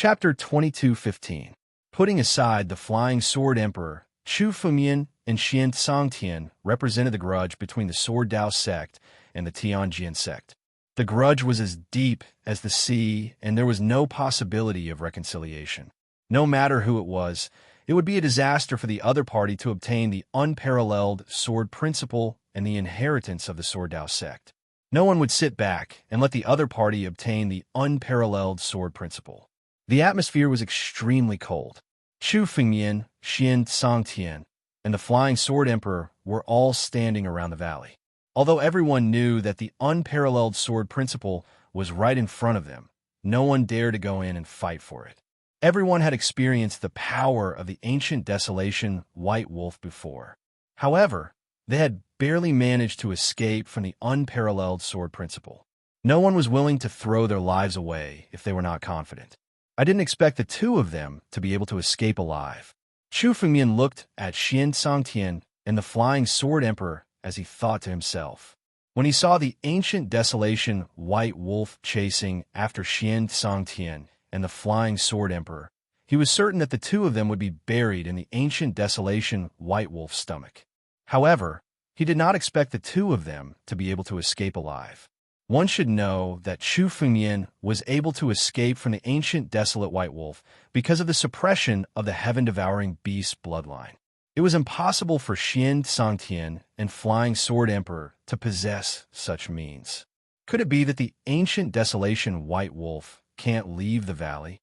Chapter 22:15. Putting aside the Flying Sword Emperor, Chu Fumian and Xian Songtian represented the grudge between the Sword Dao sect and the Tianjin sect. The grudge was as deep as the sea, and there was no possibility of reconciliation. No matter who it would be a disaster for the other party to obtain the unparalleled sword principle and the inheritance of the Sword Dao sect. No one would sit back and let the other party obtain the unparalleled sword principle. The atmosphere was extremely cold. Chu Fengmian, Xian Songtian, and the Flying Sword Emperor were all standing around the valley. Although everyone knew that the unparalleled sword principle was right in front of them, no one dared to go in and fight for it. Everyone had experienced the power of the ancient desolation White Wolf before. However, they had barely managed to escape from the unparalleled sword principle. No one was willing to throw their lives away if they were not confident. I didn't expect the two of them to be able to escape alive. Chu Fengmian looked at Xian Songtian and the Flying Sword Emperor as he thought to himself. When he saw the ancient desolation White Wolf chasing after Xian Songtian and the Flying Sword Emperor, he was certain that the two of them would be buried in the ancient desolation White Wolf's stomach. However, he did not expect the two of them to be able to escape alive. One should know that Chu Fengmian was able to escape from the ancient desolate White Wolf because of the suppression of the heaven-devouring beast bloodline. It was impossible for Xian Songtian and Flying Sword Emperor to possess such means. Could it be that the ancient desolation White Wolf can't leave the valley?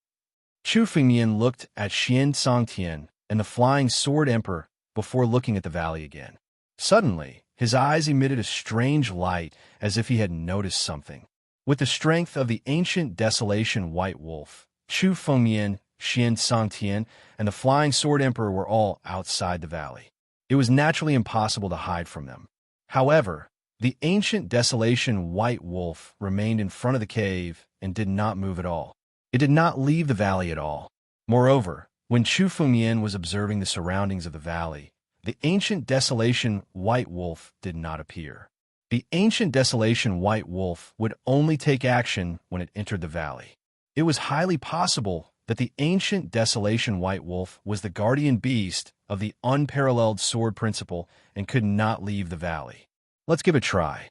Chu Fengmian looked at Xian Songtian and the Flying Sword Emperor before looking at the valley again. Suddenly, his eyes emitted a strange light as if he had noticed something. With the strength of the ancient desolation White Wolf, Chu Fengmian, Xian Songtian, and the Flying Sword Emperor were all outside the valley. It was naturally impossible to hide from them. However, the ancient desolation White Wolf remained in front of the cave and did not move at all. It did not leave the valley at all. Moreover, when Chu Fengmian was observing the surroundings of the valley, the ancient desolation White Wolf did not appear. The ancient desolation White Wolf would only take action when it entered the valley. It was highly possible that the ancient desolation White Wolf was the guardian beast of the unparalleled sword principle and could not leave the valley. Let's give it a try.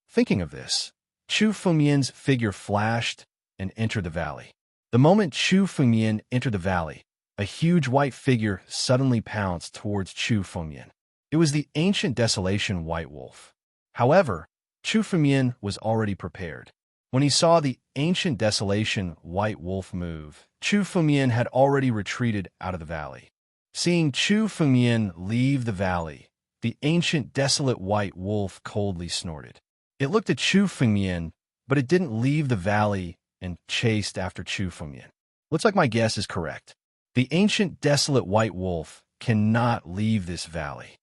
Thinking of this, Chu Fengmian's figure flashed and entered the valley. The moment Chu Fengmian entered the valley, a huge white figure suddenly pounced towards Chu Fengmian. It was the ancient desolation White Wolf. However, Chu Fengmian was already prepared. When he saw the ancient desolation White Wolf move, Chu Fengmian had already retreated out of the valley. Seeing Chu Fengmian leave the valley, the ancient desolate White Wolf coldly snorted. It looked at Chu Fengmian, but it didn't leave the valley and chased after Chu Fengmian. Looks like my guess is correct. The ancient desolate White Wolf cannot leave this valley.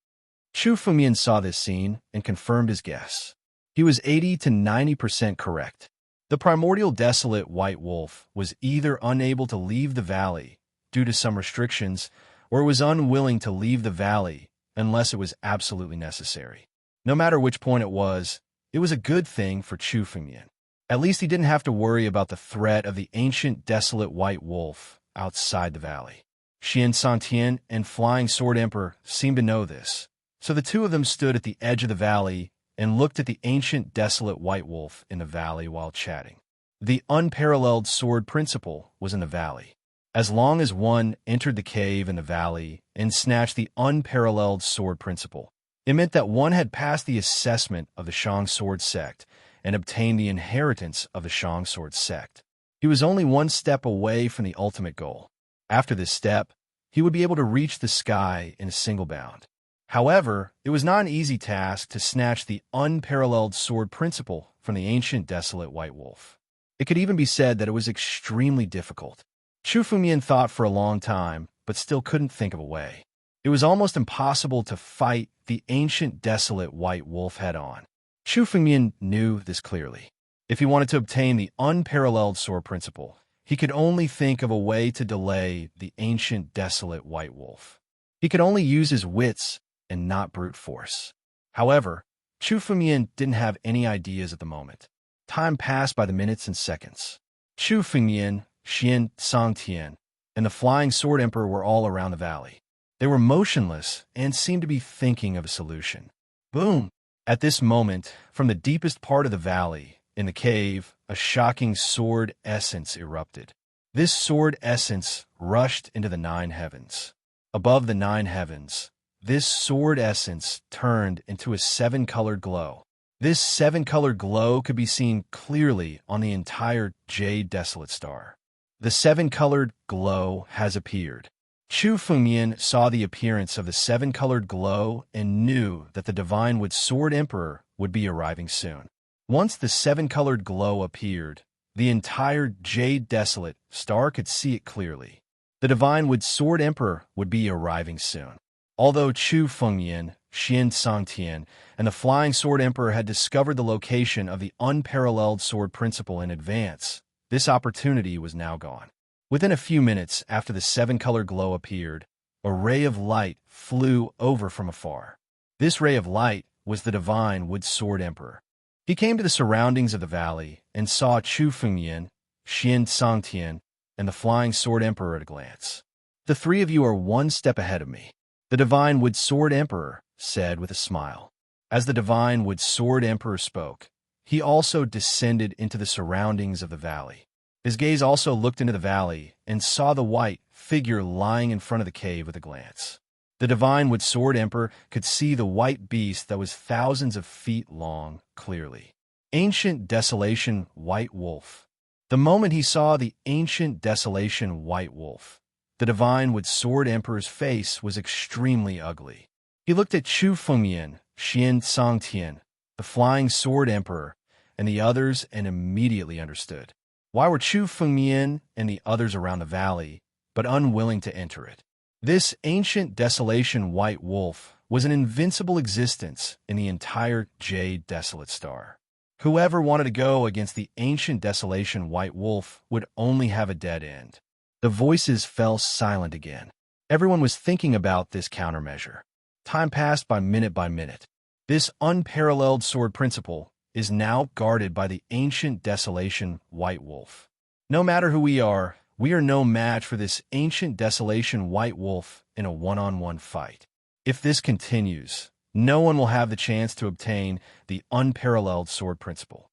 Chu Fengmian saw this scene and confirmed his guess. He was 80 to 90% correct. The primordial desolate White Wolf was either unable to leave the valley due to some restrictions, or it was unwilling to leave the valley unless it was absolutely necessary. No matter which point it was a good thing for Chu Fengmian. At least he didn't have to worry about the threat of the ancient desolate White Wolf outside the valley. Xian Songtian and Flying Sword Emperor seemed to know this, so the two of them stood at the edge of the valley and looked at the ancient desolate White Wolf in the valley while chatting. The unparalleled sword principle was in the valley. As long as one entered the cave in the valley and snatched the unparalleled sword principle, it meant that one had passed the assessment of the Shang Sword sect and obtained the inheritance of the Shang Sword sect. He was only one step away from the ultimate goal. After this step, he would be able to reach the sky in a single bound. However, it was not an easy task to snatch the unparalleled sword principle from the ancient desolate White Wolf. It could even be said that it was extremely difficult. Chu Fengmian thought for a long time, but still couldn't think of a way. It was almost impossible to fight the ancient desolate White Wolf head-on. Chu Fengmian knew this clearly. If he wanted to obtain the unparalleled sword principle, he could only think of a way to delay the ancient desolate White Wolf. He could only use his wits and not brute force. However, Chu Fengmian didn't have any ideas at the moment. Time passed by the minutes and seconds. Chu Fengmian, Xian Songtian, and the Flying Sword Emperor were all around the valley. They were motionless and seemed to be thinking of a solution. Boom! At this moment, from the deepest part of the valley, in the cave, a shocking sword essence erupted. This sword essence rushed into the 9 heavens. Above the 9 heavens, this sword essence turned into a 7-colored glow. This 7-colored glow could be seen clearly on the entire Jade Desolate Star. The 7-colored glow has appeared. Chu Fengyan saw the appearance of the 7-colored glow and knew that the Divine Wood Sword Emperor would be arriving soon. Once the 7-colored glow appeared, the entire Jade Desolate Star could see it clearly. The Divine Wood Sword Emperor would be arriving soon. Although Chu Fengyan, Xian Songtian, and the Flying Sword Emperor had discovered the location of the unparalleled sword principle in advance, this opportunity was now gone. Within a few minutes after the 7-colored glow appeared, a ray of light flew over from afar. This ray of light was the Divine Wood Sword Emperor. He came to the surroundings of the valley and saw Chu Fengyan, Xian Songtian, and the Flying Sword Emperor at a glance. "The 3 of you are 1 step ahead of me," the Divine Wood Sword Emperor said with a smile. As the Divine Wood Sword Emperor spoke, he also descended into the surroundings of the valley. His gaze also looked into the valley and saw the white figure lying in front of the cave with a glance. The Divine Wood Sword Emperor could see the white beast that was thousands of feet long clearly. Ancient Desolation White Wolf. The moment he saw the Ancient Desolation White Wolf, the Divine Wood Sword Emperor's face was extremely ugly. He looked at Chu Fengyan, Xian Songtian, the Flying Sword Emperor, and the others and immediately understood. Why were Chu Fengyan and the others around the valley, but unwilling to enter it? This Ancient Desolation White Wolf was an invincible existence in the entire Jade Desolate Star. Whoever wanted to go against the Ancient Desolation White Wolf would only have a dead end. The voices fell silent again. Everyone was thinking about this countermeasure. Time passed by minute. This unparalleled sword principle is now guarded by the Ancient Desolation White Wolf. No matter who we are no match for this Ancient Desolation White Wolf in a one-on-one fight. If this continues, no one will have the chance to obtain the unparalleled sword principle.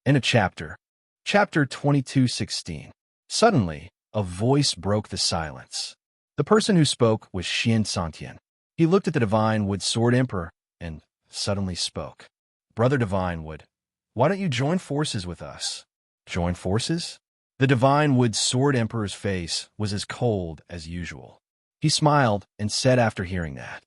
In a chapter 22:16. Suddenly, a voice broke the silence. The person who spoke was Xian Songtian. He looked at the Divine Wood Sword Emperor and suddenly spoke. "Brother Divine Wood, why don't you join forces with us?" Join forces? The Divine Wood Sword Emperor's face was as cold as usual. He smiled and said after hearing that,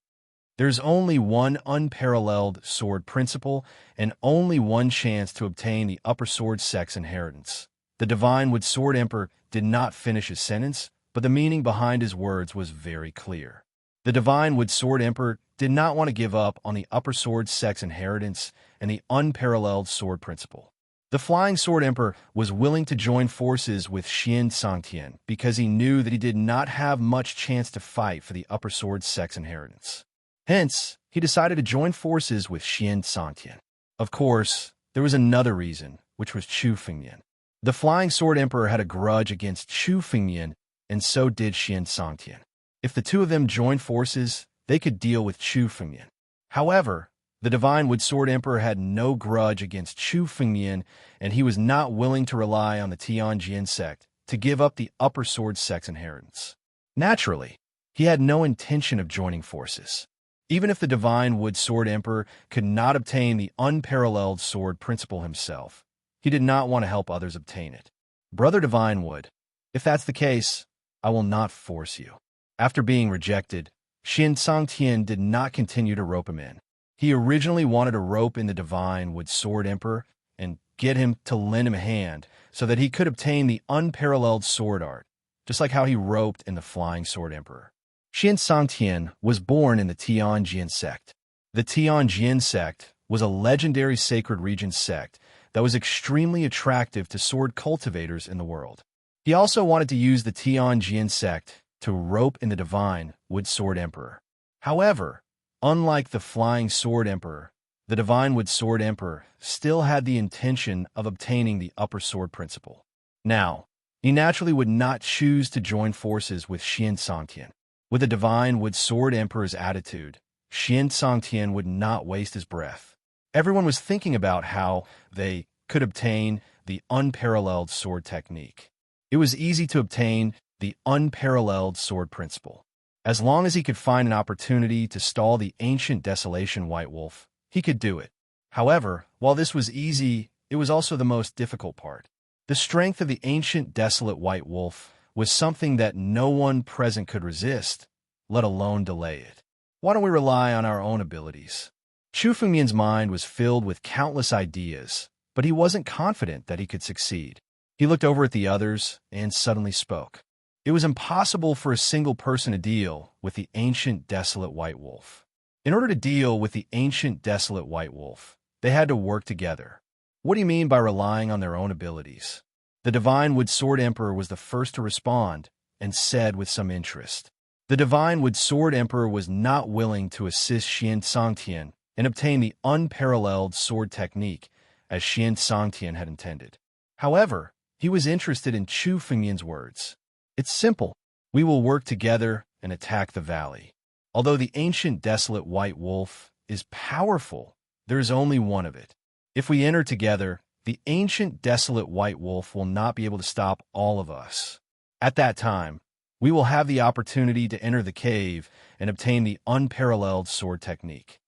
"There's only one unparalleled sword principle and only one chance to obtain the upper sword sex inheritance." The Divine Wood Sword Emperor did not finish his sentence, but the meaning behind his words was very clear. The Divine Wood Sword Emperor did not want to give up on the upper sword sex inheritance and the unparalleled sword principle. The Flying Sword Emperor was willing to join forces with Xian Songtian because he knew that he did not have much chance to fight for the upper sword sex inheritance. Hence, he decided to join forces with Xian Songtian. Of course, there was another reason, which was Chu Fengyan. The Flying Sword Emperor had a grudge against Chu Fengyan, and so did Xian Songtian. If the two of them joined forces, they could deal with Chu Fengyan. However, the Divine Wood Sword Emperor had no grudge against Chu Fengyan, and he was not willing to rely on the Tianjin sect to give up the upper sword sex inheritance. Naturally, he had no intention of joining forces. Even if the Divine Wood Sword Emperor could not obtain the unparalleled sword principle himself, he did not want to help others obtain it. "Brother Divine Wood, if that's the case, I will not force you." After being rejected, Xian Songtian did not continue to rope him in. He originally wanted to rope in the Divine Wood Sword Emperor and get him to lend him a hand so that he could obtain the unparalleled sword art, just like how he roped in the Flying Sword Emperor. Xian Songtian was born in the Tianjin sect. The Tianjin sect was a legendary sacred region sect that was extremely attractive to sword cultivators in the world. He also wanted to use the Tianjin sect to rope in the Divine Wood Sword Emperor. However, unlike the Flying Sword Emperor, the Divine Wood Sword Emperor still had the intention of obtaining the upper sword principle. Now, He naturally would not choose to join forces with Xian Songtian. With the divine wood sword emperor's attitude, Xian Songtian would not waste his breath. Everyone was thinking about how they could obtain the unparalleled sword technique. It was easy to obtain the unparalleled sword principle. As long as he could find an opportunity to stall the ancient desolation White Wolf, he could do it. However, while this was easy, it was also the most difficult part. The strength of the ancient desolate White Wolf was something that no one present could resist, let alone delay it. Why don't we rely on our own abilities? Chu Fengmian's mind was filled with countless ideas, but he wasn't confident that he could succeed. He looked over at the others and suddenly spoke. It was impossible for a single person to deal with the ancient desolate White Wolf. In order to deal with the ancient desolate White Wolf, they had to work together. What do you mean by relying on their own abilities? The Divine Wood Sword Emperor was the first to respond and said with some interest. The Divine Wood Sword Emperor was not willing to assist Xian Songtian and obtain the unparalleled sword technique as Xian Songtian had intended. However, he was interested in Chu Fengmian's words. It's simple. We will work together and attack the valley. Although the ancient desolate White Wolf is powerful, there is only one of it. If we enter together, the ancient desolate White Wolf will not be able to stop all of us. At that time, we will have the opportunity to enter the cave and obtain the unparalleled sword technique.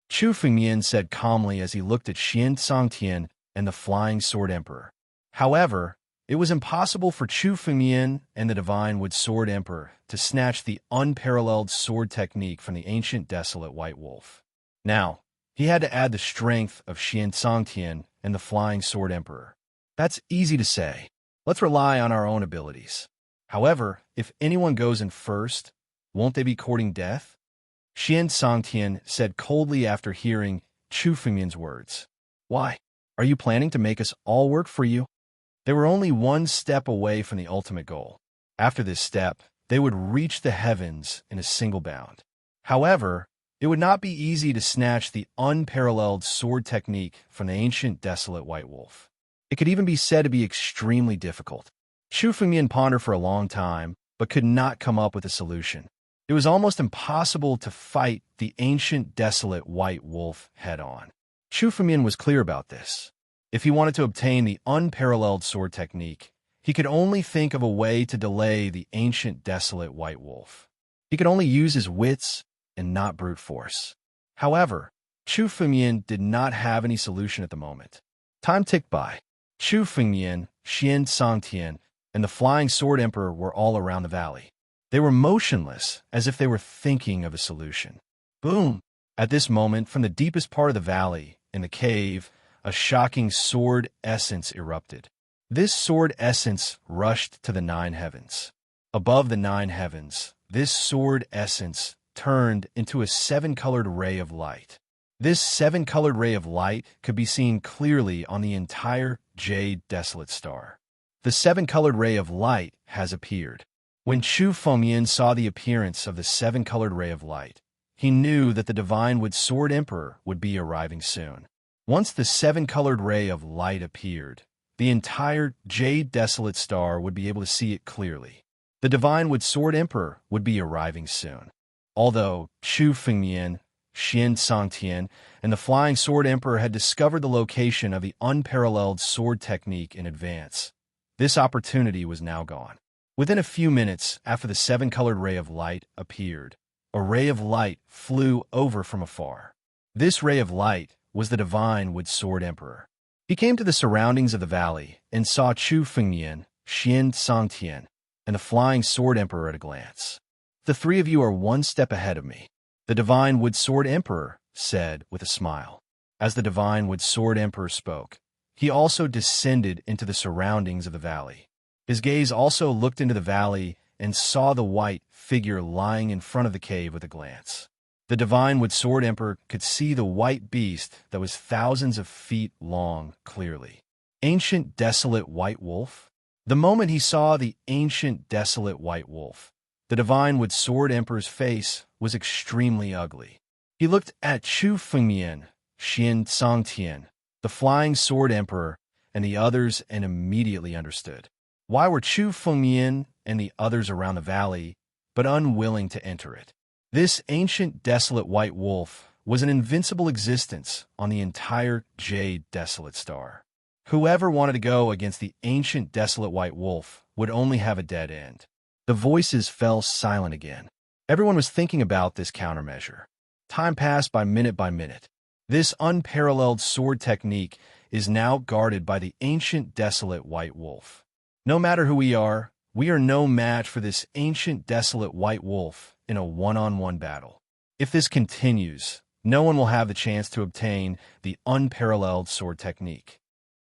Chu Fengmian said calmly as he looked at Xian Songtian and the Flying Sword Emperor. However, it was impossible for Chu Fengmian and the Divine Wood Sword Emperor to snatch the unparalleled sword technique from the ancient desolate White Wolf. Now, he had to add the strength of Xian Songtian and the Flying Sword Emperor. That's easy to say. Let's rely on our own abilities. However, if anyone goes in first, won't they be courting death? Xian Songtian said coldly after hearing Chu Fengmian's words. Why? Are you planning to make us all work for you? They were only one step away from the ultimate goal. After this step, they would reach the heavens in a single bound. However, it would not be easy to snatch the unparalleled sword technique from the ancient desolate White Wolf. It could even be said to be extremely difficult. Chu Fengmian pondered for a long time, but could not come up with a solution. It was almost impossible to fight the ancient desolate White Wolf head-on. Chu Fengmian was clear about this. If he wanted to obtain the unparalleled sword technique, he could only think of a way to delay the ancient desolate White Wolf. He could only use his wits and not brute force. However, Chu Fengmian did not have any solution at the moment. Time ticked by. Chu Fengmian, Xian Songtian, and the Flying Sword Emperor were all around the valley. They were motionless, as if they were thinking of a solution. Boom! At this moment, from the deepest part of the valley, in the cave, a shocking sword essence erupted. This sword essence rushed to the 9 heavens. Above the 9 heavens, this sword essence turned into a 7-colored ray of light. This 7-colored ray of light could be seen clearly on the entire jade desolate star. The 7-colored ray of light has appeared. When Chu Fengmian saw the appearance of the 7-colored ray of light, he knew that the Divine Wood Sword Emperor would be arriving soon. Once the 7-colored ray of light appeared, the entire jade desolate star would be able to see it clearly. The Divine Wood Sword Emperor would be arriving soon. Although Chu Fengmian, Xian Songtian, and the Flying Sword Emperor had discovered the location of the unparalleled sword technique in advance, this opportunity was now gone. Within a few minutes after the 7-colored ray of light appeared, a ray of light flew over from afar. This ray of light was the Divine Wood Sword Emperor. He came to the surroundings of the valley and saw Chu Fengmian, Xian Songtian, and the Flying Sword Emperor at a glance. The 3 of you are one step ahead of me, the Divine Wood Sword Emperor said with a smile. As the Divine Wood Sword Emperor spoke, he also descended into the surroundings of the valley. His gaze also looked into the valley and saw the white figure lying in front of the cave with a glance. The Divine Wood Sword Emperor could see the white beast that was thousands of feet long clearly. Ancient desolate White Wolf? The moment he saw the ancient desolate White Wolf, the Divine Wood Sword Emperor's face was extremely ugly. He looked at Chu Fengmian, Xian Songtian, the Flying Sword Emperor, and the others and immediately understood. Why were Chu Fengmian and the others around the valley but unwilling to enter it? This ancient desolate white wolf was an invincible existence on the entire jade desolate star. Whoever wanted to go against the ancient desolate white wolf would only have a dead end. The voices fell silent again. Everyone was thinking about this countermeasure. Time passed by minute. This unparalleled sword technique is now guarded by the ancient desolate white wolf. No matter who we are no match for this ancient desolate white wolf in a one-on-one battle. If this continues, no one will have the chance to obtain the unparalleled sword technique.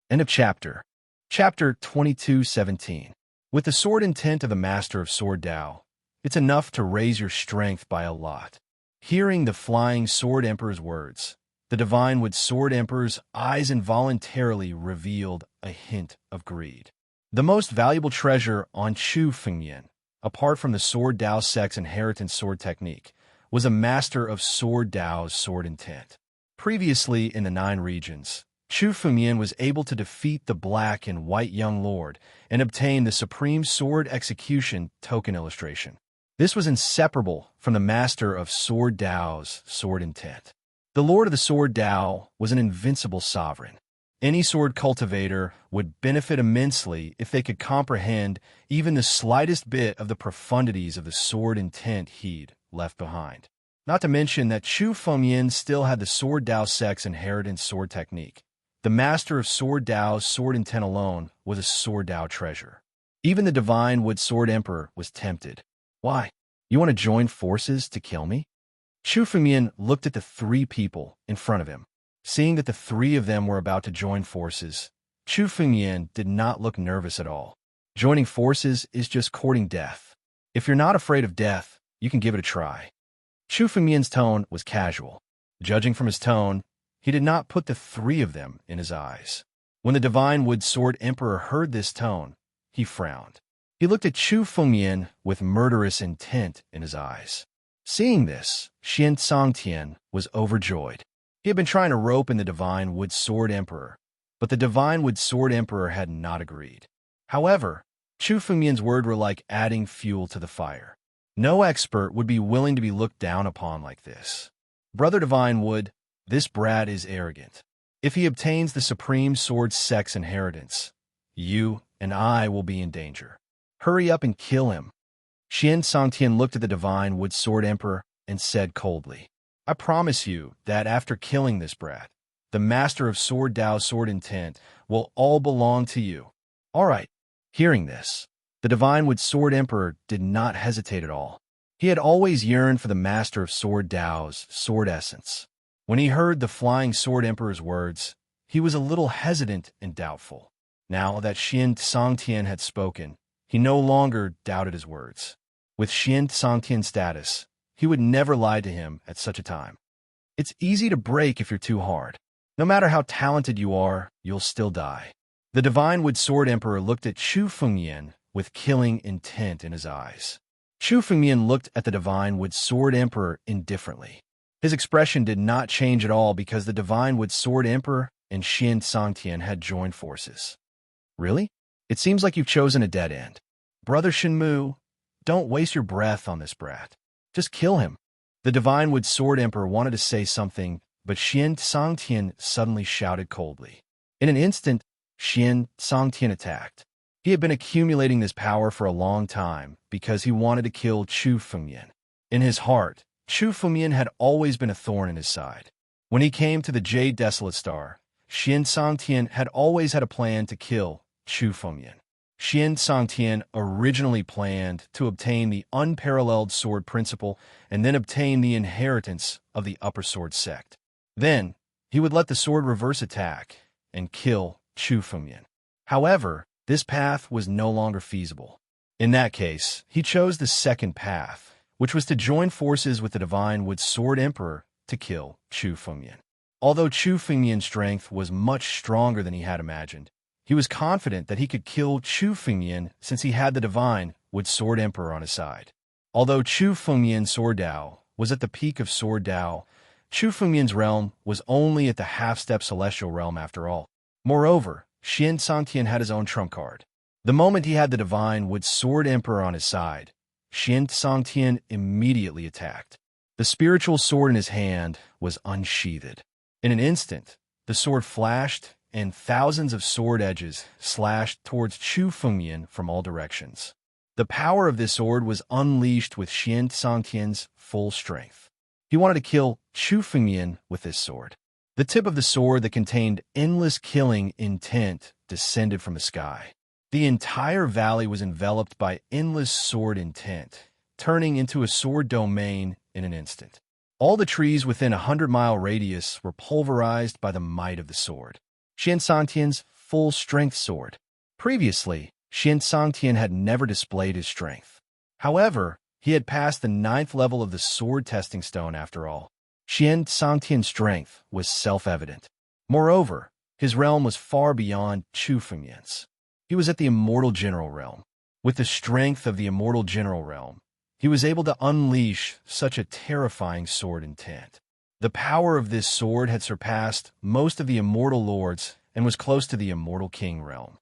End of chapter. Chapter 22:17. With the sword intent of the master of sword Tao, it's enough to raise your strength by a lot. Hearing the flying sword emperor's words, the divine wood sword emperor's eyes involuntarily revealed a hint of greed. The most valuable treasure on Chu Fengmian, apart from the sword Tao sect's inheritance sword technique, was a master of sword Tao's sword intent. Previously in the 9 regions, Chu Fengmian was able to defeat the black and white young lord and obtain the supreme sword execution token illustration. This was inseparable from the master of sword Tao's sword intent. The lord of the sword Tao was an invincible sovereign. Any sword cultivator would benefit immensely if they could comprehend even the slightest bit of the profundities of the sword intent he'd left behind. Not to mention that Chu Fengmian still had the sword Tao sect's inheritance sword technique. The master of sword Tao's sword intent alone was a sword Tao treasure. Even the divine wood sword emperor was tempted. Why? You want to join forces to kill me? Chu Fengmian looked at the 3 people in front of him. Seeing that the 3 of them were about to join forces, Chu Fengmian did not look nervous at all. Joining forces is just courting death. If you're not afraid of death, you can give it a try. Chu Fengmian's tone was casual. Judging from his tone, he did not put the 3 of them in his eyes. When the divine wood sword emperor heard this tone, he frowned. He looked at Chu Fengmian with murderous intent in his eyes. Seeing this, Xian Songtian was overjoyed. He had been trying to rope in the divine wood sword emperor, but the divine wood sword emperor had not agreed. However, Chu Fengmian's words were like adding fuel to the fire. No expert would be willing to be looked down upon like this. Brother Divine Wood, this brat is arrogant. If he obtains the supreme sword sex inheritance, you and I will be in danger. Hurry up and kill him. Xian Songtian looked at the divine wood sword emperor and said coldly, I promise you that after killing this brat, the master of sword Tao's sword intent will all belong to you. All right. Hearing this, the divine wood sword emperor did not hesitate at all. He had always yearned for the master of sword Tao's sword essence. When he heard the flying sword emperor's words, he was a little hesitant and doubtful. Now that Xian Songtian had spoken, he no longer doubted his words. With Xian Songtian's status, he would never lie to him at such a time. It's easy to break if you're too hard. No matter how talented you are, you'll still die. The divine wood sword emperor looked at Chu Fengmian with killing intent in his eyes. Chu Fengmian looked at the divine wood sword emperor indifferently. His expression did not change at all because the divine wood sword emperor and Xian Songtian had joined forces. Really? It seems like you've chosen a dead end. Brother Shenmu, don't waste your breath on this brat. Just kill him. The divine wood sword emperor wanted to say something, but Xian Songtian suddenly shouted coldly. In an instant, Xian Songtian attacked. He had been accumulating this power for a long time because he wanted to kill Chu Fengmian. In his heart, Chu Fengmian had always been a thorn in his side. When he came to the Jade Desolate Star, Xian Songtian had always had a plan to kill Chu Fengmian. Xian Songtian originally planned to obtain the unparalleled sword principle and then obtain the inheritance of the upper sword sect. Then, he would let the sword reverse attack and kill Chu Fengmian. However, this path was no longer feasible. In that case, he chose the second path, which was to join forces with the divine wood sword emperor to kill Chu Fengmian. Although Chu Fengmian's strength was much stronger than he had imagined, he was confident that he could kill Chu Fengmian since he had the divine wood sword emperor on his side. Although Chu Fengmian's sword Tao was at the peak of sword Tao, Chu Fengmian's realm was only at the half-step celestial realm after all. Moreover, Xian Songtian had his own trump card. The moment he had the divine wood sword emperor on his side, Xian Songtian immediately attacked. The spiritual sword in his hand was unsheathed. In an instant, the sword flashed, and thousands of sword edges slashed towards Chu Fengmian from all directions. The power of this sword was unleashed with Xian Songtian's full strength. He wanted to kill Chu Fengmian with this sword. The tip of the sword that contained endless killing intent descended from the sky. The entire valley was enveloped by endless sword intent, turning into a sword domain in an instant. All the trees within a 100-mile radius were pulverized by the might of the sword. Xian Songtian's full-strength sword. Previously, Xian Songtian had never displayed his strength. However, he had passed the 9th level of the sword testing stone after all. Xian Songtian's strength was self-evident. Moreover, his realm was far beyond Chu Fengmian's. He was at the immortal general realm. With the strength of the immortal general realm, he was able to unleash such a terrifying sword intent. The power of this sword had surpassed most of the immortal lords and was close to the immortal king realm.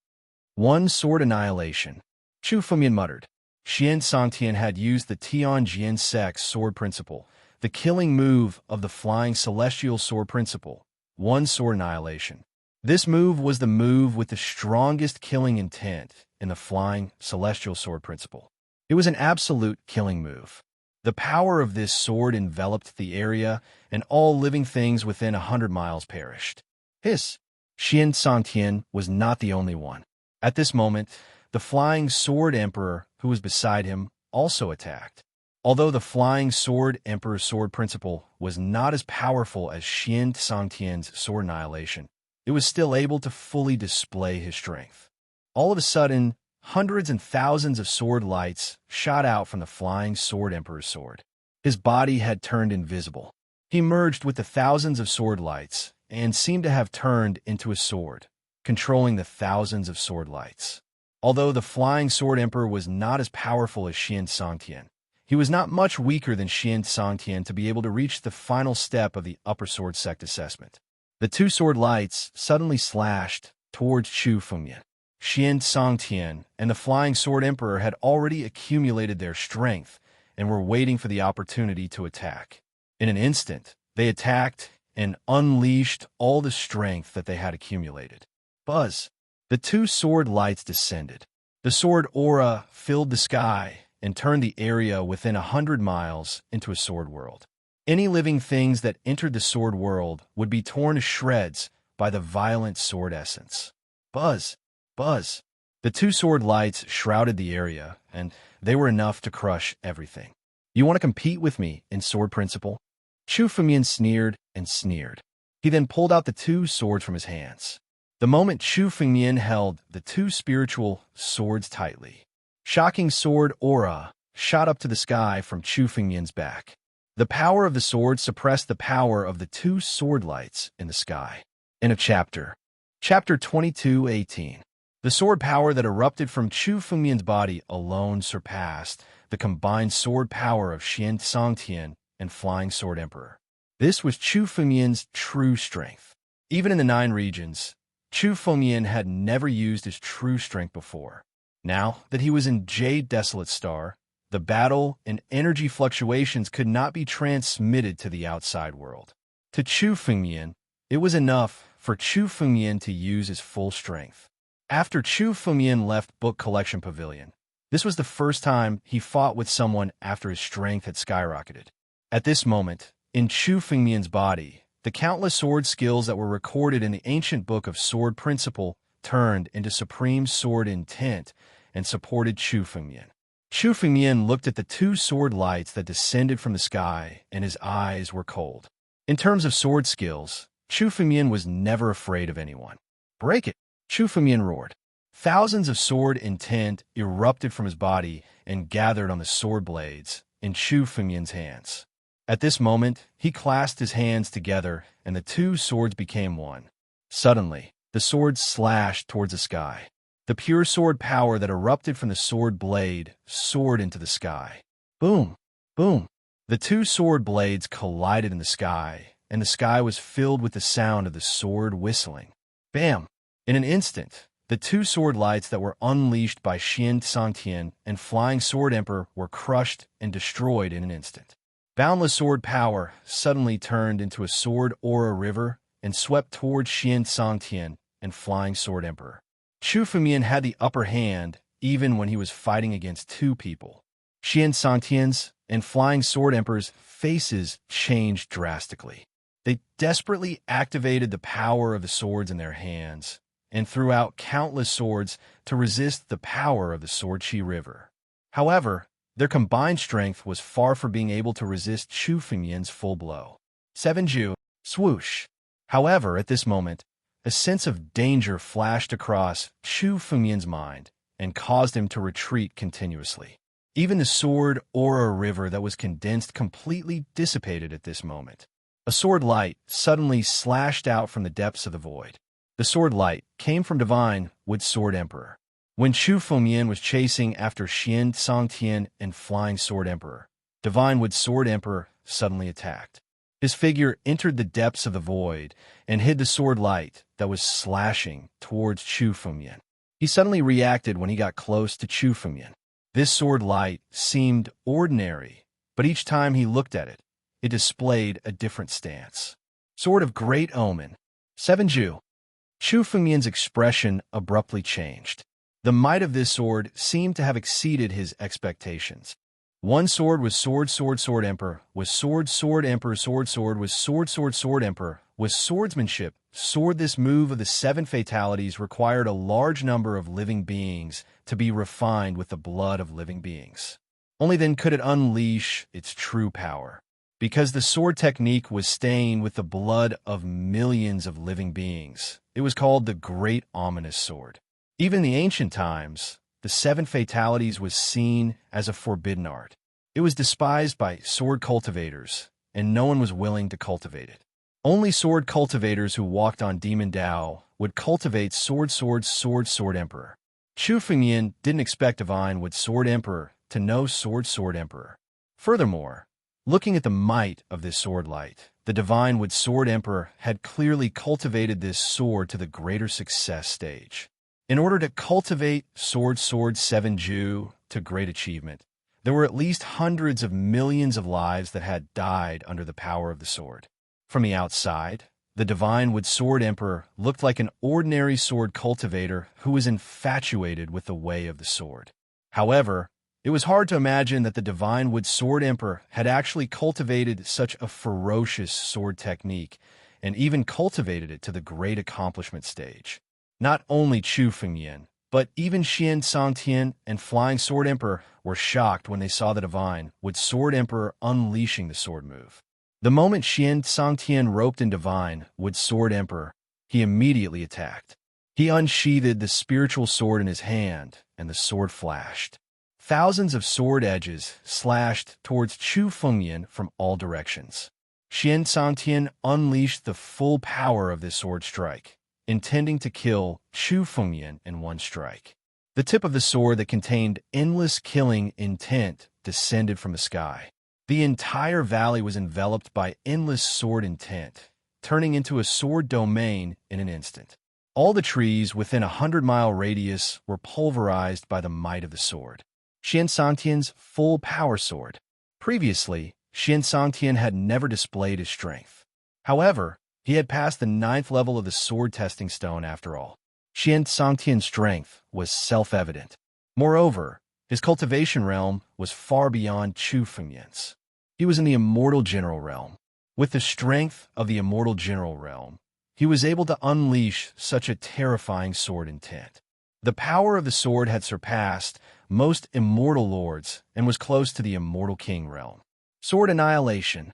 One sword annihilation. Chu Fengmian muttered. Xian Songtian had used the Tianjin sect's sword principle, the killing move of the flying celestial sword principle. One sword annihilation. This move was the move with the strongest killing intent in the flying celestial sword principle. It was an absolute killing move. The power of this sword enveloped the area, and all living things within 100 miles perished. Xian Songtian was not the only one. At this moment, the flying sword emperor who was beside him also attacked. Although the flying sword emperor's sword principle was not as powerful as Xian Songtian's sword annihilation, it was still able to fully display his strength. All of a sudden, hundreds and thousands of sword lights shot out from the flying sword emperor's sword. His body had turned invisible. He merged with the thousands of sword lights and seemed to have turned into a sword, controlling the thousands of sword lights. Although the flying sword emperor was not as powerful as Xian Songtian, he was not much weaker than Xian Songtian to be able to reach the final step of the upper sword sect assessment. The two sword lights suddenly slashed towards Chu Fengmian. Xian Songtian and the flying sword emperor had already accumulated their strength and were waiting for the opportunity to attack. In an instant, they attacked and unleashed all the strength that they had accumulated. Buzz! The two sword lights descended. The sword aura filled the sky and turned the area within 100 miles into a sword world. Any living things that entered the sword world would be torn to shreds by the violent sword essence. Buzz! Buzz! The two sword lights shrouded the area, and they were enough to crush everything. You want to compete with me in sword principle? Chu Fengmian sneered and sneered. He then pulled out the two swords from his hands. The moment Chu Fengmian held the two spiritual swords tightly, shocking sword aura shot up to the sky from Chu Fengmian's back. The power of the sword suppressed the power of the two sword lights in the sky. End of chapter. Chapter 22:18. The sword power that erupted from Chu Fengmian's body alone surpassed the combined sword power of Xian Songtian and Flying Sword Emperor. This was Chu Fengmian's true strength. Even in the 9 regions, Chu Fengmian had never used his true strength before. Now that he was in Jade Desolate Star, the battle and energy fluctuations could not be transmitted to the outside world. To Chu Fengmian, it was enough for Chu Fengmian to use his full strength. After Chu Fengmian left Book Collection Pavilion, this was the first time he fought with someone after his strength had skyrocketed. At this moment, in Chu Fengmian's body, the countless sword skills that were recorded in the ancient book of sword principle turned into supreme sword intent and supported Chu Fengmian. Chu Fengmian looked at the two sword lights that descended from the sky, and his eyes were cold. In terms of sword skills, Chu Fengmian was never afraid of anyone. Break it! Chu Fengmian roared. Thousands of sword intent erupted from his body and gathered on the sword blades in Chu Fengmian's hands. At this moment, he clasped his hands together, and the two swords became one. Suddenly, the swords slashed towards the sky. The pure sword power that erupted from the sword blade soared into the sky. Boom! Boom! The two sword blades collided in the sky, and the sky was filled with the sound of the sword whistling. Bam! In an instant, The two sword lights that were unleashed by Qian Songtian and Flying Sword Emperor were crushed and destroyed in an instant. Boundless sword power suddenly turned into a sword aura river and swept towards Qian Songtian and Flying Sword Emperor. Chu Fumian had the upper hand even when he was fighting against two people. Qian Songtian's and Flying Sword Emperor's faces changed drastically. They desperately activated the power of the swords in their hands and threw out countless swords to resist the power of the Sword Qi River. However, their combined strength was far from being able to resist Chu Fumian's full blow. 7 Ju, swoosh. However, at this moment, a sense of danger flashed across Chu Fumian's mind and caused him to retreat continuously. Even the sword aura river that was condensed completely dissipated at this moment. A sword light suddenly slashed out from the depths of the void. The sword light came from Divine Wood Sword Emperor. When Chu Fumian was chasing after Qian Songtian and Flying Sword Emperor, Divine Wood Sword Emperor suddenly attacked. His figure entered the depths of the void and hid the sword light that was slashing towards Chu Fumian. He suddenly reacted when he got close to Chu Fumian. This sword light seemed ordinary, but each time he looked at it, it displayed a different stance. Sword of Great Omen. 7 Ju. Chu Fumian's expression abruptly changed. The might of this sword seemed to have exceeded his expectations. One sword was sword emperor, was sword emperor, sword was sword emperor, was swordsmanship, sword. This move of the 7 fatalities required a large number of living beings to be refined with the blood of living beings. Only then could it unleash its true power. Because the sword technique was stained with the blood of millions of living beings, it was called the Great Ominous Sword. Even in the ancient times, the 7 fatalities was seen as a forbidden art. It was despised by sword cultivators, and no one was willing to cultivate it. Only sword cultivators who walked on Demon Dao would cultivate sword emperor. Chu Fumian didn't expect Divine Wood Sword Emperor to know sword emperor. Furthermore, looking at the might of this sword light, the Divine Wood Sword Emperor had clearly cultivated this sword to the greater success stage. In order to cultivate sword 7 Ju to great achievement, there were at least hundreds of millions of lives that had died under the power of the sword. From the outside, the Divine Wood Sword Emperor looked like an ordinary sword cultivator who was infatuated with the way of the sword. However, it was hard to imagine that the Divine Wood Sword Emperor had actually cultivated such a ferocious sword technique and even cultivated it to the great accomplishment stage. Not only Chu Fumian, but even Qian Songtian and Flying Sword Emperor were shocked when they saw the Divine Wood Sword Emperor unleashing the sword move. The moment Qian Songtian roped in Divine Wood Sword Emperor, he immediately attacked. He unsheathed the spiritual sword in his hand, and the sword flashed. Thousands of sword edges slashed towards Chu Fumian from all directions. Qian Songtian unleashed the full power of this sword strike, intending to kill Chu Fumian in one strike. The tip of the sword that contained endless killing intent descended from the sky. The entire valley was enveloped by endless sword intent, turning into a sword domain in an instant. All the trees within a 100-mile radius were pulverized by the might of the sword. Qian Songtian's full power sword. Previously, Qian Songtian had never displayed his strength. However, he had passed the 9th level of the sword testing stone after all. Qian Songtian's strength was self-evident. Moreover, his cultivation realm was far beyond Chu Fumian's. He was in the immortal general realm. With the strength of the immortal general realm, he was able to unleash such a terrifying sword intent. The power of the sword had surpassed most immortal lords and was close to the immortal king realm. Sword annihilation.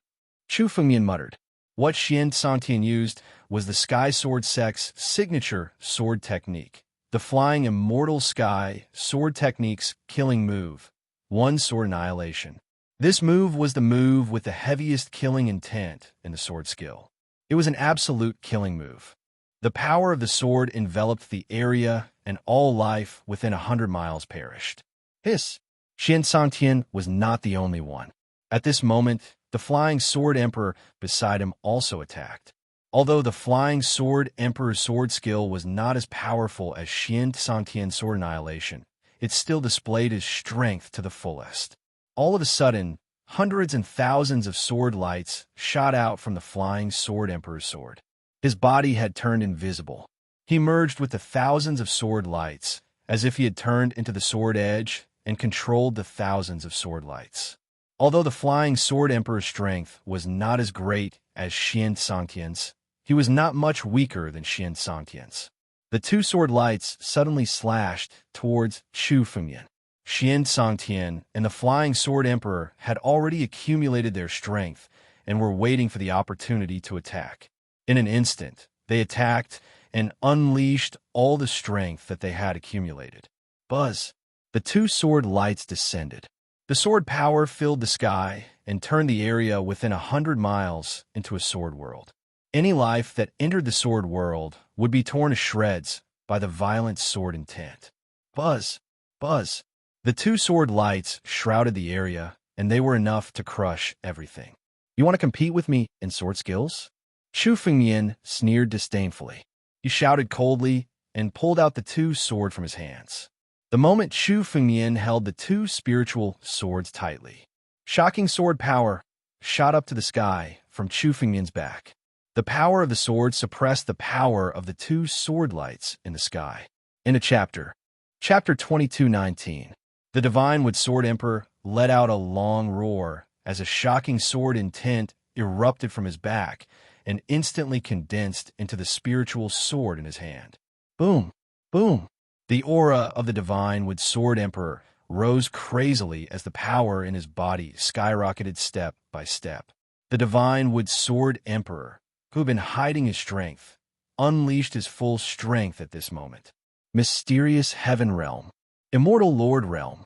Chu Fumian muttered. What Qian Songtian used was the Sky Sword Sect's signature sword technique, the Flying Immortal Sky Sword Technique's killing move, one sword annihilation. This move was the move with the heaviest killing intent in the sword skill. It was an absolute killing move. The power of the sword enveloped the area, and all life within 100 miles perished. Hiss! Qian Songtian was not the only one. At this moment, the Flying Sword Emperor beside him also attacked. Although the Flying Sword Emperor's sword skill was not as powerful as Xian Sangtian's sword annihilation, it still displayed his strength to the fullest. All of a sudden, hundreds and thousands of sword lights shot out from the Flying Sword Emperor's sword. His body had turned invisible. He merged with the thousands of sword lights, as if he had turned into the sword edge and controlled the thousands of sword lights. Although the Flying Sword Emperor's strength was not as great as Xian Sangtian's, he was not much weaker than Xian Sangtian's. The two sword lights suddenly slashed towards Chu Fengmian. Xian Sangtian and the Flying Sword Emperor had already accumulated their strength and were waiting for the opportunity to attack. In an instant, they attacked and unleashed all the strength that they had accumulated. Buzz! The two sword lights descended. The sword power filled the sky and turned the area within 100 miles into a sword world. Any life that entered the sword world would be torn to shreds by the violent sword intent. Buzz! Buzz! The two sword lights shrouded the area, and they were enough to crush everything. You want to compete with me in sword skills? Chu Fengmian sneered disdainfully. He shouted coldly and pulled out the two sword from his hands. The moment Chu Fengmian held the two spiritual swords tightly, shocking sword power shot up to the sky from Chu Fengmian's back. The power of the sword suppressed the power of the two sword lights in the sky. In a chapter 22:19, the Divine Wood Sword Emperor let out a long roar as a shocking sword intent erupted from his back and instantly condensed into the spiritual sword in his hand. Boom! Boom! The aura of the Divine Wood Sword Emperor rose crazily as the power in his body skyrocketed step by step. The Divine Wood Sword Emperor, who had been hiding his strength, unleashed his full strength at this moment. Mysterious Heaven Realm. Immortal Lord Realm.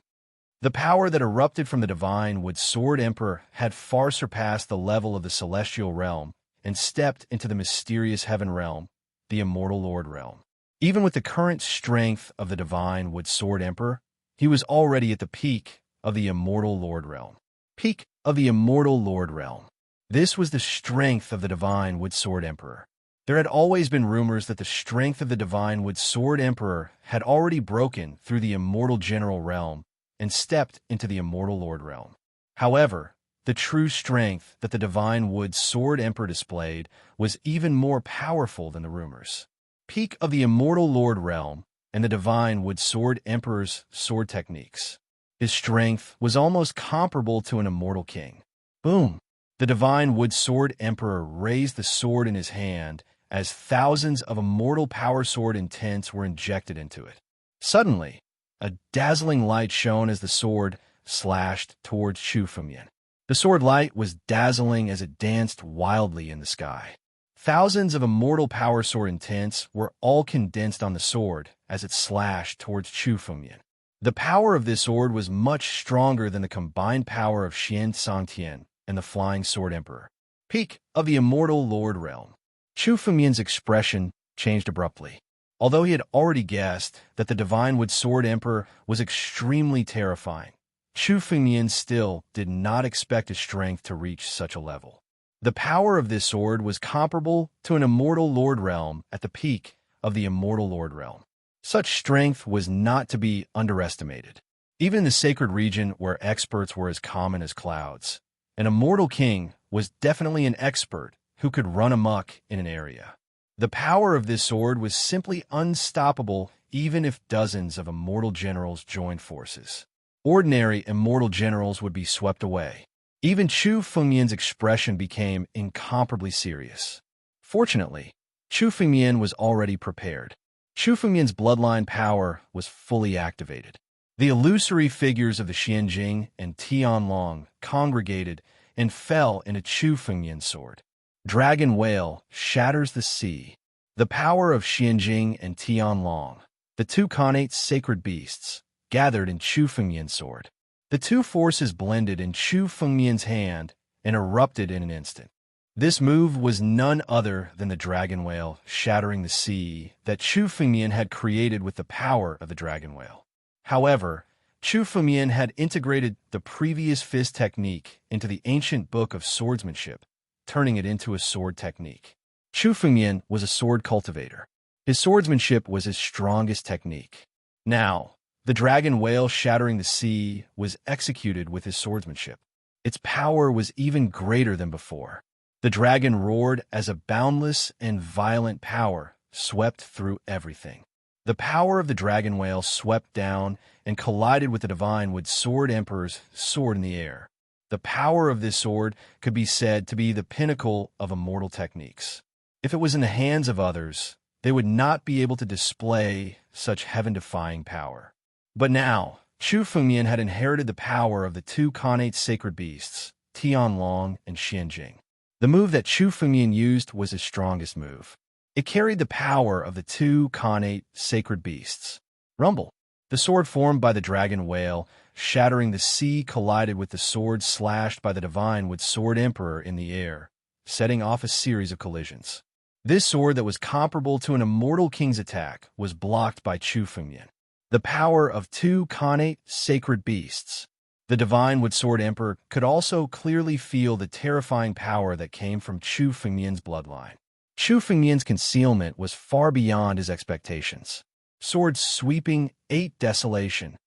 The power that erupted from the Divine Wood Sword Emperor had far surpassed the level of the Celestial Realm and stepped into the Mysterious Heaven Realm, the Immortal Lord Realm. Even with the current strength of the Divine Wood Sword Emperor, he was already at the peak of the Immortal Lord Realm. Peak of the Immortal Lord Realm. This was the strength of the Divine Wood Sword Emperor. There had always been rumors that the strength of the Divine Wood Sword Emperor had already broken through the Immortal General Realm and stepped into the Immortal Lord Realm. However, the true strength that the Divine Wood Sword Emperor displayed was even more powerful than the rumors. Peak of the Immortal Lord Realm and the Divine Wood Sword Emperor's sword techniques. His strength was almost comparable to an immortal king. Boom! The Divine Wood Sword Emperor raised the sword in his hand as thousands of immortal power sword intents were injected into it. Suddenly, a dazzling light shone as the sword slashed towards Chu Fengmian. The sword light was dazzling as it danced wildly in the sky. Thousands of immortal power sword intents were all condensed on the sword as it slashed towards Chu Fengmian. The power of this sword was much stronger than the combined power of Xian Sangtian and the Flying Sword Emperor. Peak of the Immortal Lord Realm. Chu Fengmian's expression changed abruptly. Although he had already guessed that the Divine Wood Sword Emperor was extremely terrifying, Chu Fengmian still did not expect his strength to reach such a level. The power of this sword was comparable to an Immortal Lord Realm at the peak of the Immortal Lord Realm. Such strength was not to be underestimated. Even in the sacred region where experts were as common as clouds, an immortal king was definitely an expert who could run amok in an area. The power of this sword was simply unstoppable even if dozens of immortal generals joined forces. Ordinary immortal generals would be swept away. Even Chu Fengmian's expression became incomparably serious. Fortunately, Chu Fengmian was already prepared. Chu Fengmian's bloodline power was fully activated. The illusory figures of the Xianjing and Tianlong congregated and fell into Chu Fengmian's sword. Dragon Whale shatters the sea. The power of Xianjing and Tianlong, the two Khanate sacred beasts, gathered in Chu Fengmian's sword. The two forces blended in Chu Fengmian's hand and erupted in an instant. This move was none other than the dragon whale shattering the sea that Chu Fengmian had created with the power of the dragon whale. However, Chu Fengmian had integrated the previous fist technique into the ancient book of swordsmanship, turning it into a sword technique. Chu Fengmian was a sword cultivator. His swordsmanship was his strongest technique. Now, the dragon whale shattering the sea was executed with his swordsmanship. Its power was even greater than before. The dragon roared as a boundless and violent power swept through everything. The power of the dragon whale swept down and collided with the divine wood sword emperor's sword in the air. The power of this sword could be said to be the pinnacle of immortal techniques. If it was in the hands of others, they would not be able to display such heaven-defying power. But now, Chu Fengmian had inherited the power of the two connate sacred beasts, Tianlong and Xianjing. The move that Chu Fengmian used was his strongest move. It carried the power of the two connate sacred beasts. Rumble. The sword formed by the dragon whale, shattering the sea, collided with the sword slashed by the divine wood sword emperor in the air, setting off a series of collisions. This sword that was comparable to an immortal king's attack was blocked by Chu Fengmian. The power of two connate sacred beasts. The divine wood sword emperor could also clearly feel the terrifying power that came from Chu Fengmian's bloodline. Chu Fengmian's concealment was far beyond his expectations. Sword sweeping 8 desolation.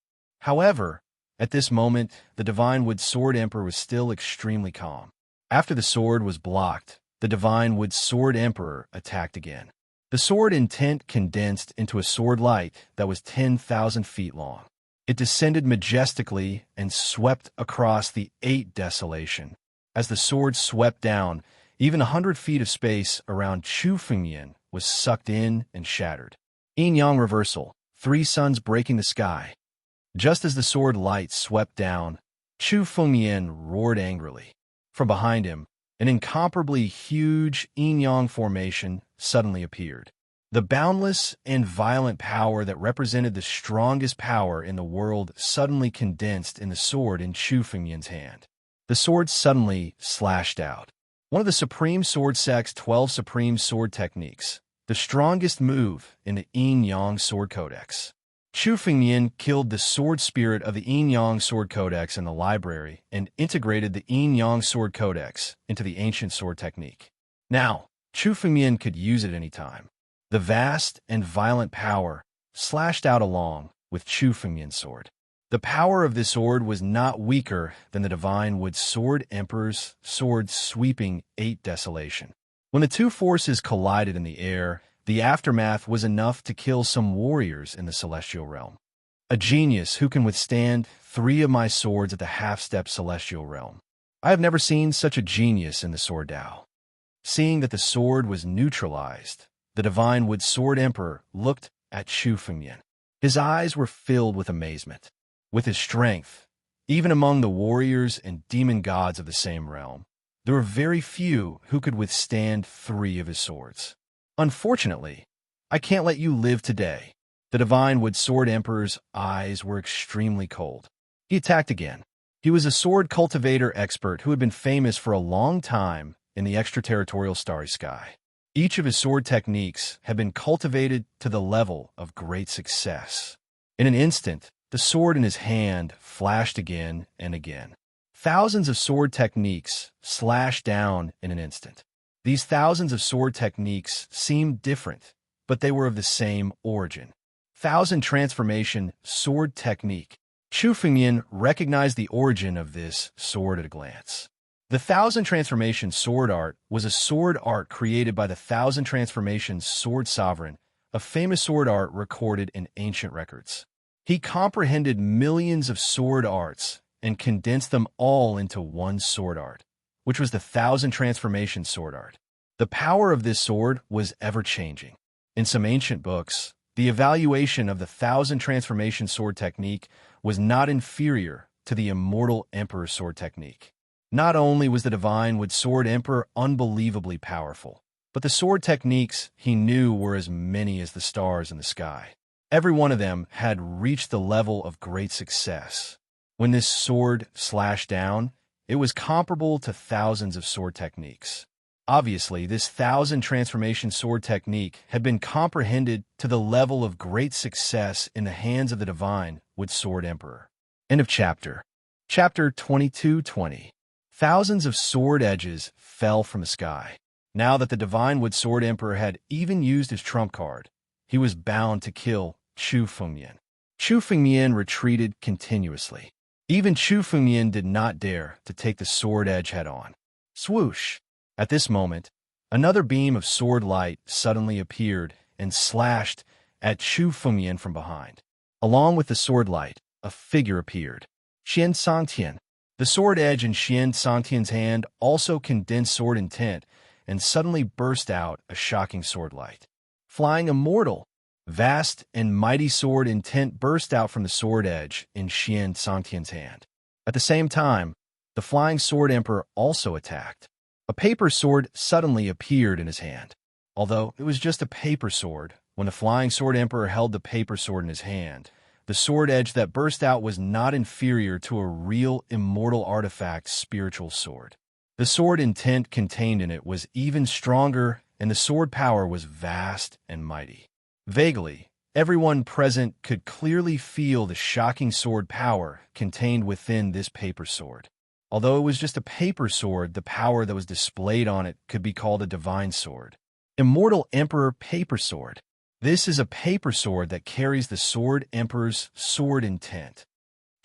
However, at this moment, the divine wood sword emperor was still extremely calm. After the sword was blocked, the divine wood sword emperor attacked again. The sword intent condensed into a sword light that was 10,000 feet long. It descended majestically and swept across the 8 desolation. As the sword swept down, even 100 feet of space around Chu Fengmian was sucked in and shattered. Yin-yang reversal, 3 suns breaking the sky. Just as the sword light swept down, Chu Fengmian roared angrily. From behind him, an incomparably huge yin-yang formation suddenly appeared. The boundless and violent power that represented the strongest power in the world suddenly condensed in the sword in Chu Fengmian's hand. The sword suddenly slashed out. One of the Supreme Sword Sect's 12 Supreme Sword Techniques, the strongest move in the Yin-Yang Sword Codex. Chu Fengmian killed the sword spirit of the Yin-Yang Sword Codex in the library and integrated the Yin-Yang Sword Codex into the ancient sword technique. Now, Chu Fengmian could use it any time. The vast and violent power slashed out along with Chu Fengmian's sword. The power of this sword was not weaker than the divine wood sword emperor's sword sweeping 8 desolation. When the two forces collided in the air, the aftermath was enough to kill some warriors in the celestial realm. A genius who can withstand 3 of my swords at the half-step celestial realm. I have never seen such a genius in the sword Tao. Seeing that the sword was neutralized, the divine wood sword emperor looked at Chu Fengmian. His eyes were filled with amazement. With his strength, even among the warriors and demon gods of the same realm, there were very few who could withstand 3 of his swords. Unfortunately, I can't let you live today. The divine wood sword emperor's eyes were extremely cold. He attacked again. He was a sword cultivator expert who had been famous for a long time in the extraterritorial starry sky. Each of his sword techniques had been cultivated to the level of great success. In an instant, the sword in his hand flashed again and again. Thousands of sword techniques slashed down in an instant. These thousands of sword techniques seemed different, but they were of the same origin. 1000 transformation sword technique. Chu Fengmian recognized the origin of this sword at a glance. The 1000 transformation sword art was a sword art created by the 1000 transformation sword sovereign, a famous sword art recorded in ancient records. He comprehended millions of sword arts and condensed them all into one sword art, which was the 1000 transformation sword art. The power of this sword was ever-changing. In some ancient books, the evaluation of the 1000 transformation sword technique was not inferior to the immortal emperor sword technique. Not only was the divine wood sword emperor unbelievably powerful, but the sword techniques he knew were as many as the stars in the sky. Every one of them had reached the level of great success. When this sword slashed down, it was comparable to thousands of sword techniques. Obviously, this 1000 transformation sword technique had been comprehended to the level of great success in the hands of the divine wood sword emperor. End of chapter. Chapter 22:20. Thousands of sword edges fell from the sky. Now that the Divine Wood Sword Emperor had even used his trump card, he was bound to kill Chu Fengmian. Chu Fengmian retreated continuously. Even Chu Fengmian did not dare to take the sword edge head-on. Swoosh! At this moment, another beam of sword light suddenly appeared and slashed at Chu Fengmian from behind. Along with the sword light, a figure appeared. Xian Sangtian. The sword edge in Xian Sangtian's hand also condensed sword intent and suddenly burst out a shocking sword light. Flying Immortal. Vast and mighty sword intent burst out from the sword edge in Xian Sangtian's hand. At the same time, the Flying Sword Emperor also attacked. A paper sword suddenly appeared in his hand. Although it was just a paper sword, when the Flying Sword Emperor held the paper sword in his hand, the sword edge that burst out was not inferior to a real immortal artifact spiritual sword. The sword intent contained in it was even stronger, and the sword power was vast and mighty. Vaguely, everyone present could clearly feel the shocking sword power contained within this paper sword. Although it was just a paper sword, the power that was displayed on it could be called a divine sword. Immortal Emperor Paper Sword. This is a paper sword that carries the Sword Emperor's sword intent.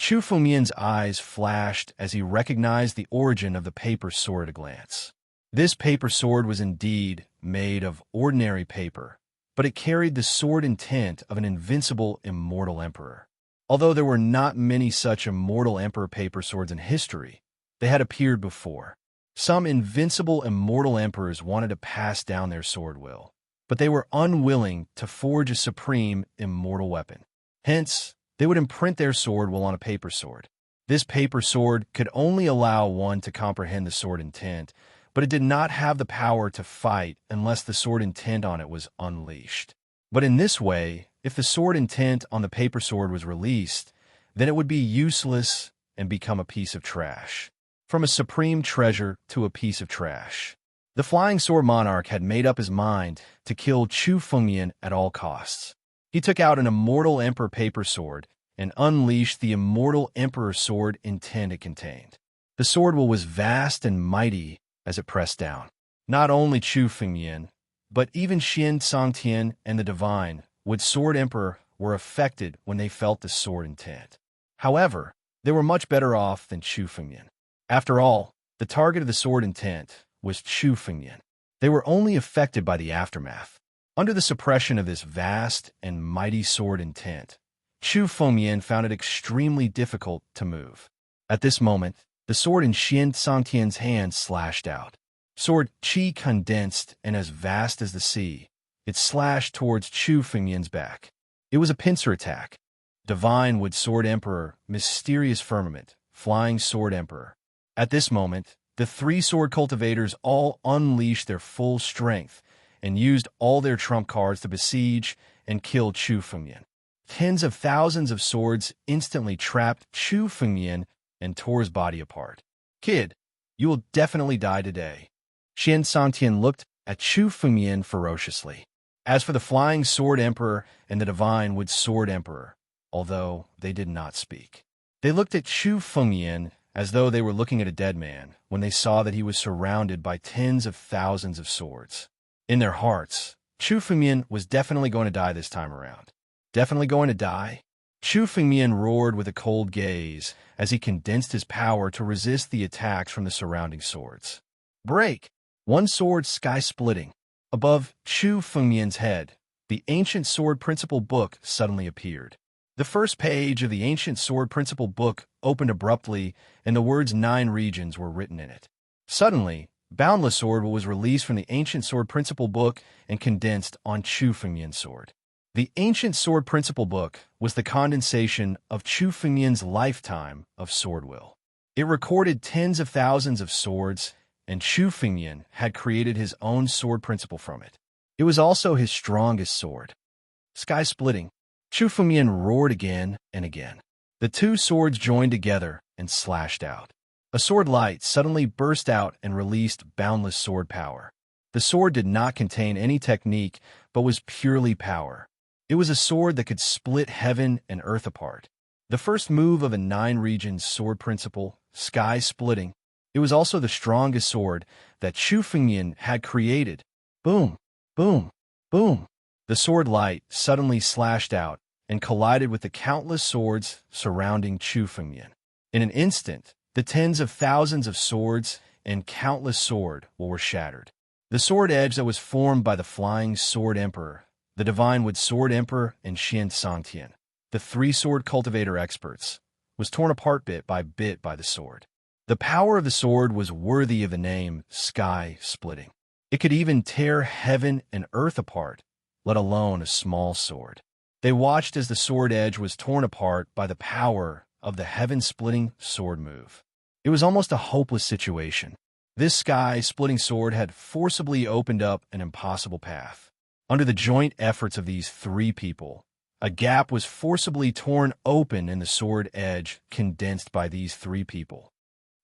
Chu Fengmian's eyes flashed as he recognized the origin of the paper sword at a glance. This paper sword was indeed made of ordinary paper, but it carried the sword intent of an invincible immortal emperor. Although there were not many such immortal emperor paper swords in history, they had appeared before. Some invincible immortal emperors wanted to pass down their sword will, but they were unwilling to forge a supreme immortal weapon. Hence, they would imprint their sword will on a paper sword. This paper sword could only allow one to comprehend the sword intent, but it did not have the power to fight unless the sword intent on it was unleashed. But in this way, if the sword intent on the paper sword was released, then it would be useless and become a piece of trash. From a supreme treasure to a piece of trash. The Flying Sword Monarch had made up his mind to kill Chu Fengmian at all costs. He took out an immortal Emperor paper sword and unleashed the immortal Emperor sword intent it contained. The sword will was vast and mighty as it pressed down. Not only Chu Fengmian, but even Xian Sangtian and the Divine Wood Sword Emperor were affected when they felt the sword intent. However, they were much better off than Chu Fengmian. After all, the target of the sword intent was Chu Fengmian. They were only affected by the aftermath. Under the suppression of this vast and mighty sword intent, Chu Fengmian found it extremely difficult to move. At this moment, the sword in Xian Sangtian's hand slashed out. Sword Qi condensed and as vast as the sea, it slashed towards Chu Fengmian's back. It was a pincer attack. Divine Wood Sword Emperor, Mysterious Firmament, Flying Sword Emperor. At this moment, the three sword cultivators all unleashed their full strength and used all their trump cards to besiege and kill Chu Fengmian. Tens of thousands of swords instantly trapped Chu Fengmian and tore his body apart. Kid, you will definitely die today. Xian Sangtian looked at Chu Fengmian ferociously. As for the Flying Sword Emperor and the Divine Wood Sword Emperor, although they did not speak, they looked at Chu Fengmian as though they were looking at a dead man when they saw that he was surrounded by tens of thousands of swords. In their hearts, Chu Fengmian was definitely going to die this time around. Definitely going to die? Chu Fengmian roared with a cold gaze as he condensed his power to resist the attacks from the surrounding swords. Break! One sword sky-splitting. Above Chu Fengmian's head, the Ancient Sword Principle Book suddenly appeared. The first page of the Ancient Sword Principle Book opened abruptly, and the words 9 regions were written in it. Suddenly, Boundless Sword was released from the Ancient Sword Principle Book and condensed on Chu Fengmian's sword. The Ancient Sword Principle Book was the condensation of Chu Fengmian's lifetime of sword will. It recorded tens of thousands of swords, and Chu Fengmian had created his own sword principle from it. It was also his strongest sword. Sky-splitting. Chu Fengmian roared again and again. The two swords joined together and slashed out. A sword light suddenly burst out and released boundless sword power. The sword did not contain any technique, but was purely power. It was a sword that could split heaven and earth apart. The first move of a 9 regions sword principle, sky-splitting, It was also the strongest sword that Chu Fengmian had created. Boom, boom, boom. The sword light suddenly slashed out and collided with the countless swords surrounding Chu Fengmian. In an instant, the tens of thousands of swords and countless sword were shattered. The sword edge that was formed by the Flying Sword Emperor, the Divine Wood Sword Emperor, and Xian Songtian, the three sword cultivator experts, was torn apart bit by the sword. The power of the sword was worthy of the name sky-splitting. It could even tear heaven and earth apart, let alone a small sword. They watched as the sword edge was torn apart by the power of the heaven-splitting sword move. It was almost a hopeless situation. This sky-splitting sword had forcibly opened up an impossible path. Under the joint efforts of these three people, a gap was forcibly torn open in the sword edge condensed by these three people.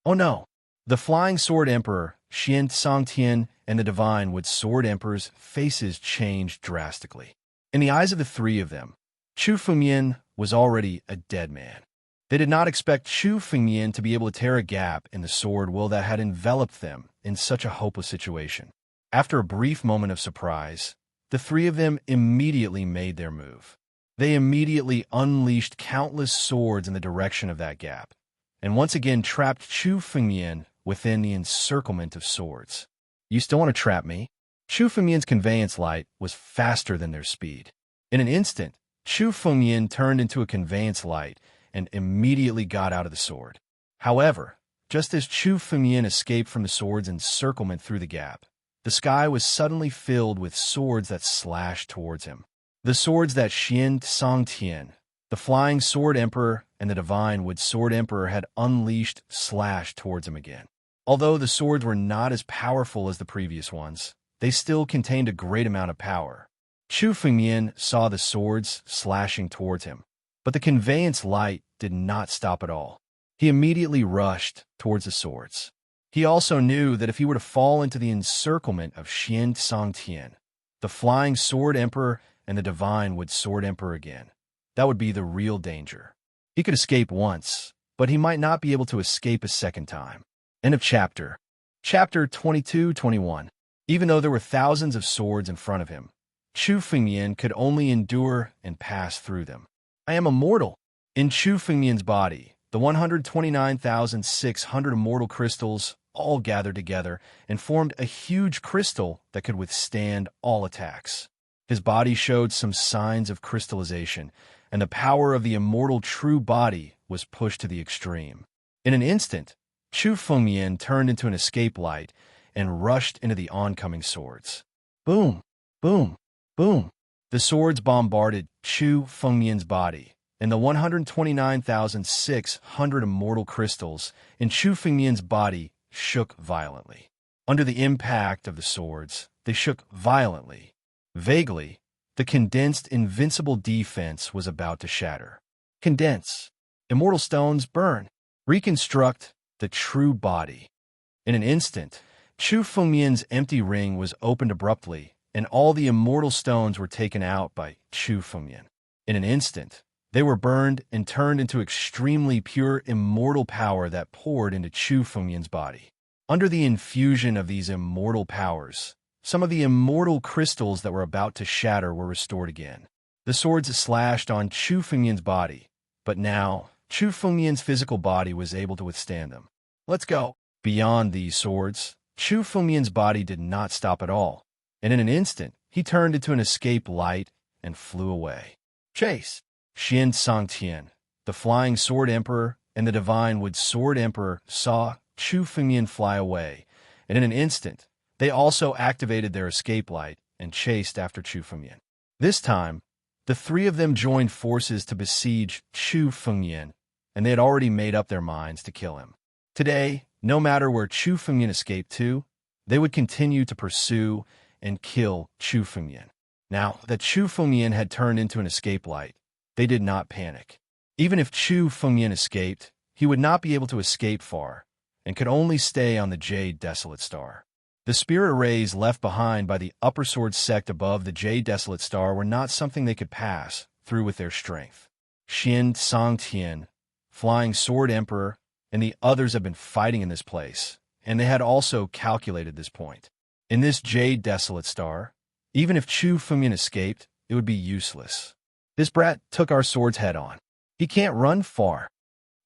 Oh no! The Flying Sword Emperor, Xian Songtian, and the Divine Wood Sword Emperor's faces changed drastically. In the eyes of the three of them, Chu Fengmian was already a dead man. They did not expect Chu Fengmian to be able to tear a gap in the sword will that had enveloped them in such a hopeless situation. After a brief moment of surprise, the three of them immediately made their move. They immediately unleashed countless swords in the direction of that gap, and once again trapped Chu Fengmian within the encirclement of swords. You still want to trap me? Chu Fengmian's conveyance light was faster than their speed. In an instant, Chu Fengmian turned into a conveyance light and immediately got out of the sword. However, just as Chu Fengmian escaped from the sword's encirclement through the gap, the sky was suddenly filled with swords that slashed towards him. The swords that Xian Songtian, the Flying Sword Emperor, and the Divine Wood Sword Emperor had unleashed slashed towards him again. Although the swords were not as powerful as the previous ones, they still contained a great amount of power. Chu Fengmian saw the swords slashing towards him, but the conveyance light did not stop at all. He immediately rushed towards the swords. He also knew that if he were to fall into the encirclement of Xian Songtian, the Flying Sword Emperor, and the Divine Wood Sword Emperor again, that would be the real danger. He could escape once, but he might not be able to escape a second time. End of chapter. Chapter 22-21. Even though there were thousands of swords in front of him, Chu Fengmian could only endure and pass through them. I am immortal. In Chu Fengmian's body, the 129,600 immortal crystals all gathered together and formed a huge crystal that could withstand all attacks. His body showed some signs of crystallization, and the power of the immortal true body was pushed to the extreme. In an instant, Chu Fengmian turned into an escape light and rushed into the oncoming swords. Boom, boom, boom. The swords bombarded Chu Fengmian's body, and the 129,600 immortal crystals in Chu Fengmian's body shook violently. Under the impact of the swords, they shook violently. Vaguely, the condensed invincible defense was about to shatter. Condense. Immortal stones burn. Reconstruct the true body. In an instant, Chu Fengmian's empty ring was opened abruptly, and all the immortal stones were taken out by Chu Fengmian. In an instant, they were burned and turned into extremely pure immortal power that poured into Chu Fengmian's body. Under the infusion of these immortal powers, some of the immortal crystals that were about to shatter were restored again. The swords slashed on Chu Fengmian's body, but now Chu Fengmian's physical body was able to withstand them. Let's go. Beyond these swords, Chu Fengmian's body did not stop at all, and in an instant, he turned into an escape light and flew away. Chase. Xian Songtian, the Flying Sword Emperor, and the Divine Wood Sword Emperor saw Chu Fengmian fly away, and in an instant, they also activated their escape light and chased after Chu Fengmian. This time, the three of them joined forces to besiege Chu Fengmian, and they had already made up their minds to kill him. Today, no matter where Chu Fengmian escaped to, they would continue to pursue and kill Chu Fengmian. Now that Chu Fengmian had turned into an escape light, they did not panic. Even if Chu Fengmian escaped, he would not be able to escape far, and could only stay on the Jade Desolate Star. The spirit arrays left behind by the upper sword sect above the Jade Desolate Star were not something they could pass through with their strength. Xian Songtian, Flying Sword Emperor, and the others have been fighting in this place, and they had also calculated this point. In this jade desolate star, even if Chu Fengmian escaped, it would be useless. This brat took our swords head on. He can't run far.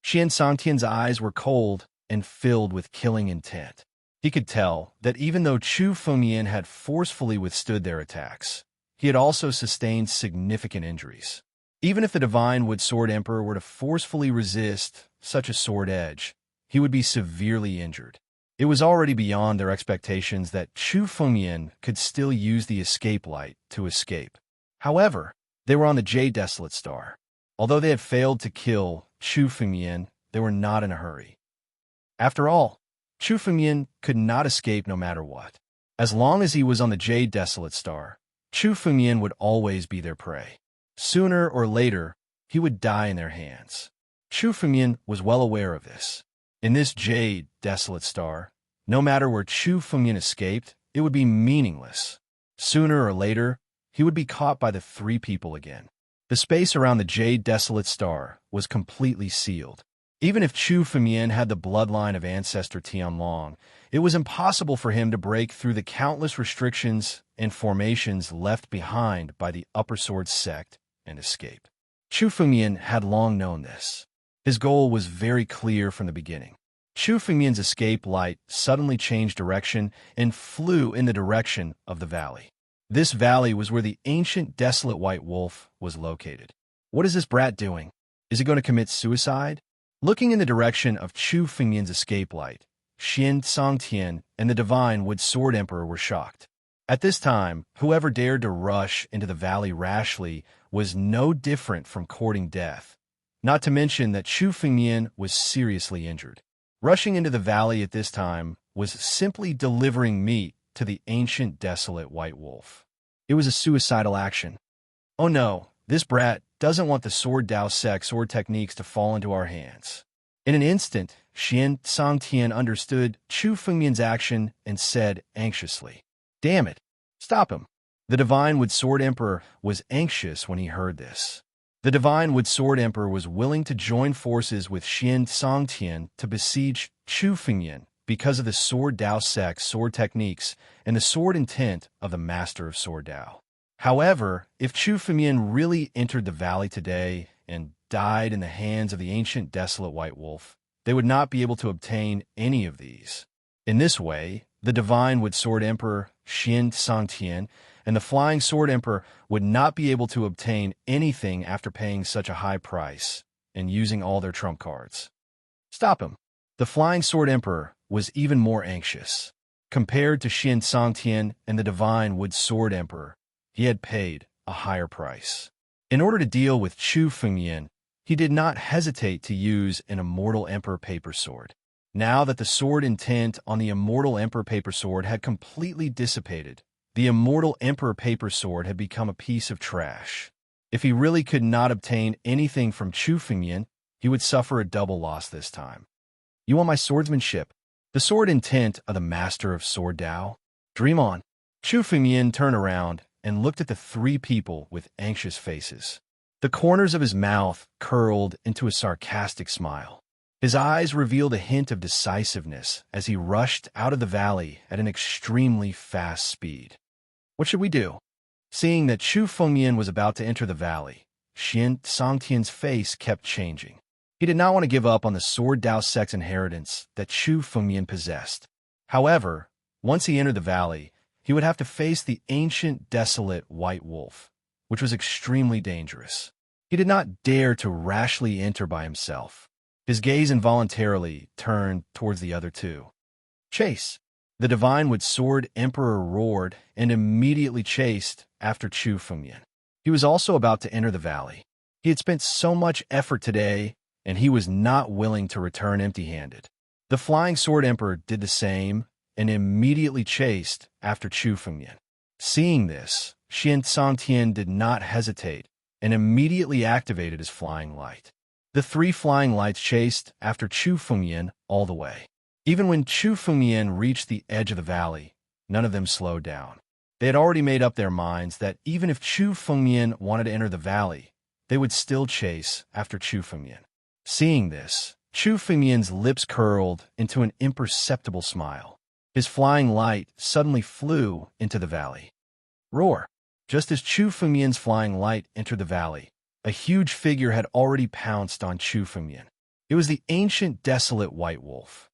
Qian Songtian's eyes were cold and filled with killing intent. He could tell that even though Chu Fengmian had forcefully withstood their attacks, he had also sustained significant injuries. Even if the Divine Wood Sword Emperor were to forcefully resist such a sword edge, he would be severely injured. It was already beyond their expectations that Chu Fengmian could still use the escape light to escape. However, they were on the Jade Desolate Star. Although they had failed to kill Chu Fengmian, they were not in a hurry. After all, Chu Fengmian could not escape no matter what. As long as he was on the Jade Desolate Star, Chu Fengmian would always be their prey. Sooner or later, he would die in their hands. Chu Fengmian was well aware of this. In this Jade Desolate Star, no matter where Chu Fengmian escaped, it would be meaningless. Sooner or later, he would be caught by the three people again. The space around the Jade Desolate Star was completely sealed. Even if Chu Fengmian had the bloodline of ancestor Tianlong, it was impossible for him to break through the countless restrictions and formations left behind by the Upper Sword sect and escape. Chu Fengmian had long known this. His goal was very clear from the beginning. Chu Fengmian's escape light suddenly changed direction and flew in the direction of the valley. This valley was where the ancient desolate white wolf was located. What is this brat doing? Is it going to commit suicide? Looking in the direction of Chu Fengmian's escape light, Qian Songtian and the Divine Wood Sword Emperor were shocked. At this time, whoever dared to rush into the valley rashly was no different from courting death, not to mention that Chu Fengmian was seriously injured. Rushing into the valley at this time was simply delivering meat to the ancient desolate white wolf. It was a suicidal action. Oh no, this brat doesn't want the Sword Dao sect sword techniques to fall into our hands. In an instant, Qian Songtian understood Chu Fengmian's action and said anxiously, "Damn it, stop him." The Divine Wood Sword Emperor was anxious when he heard this. The Divine Wood Sword Emperor was willing to join forces with Qian Songtian to besiege Chu Fengmian because of the Sword Dao sect's sword techniques and the sword intent of the Master of Sword Dao. However, if Chu Fengmian really entered the valley today and died in the hands of the ancient desolate white wolf, they would not be able to obtain any of these. In this way, the Divine Wood Sword Emperor, Qian Songtian, and the Flying Sword Emperor would not be able to obtain anything after paying such a high price and using all their trump cards. Stop him. The Flying Sword Emperor was even more anxious. Compared to Qian Songtian and the Divine Wood Sword Emperor, he had paid a higher price. In order to deal with Chu Fengmian, he did not hesitate to use an Immortal Emperor paper sword. Now that the sword intent on the Immortal Emperor paper sword had completely dissipated, the Immortal Emperor paper sword had become a piece of trash. If he really could not obtain anything from Chu Fengmian, he would suffer a double loss this time. You want my swordsmanship? The sword intent of the Master of Sword Dao? Dream on. Chu Fengmian turned around and looked at the three people with anxious faces. The corners of his mouth curled into a sarcastic smile. His eyes revealed a hint of decisiveness as he rushed out of the valley at an extremely fast speed. What should we do? Seeing that Chu Fengmian was about to enter the valley, Qian Songtian's face kept changing. He did not want to give up on the Sword Dao sect's inheritance that Chu Fengmian possessed. However, once he entered the valley, he would have to face the ancient desolate white wolf, which was extremely dangerous. He did not dare to rashly enter by himself. His gaze involuntarily turned towards the other two. Chase! The Divine Wood Sword Emperor roared and immediately chased after Chu Fengmian. He was also about to enter the valley. He had spent so much effort today, and he was not willing to return empty-handed. The Flying Sword Emperor did the same and immediately chased after Chu Fengmian. Seeing this, Qian Songtian did not hesitate and immediately activated his flying light. The three flying lights chased after Chu Fengmian all the way. Even when Chu Fengmian reached the edge of the valley, none of them slowed down. They had already made up their minds that even if Chu Fengmian wanted to enter the valley, they would still chase after Chu Fengmian. Seeing this, Chu Fengmian's lips curled into an imperceptible smile. His flying light suddenly flew into the valley. Roar! Just as Chu Fengmian's flying light entered the valley, a huge figure had already pounced on Chu Fengmian. It was the ancient, desolate white wolf.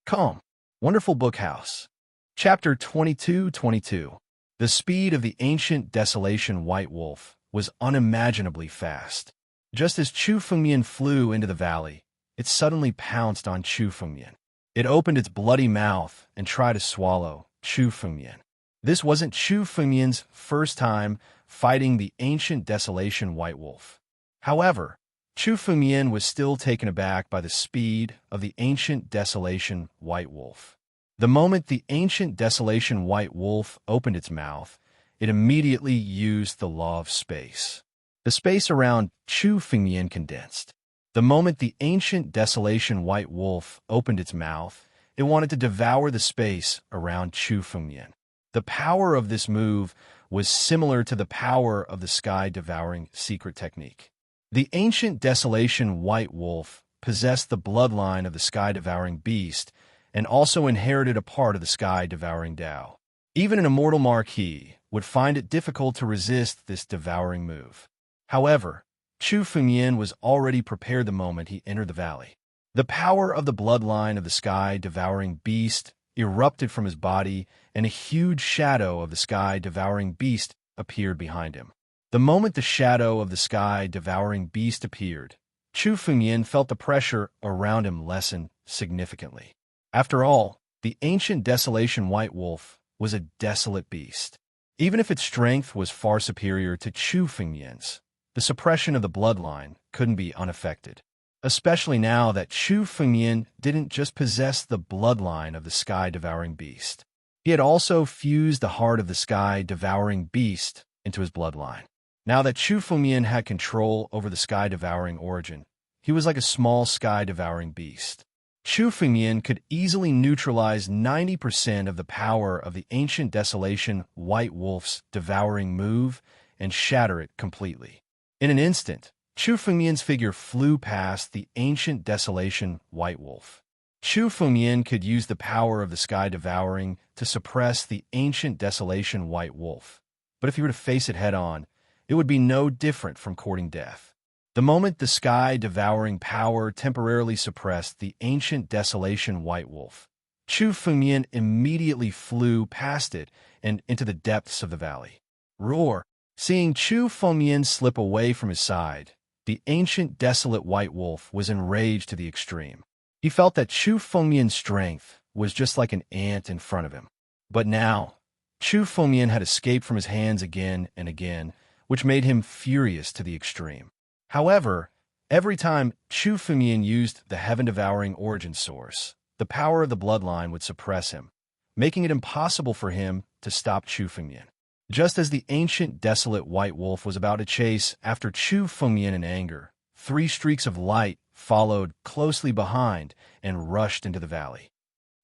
Calm. Wonderful Book House. Chapter 22:22. The speed of the ancient desolation white wolf was unimaginably fast. Just as Chu Fengmian flew into the valley, it suddenly pounced on Chu Fengmian. It opened its bloody mouth and tried to swallow Chu Fengmian. This wasn't Chu Fengmian's first time fighting the ancient desolation white wolf. However, Chu Fengmian was still taken aback by the speed of the ancient desolation white wolf. The moment the ancient desolation white wolf opened its mouth, it immediately used the law of space. The space around Chu Fengmian condensed. The moment the ancient desolation white wolf opened its mouth, it wanted to devour the space around Chu Fengmian. The power of this move was similar to the power of the sky-devouring secret technique. The ancient desolation white wolf possessed the bloodline of the sky-devouring beast and also inherited a part of the sky-devouring Tao. Even an immortal marquis would find it difficult to resist this devouring move. However, Chu Fengmian was already prepared the moment he entered the valley. The power of the bloodline of the sky-devouring beast erupted from his body, and a huge shadow of the sky-devouring beast appeared behind him. The moment the shadow of the sky-devouring beast appeared, Chu Fengmian felt the pressure around him lessen significantly. After all, the ancient desolation white wolf was a desolate beast. Even if its strength was far superior to Chu Fengmian's, the suppression of the bloodline couldn't be unaffected. Especially now that Chu Fengmian didn't just possess the bloodline of the sky-devouring beast. He had also fused the heart of the sky-devouring beast into his bloodline. Now that Chu Fengmian had control over the sky-devouring origin, he was like a small sky-devouring beast. Chu Fengmian could easily neutralize 90% of the power of the ancient desolation white wolf's devouring move and shatter it completely. In an instant, Chu Fengmian's figure flew past the ancient desolation white wolf. Chu Fengmian could use the power of the sky-devouring to suppress the ancient desolation white wolf. But if he were to face it head-on, it would be no different from courting death. The moment the sky-devouring power temporarily suppressed the ancient desolation white wolf, Chu Fengmian immediately flew past it and into the depths of the valley. Roar! Seeing Chu Fengmian slip away from his side, the ancient desolate white wolf was enraged to the extreme. He felt that Chu Fengmian's strength was just like an ant in front of him. But now, Chu Fengmian had escaped from his hands again and again, which made him furious to the extreme. However, every time Chu Fengmian used the heaven-devouring origin source, the power of the bloodline would suppress him, making it impossible for him to stop Chu Fengmian. Just as the ancient desolate white wolf was about to chase after Chu Fengmian in anger, 3 streaks of light followed closely behind and rushed into the valley.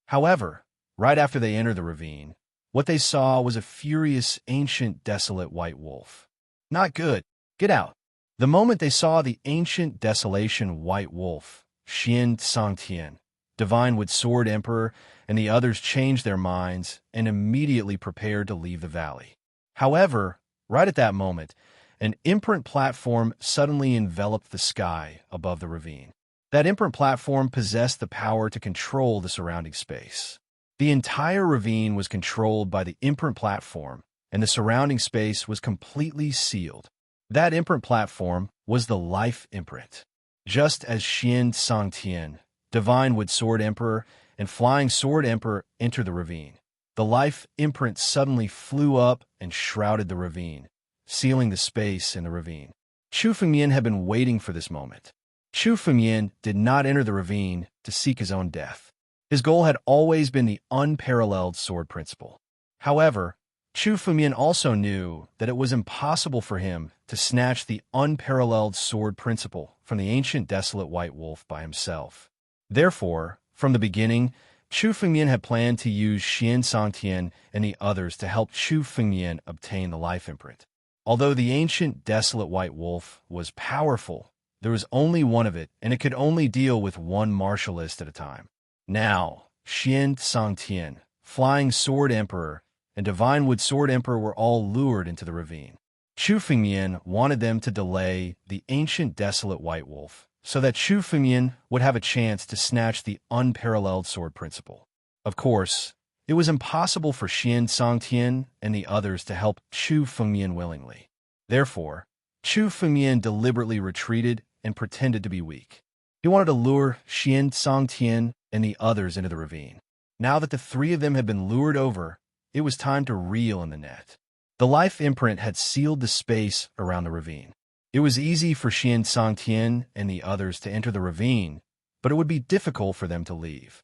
However, right after they entered the ravine, what they saw was a furious ancient desolate white wolf. Not good. Get out. The moment they saw the ancient desolation white wolf, Xian Sangtian, Divine Wood Sword Emperor, and the others changed their minds and immediately prepared to leave the valley. However, right at that moment, an imprint platform suddenly enveloped the sky above the ravine. That imprint platform possessed the power to control the surrounding space. The entire ravine was controlled by the imprint platform, and the surrounding space was completely sealed. That imprint platform was the life imprint. Just as Xian Sangtian, Divine Wood Sword Emperor, and Flying Sword Emperor entered the ravine, the life imprint suddenly flew up and shrouded the ravine, sealing the space in the ravine. Chu Fengmian had been waiting for this moment. Chu Fengmian did not enter the ravine to seek his own death. His goal had always been the unparalleled sword principle. However, Chu Fengmian also knew that it was impossible for him to snatch the unparalleled sword principle from the ancient desolate white wolf by himself. Therefore, from the beginning, Chu Fengmian had planned to use Xian Sangtian and the others to help Chu Fengmian obtain the life imprint. Although the ancient desolate white wolf was powerful, There was only one of it, and it could only deal with one martialist at a time. Now, Xian Sangtian, Flying Sword Emperor, and Divine Wood Sword Emperor were all lured into the ravine. Chu Fengmian wanted them to delay the ancient desolate White Wolf, so that Chu Fengmian would have a chance to snatch the unparalleled sword principle. Of course, it was impossible for Xian Sangtian and the others to help Chu Fengmian willingly. Therefore, Chu Fengmian deliberately retreated and pretended to be weak. He wanted to lure Xian Sangtian and the others into the ravine. Now that the three of them had been lured over, it was time to reel in the net. The life imprint had sealed the space around the ravine. It was easy for Xian Sangtian and the others to enter the ravine, but it would be difficult for them to leave.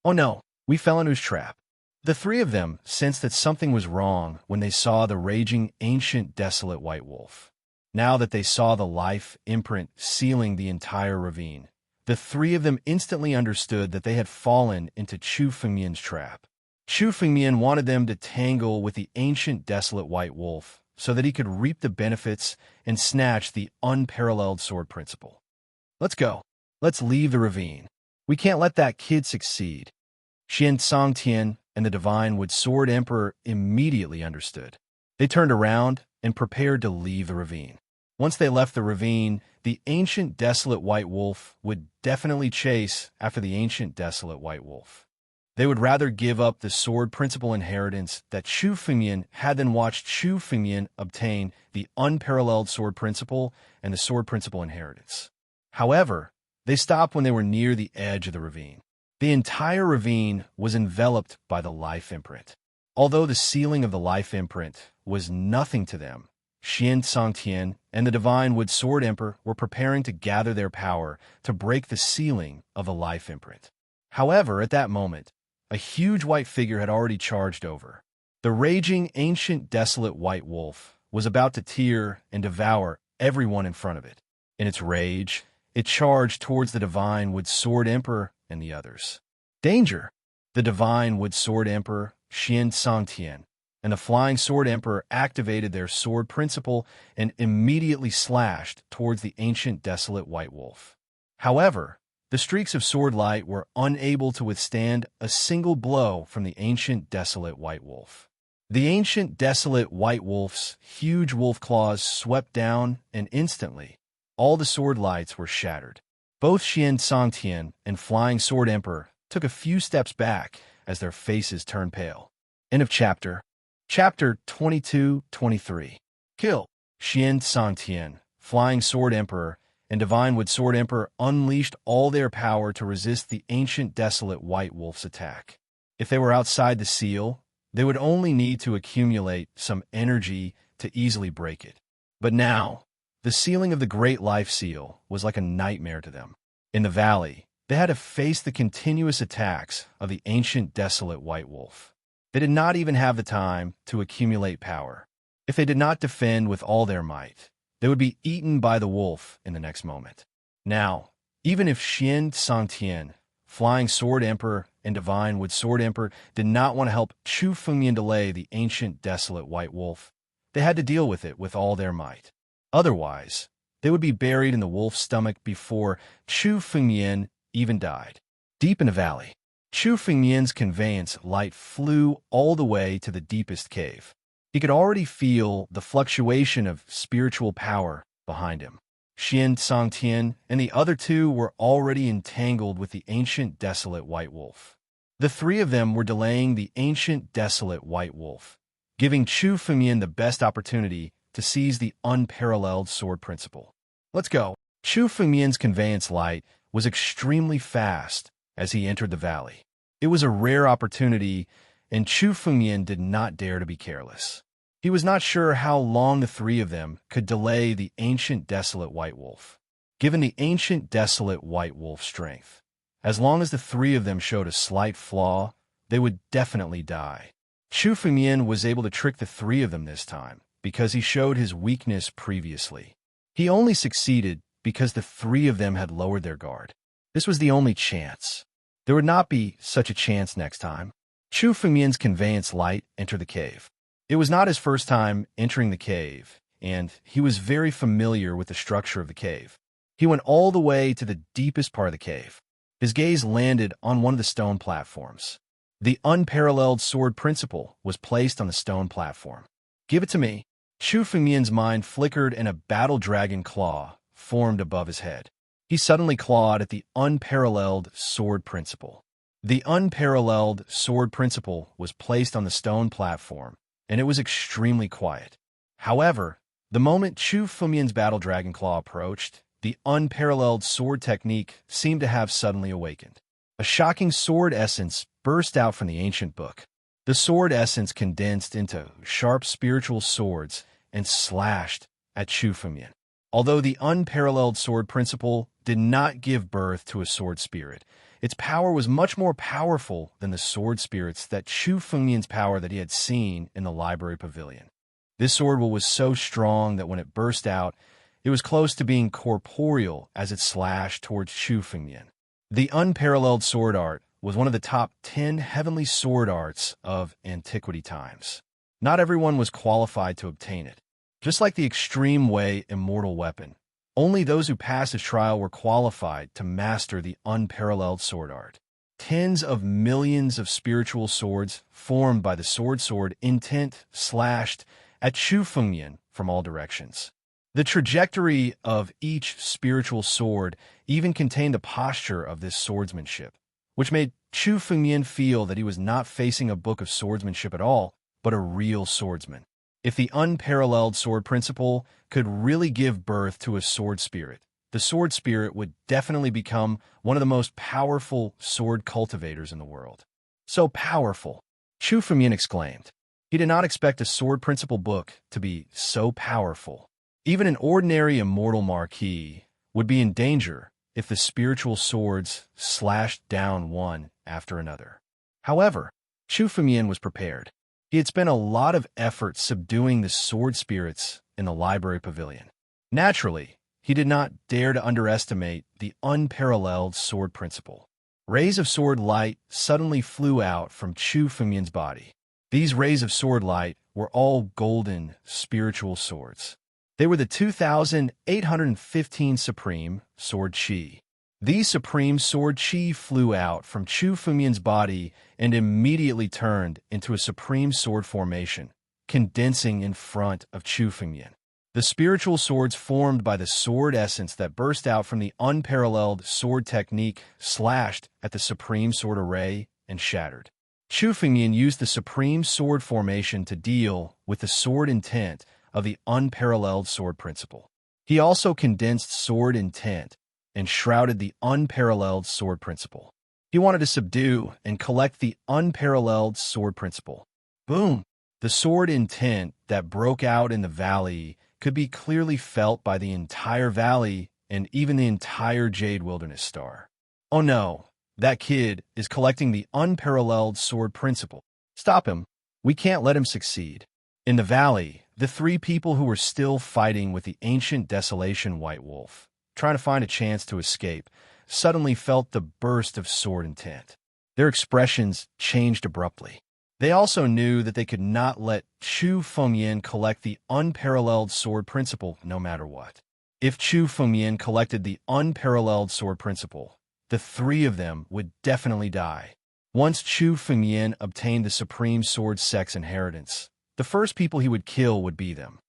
Oh no, we fell into his trap. The three of them sensed that something was wrong when they saw the raging, ancient, desolate White Wolf. Now that they saw the life imprint sealing the entire ravine, the three of them instantly understood that they had fallen into Chu Fengmian's trap. Chu Fengmian wanted them to tangle with the ancient, desolate White Wolf so that he could reap the benefits and snatch the unparalleled sword principle. Let's go. Let's leave the ravine. We can't let that kid succeed. Xian Sangtian and the Divine Wood Sword Emperor immediately understood. They turned around and prepared to leave the ravine. Once they left the ravine, the ancient, desolate White Wolf would definitely chase after the ancient, desolate White Wolf. They would rather give up the sword principle inheritance that Chu Fengmian had than watch Chu Fengmian obtain the unparalleled sword principle and the sword principle inheritance. However, they stopped when they were near the edge of the ravine. The entire ravine was enveloped by the life imprint. Although the sealing of the life imprint was nothing to them, Xian Sangtian and the Divine Wood Sword Emperor were preparing to gather their power to break the sealing of the life imprint. However, at that moment, a huge white figure had already charged over. The raging, ancient, desolate White Wolf was about to tear and devour everyone in front of it. In its rage, it charged towards the Divine Wood Sword Emperor and the others. Danger! The Divine Wood Sword Emperor, Xian Sangtian, and the Flying Sword Emperor activated their sword principle and immediately slashed towards the ancient, desolate White Wolf. However, the streaks of sword light were unable to withstand a single blow from the ancient, desolate White Wolf. The ancient, desolate White Wolf's huge wolf claws swept down, and instantly, all the sword lights were shattered. Both Xian Sangtian and Flying Sword Emperor took a few steps back as their faces turned pale. End of chapter. Chapter 22-23. Kill. Xian Sangtian, Flying Sword Emperor, and Divine Wood Sword Emperor unleashed all their power to resist the ancient, desolate White Wolf's attack. If they were outside the seal, they would only need to accumulate some energy to easily break it. But now, the sealing of the Great Life Seal was like a nightmare to them. In the valley, they had to face the continuous attacks of the ancient, desolate White Wolf. They did not even have the time to accumulate power. If they did not defend with all their might, they would be eaten by the wolf in the next moment. Now, even if Xian Sangtian, Flying Sword Emperor, and Divine Wood Sword Emperor did not want to help Chu Fengmian delay the ancient, desolate White Wolf, they had to deal with it with all their might. Otherwise, they would be buried in the wolf's stomach before Chu Fengmian even died. Deep in the valley, Chu Fengmian's conveyance light flew all the way to the deepest cave. He could already feel the fluctuation of spiritual power behind him. Xian Sangtian and the other two were already entangled with the ancient, desolate White Wolf. The three of them were delaying the ancient, desolate White Wolf, giving Chu Fengmian the best opportunity to seize the unparalleled sword principle. Let's go. Chu Fengmian's conveyance light was extremely fast as he entered the valley. It was a rare opportunity, and Chu Fengmian did not dare to be careless. He was not sure how long the three of them could delay the ancient, desolate White Wolf. Given the ancient, desolate White Wolf's strength, as long as the three of them showed a slight flaw, they would definitely die. Chu Fengmian was able to trick the three of them this time because he showed his weakness previously. He only succeeded because the three of them had lowered their guard. This was the only chance. There would not be such a chance next time. Chu Fengmian's conveyance light entered the cave. It was not his first time entering the cave, and he was very familiar with the structure of the cave. He went all the way to the deepest part of the cave. His gaze landed on one of the stone platforms. The unparalleled sword principle was placed on the stone platform. "Give it to me." Chu Fengmian's mind flickered and a battle dragon claw formed above his head. He suddenly clawed at the unparalleled sword principle. The unparalleled sword principle was placed on the stone platform, and it was extremely quiet. However, the moment Chu Fengmian's battle dragon claw approached, the unparalleled sword technique seemed to have suddenly awakened. A shocking sword essence burst out from the ancient book. The sword essence condensed into sharp spiritual swords and slashed at Chu Fengmian. Although the unparalleled sword principle did not give birth to a sword spirit, its power was much more powerful than the sword spirits that Chu Fengmian's power that he had seen in the library pavilion. This sword was so strong that when it burst out, it was close to being corporeal as it slashed towards Chu Fengmian. The unparalleled sword art was one of the top 10 heavenly sword arts of antiquity times. Not everyone was qualified to obtain it. Just like the extreme way immortal weapon, only those who passed his trial were qualified to master the unparalleled sword art. Tens of millions of spiritual swords formed by the sword intent slashed at Chu Fengmian from all directions. The trajectory of each spiritual sword even contained the posture of this swordsmanship, which made Chu Fengmian feel that he was not facing a book of swordsmanship at all, but a real swordsman. If the unparalleled sword principle could really give birth to a sword spirit, the sword spirit would definitely become one of the most powerful sword cultivators in the world. "So powerful," Chu Fengmian exclaimed. He did not expect a sword principle book to be so powerful. Even an ordinary immortal marquis would be in danger if the spiritual swords slashed down one after another. However, Chu Fengmian was prepared. He had spent a lot of effort subduing the sword spirits in the library pavilion. Naturally, he did not dare to underestimate the unparalleled sword principle. Rays of sword light suddenly flew out from Chu Fengmian's body. These rays of sword light were all golden spiritual swords. They were the 2,815 Supreme Sword Chi. These Supreme Sword Chi flew out from Chu Fengmian's body and immediately turned into a Supreme Sword formation, condensing in front of Chu Fengmian. The spiritual swords formed by the sword essence that burst out from the unparalleled sword technique slashed at the Supreme Sword array and shattered. Chu Fengmian used the Supreme Sword formation to deal with the sword intent of the unparalleled sword principle. He also condensed sword intent and shrouded the unparalleled sword principle. He wanted to subdue and collect the unparalleled sword principle. Boom! The sword intent that broke out in the valley could be clearly felt by the entire valley and even the entire Jade Wilderness Star. "Oh no, that kid is collecting the unparalleled sword principle. Stop him. We can't let him succeed." In the valley, the three people who were still fighting with the ancient desolation White Wolf, trying to find a chance to escape, suddenly felt the burst of sword intent. Their expressions changed abruptly. They also knew that they could not let Chu Fengmian collect the unparalleled sword principle no matter what. If Chu Fengmian collected the unparalleled sword principle, the three of them would definitely die. Once Chu Fengmian obtained the Supreme Sword Sex inheritance, the first people he would kill would be them.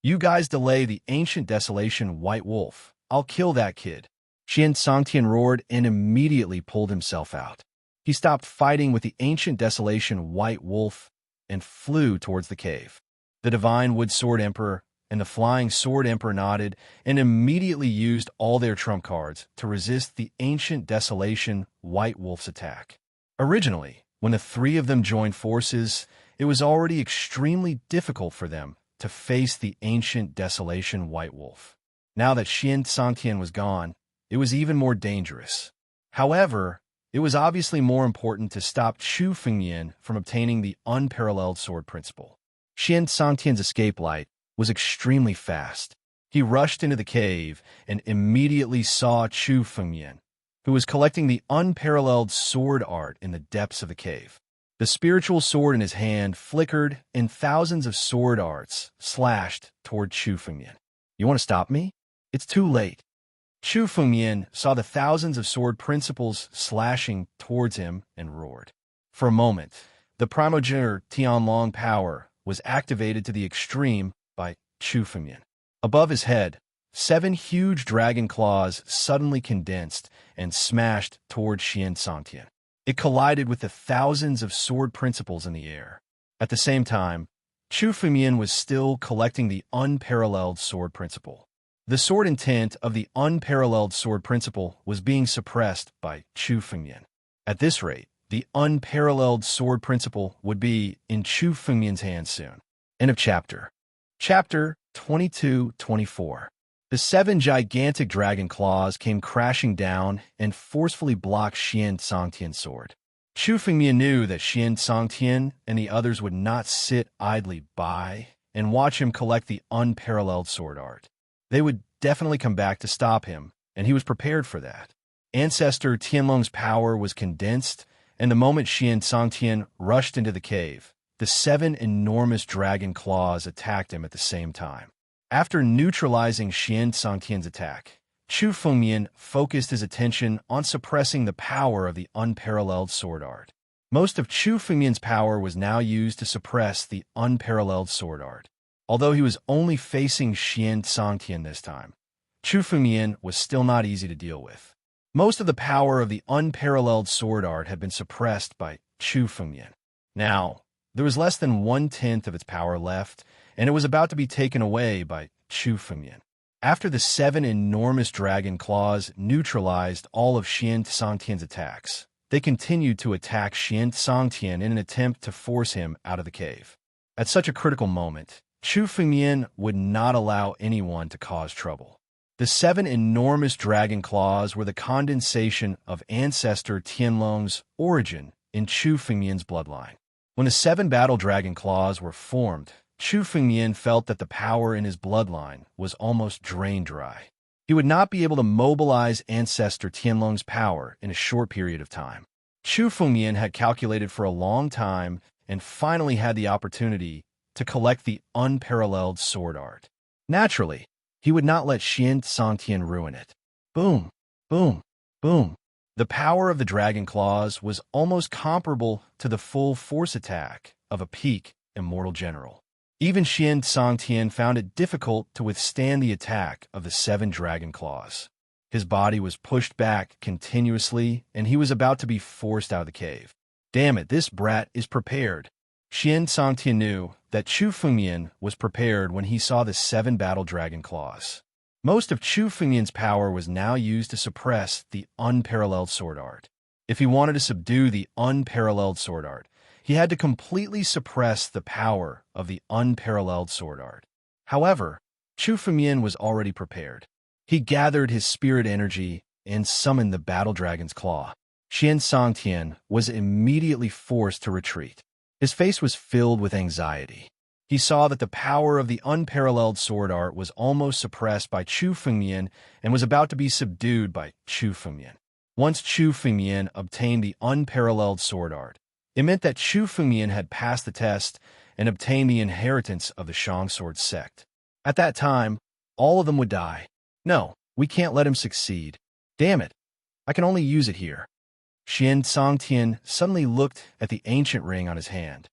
"You guys delay the ancient desolation White Wolf. I'll kill that kid." Qian Songtian roared and immediately pulled himself out. He stopped fighting with the ancient desolation White Wolf and flew towards the cave. The Divine Wood Sword Emperor and the Flying Sword Emperor nodded and immediately used all their trump cards to resist the ancient desolation White Wolf's attack. Originally, when the three of them joined forces, it was already extremely difficult for them to face the ancient desolation White Wolf. Now that Qian Songtian was gone, it was even more dangerous. However, it was obviously more important to stop Chu Fengmian from obtaining the unparalleled sword principle. Qian Songtian's escape light was extremely fast. He rushed into the cave and immediately saw Chu Fengmian, who was collecting the unparalleled sword art in the depths of the cave. The spiritual sword in his hand flickered and thousands of sword arts slashed toward Chu Fengmian. "You want to stop me? It's too late." Chu Fengmian saw the thousands of sword principles slashing towards him and roared. For a moment, the primogeniture Tianlong power was activated to the extreme by Chu Fengmian. Above his head, 7 huge dragon claws suddenly condensed and smashed toward Xian Songtian. It collided with the thousands of sword principles in the air. At the same time, Chu Fengmian was still collecting the unparalleled sword principle. The sword intent of the unparalleled sword principle was being suppressed by Chu Fengmian. At this rate, the unparalleled sword principle would be in Chu Fengmian's hands soon. End of chapter. Chapter 22-24. The 7 gigantic dragon claws came crashing down and forcefully blocked Xian Songtian's sword. Chu Fengmian knew that Xian Songtian and the others would not sit idly by and watch him collect the unparalleled sword art. They would definitely come back to stop him, and he was prepared for that. Ancestor Tianlong's power was condensed, and the moment Xian Songtian rushed into the cave, the 7 enormous dragon claws attacked him at the same time. After neutralizing Xian Songtian's attack, Chu Fengmian focused his attention on suppressing the power of the unparalleled sword art. Most of Chu Fengmian's power was now used to suppress the unparalleled sword art. Although he was only facing Xian Songtian this time, Chu Fengmian was still not easy to deal with. Most of the power of the unparalleled sword art had been suppressed by Chu Fengmian. Now, there was less than 1/10 of its power left, and it was about to be taken away by Chu Fengmian. After the 7 enormous dragon claws neutralized all of Xian Songtian's attacks, they continued to attack Xian Songtian in an attempt to force him out of the cave. At such a critical moment, Chu Fengmian would not allow anyone to cause trouble. The 7 enormous dragon claws were the condensation of ancestor Tianlong's origin in Chu Fengmian's bloodline. When the 7 battle dragon claws were formed, Chu Fengmian felt that the power in his bloodline was almost drained dry. He would not be able to mobilize ancestor Tianlong's power in a short period of time. Chu Fengmian had calculated for a long time and finally had the opportunity to collect the unparalleled sword art. Naturally, he would not let Xian Songtian ruin it. Boom, boom, boom. The power of the dragon claws was almost comparable to the full force attack of a peak immortal general. Even Xian Songtian found it difficult to withstand the attack of the 7 dragon claws. His body was pushed back continuously, and he was about to be forced out of the cave. Damn it, this brat is prepared. Xian Songtian knew that Chu Fengmian was prepared when he saw the 7 battle dragon claws. Most of Chu Fengmian's power was now used to suppress the unparalleled sword art. If he wanted to subdue the unparalleled sword art, he had to completely suppress the power of the unparalleled sword art. However, Chu Fengmian was already prepared. He gathered his spirit energy and summoned the battle dragon's claw. Xian Songtian was immediately forced to retreat. His face was filled with anxiety. He saw that the power of the unparalleled sword art was almost suppressed by Chu Fengmian and was about to be subdued by Chu Fengmian. Once Chu Fengmian obtained the unparalleled sword art, it meant that Chu Fengmian had passed the test and obtained the inheritance of the Shang Sword sect. At that time, all of them would die. No, we can't let him succeed. Damn it, I can only use it here. Xian Songtian suddenly looked at the ancient ring on his hand.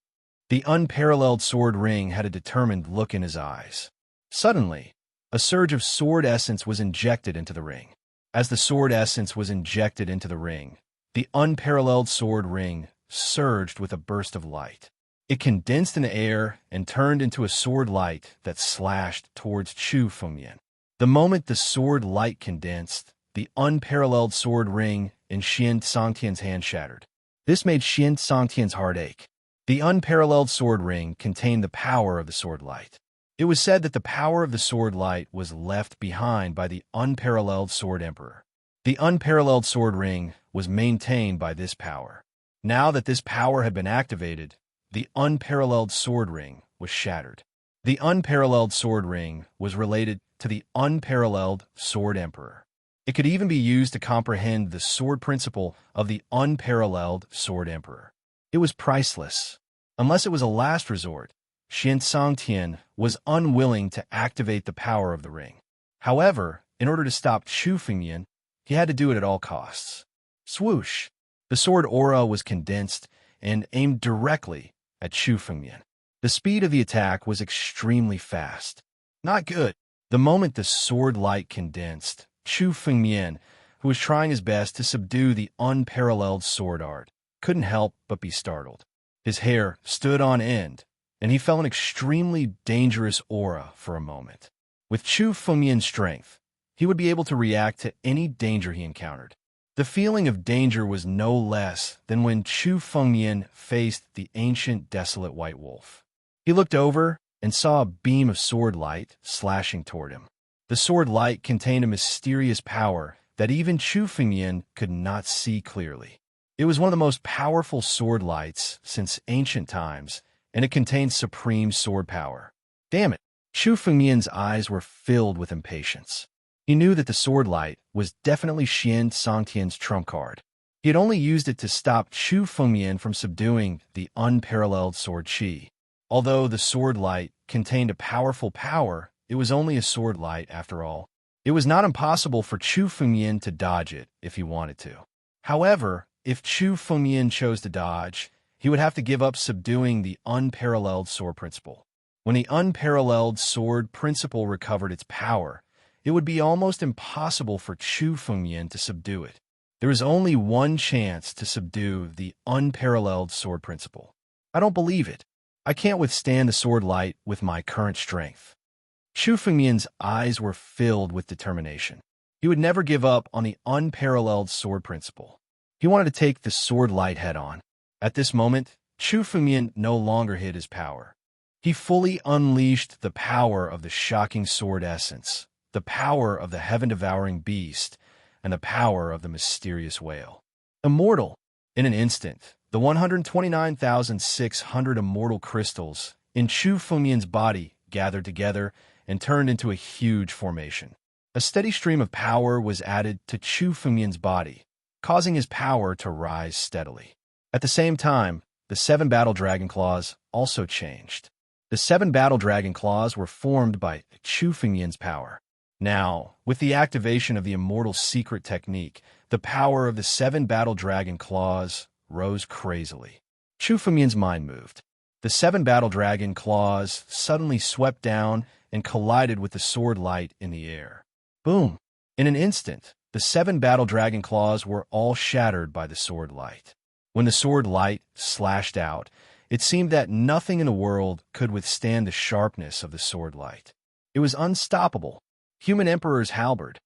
The unparalleled sword ring had a determined look in his eyes. Suddenly, a surge of sword essence was injected into the ring. As the sword essence was injected into the ring, the unparalleled sword ring surged with a burst of light. It condensed in the air and turned into a sword light that slashed towards Chu Fengmian. The moment the sword light condensed, the unparalleled sword ring in Xian Songtian's hand shattered. This made Xian Songtian's heart ache. The unparalleled sword ring contained the power of the sword light. It was said that the power of the sword light was left behind by the unparalleled sword emperor. The unparalleled sword ring was maintained by this power. Now that this power had been activated, the unparalleled sword ring was shattered. The unparalleled sword ring was related to the unparalleled sword emperor. It could even be used to comprehend the sword principle of the unparalleled sword emperor. It was priceless. Unless it was a last resort, Xian Songtian was unwilling to activate the power of the ring. However, In order to stop Chu Fengmian, he had to do it at all costs. Swoosh! The sword aura was condensed and aimed directly at Chu Fengmian. The speed of the attack was extremely fast. Not good. The moment the sword light condensed, Chu Fengmian, who was trying his best to subdue the unparalleled sword art, couldn't help but be startled. His hair stood on end, and he felt an extremely dangerous aura for a moment. With Chu Fengmian's strength, he would be able to react to any danger he encountered. The feeling of danger was no less than when Chu Fengmian faced the ancient desolate white wolf. He looked over and saw a beam of sword light slashing toward him. The sword light contained a mysterious power that even Chu Fengmian could not see clearly. It was one of the most powerful sword lights since ancient times, and it contained supreme sword power. Damn it! Chu Fengmian's eyes were filled with impatience. He knew that the sword light was definitely Xian Songtian's trump card. He had only used it to stop Chu Fengmian from subduing the unparalleled sword qi. Although the sword light contained a powerful power, it was only a sword light after all. It was not impossible for Chu Fengmian to dodge it if he wanted to. However, if Chu Fengmian chose to dodge, he would have to give up subduing the unparalleled sword principle. When the unparalleled sword principle recovered its power, it would be almost impossible for Chu Fengmian to subdue it. There is only one chance to subdue the unparalleled sword principle. I don't believe it. I can't withstand the sword light with my current strength. Chu Fengmian's eyes were filled with determination. He would never give up on the unparalleled sword principle. He wanted to take the sword light head on. At this moment, Chu Fengmian no longer hid his power. He fully unleashed the power of the shocking sword essence, the power of the heaven-devouring beast, and the power of the mysterious whale. Immortal! In an instant, the 129,600 immortal crystals in Chu Fengmian's body gathered together and turned into a huge formation. A steady stream of power was added to Chu Fengmian's body, causing his power to rise steadily. At the same time, the 7 battle dragon claws also changed. The 7 battle dragon claws were formed by Chu Fengmian's power. Now, with the activation of the immortal secret technique, the power of the 7 battle dragon claws rose crazily. Chu Fengmian's mind moved. The 7 battle dragon claws suddenly swept down and collided with the sword light in the air. Boom! In an instant, the 7 battle dragon claws were all shattered by the sword light. When the sword light slashed out, it seemed that nothing in the world could withstand the sharpness of the sword light. It was unstoppable. Human Emperor's halberd.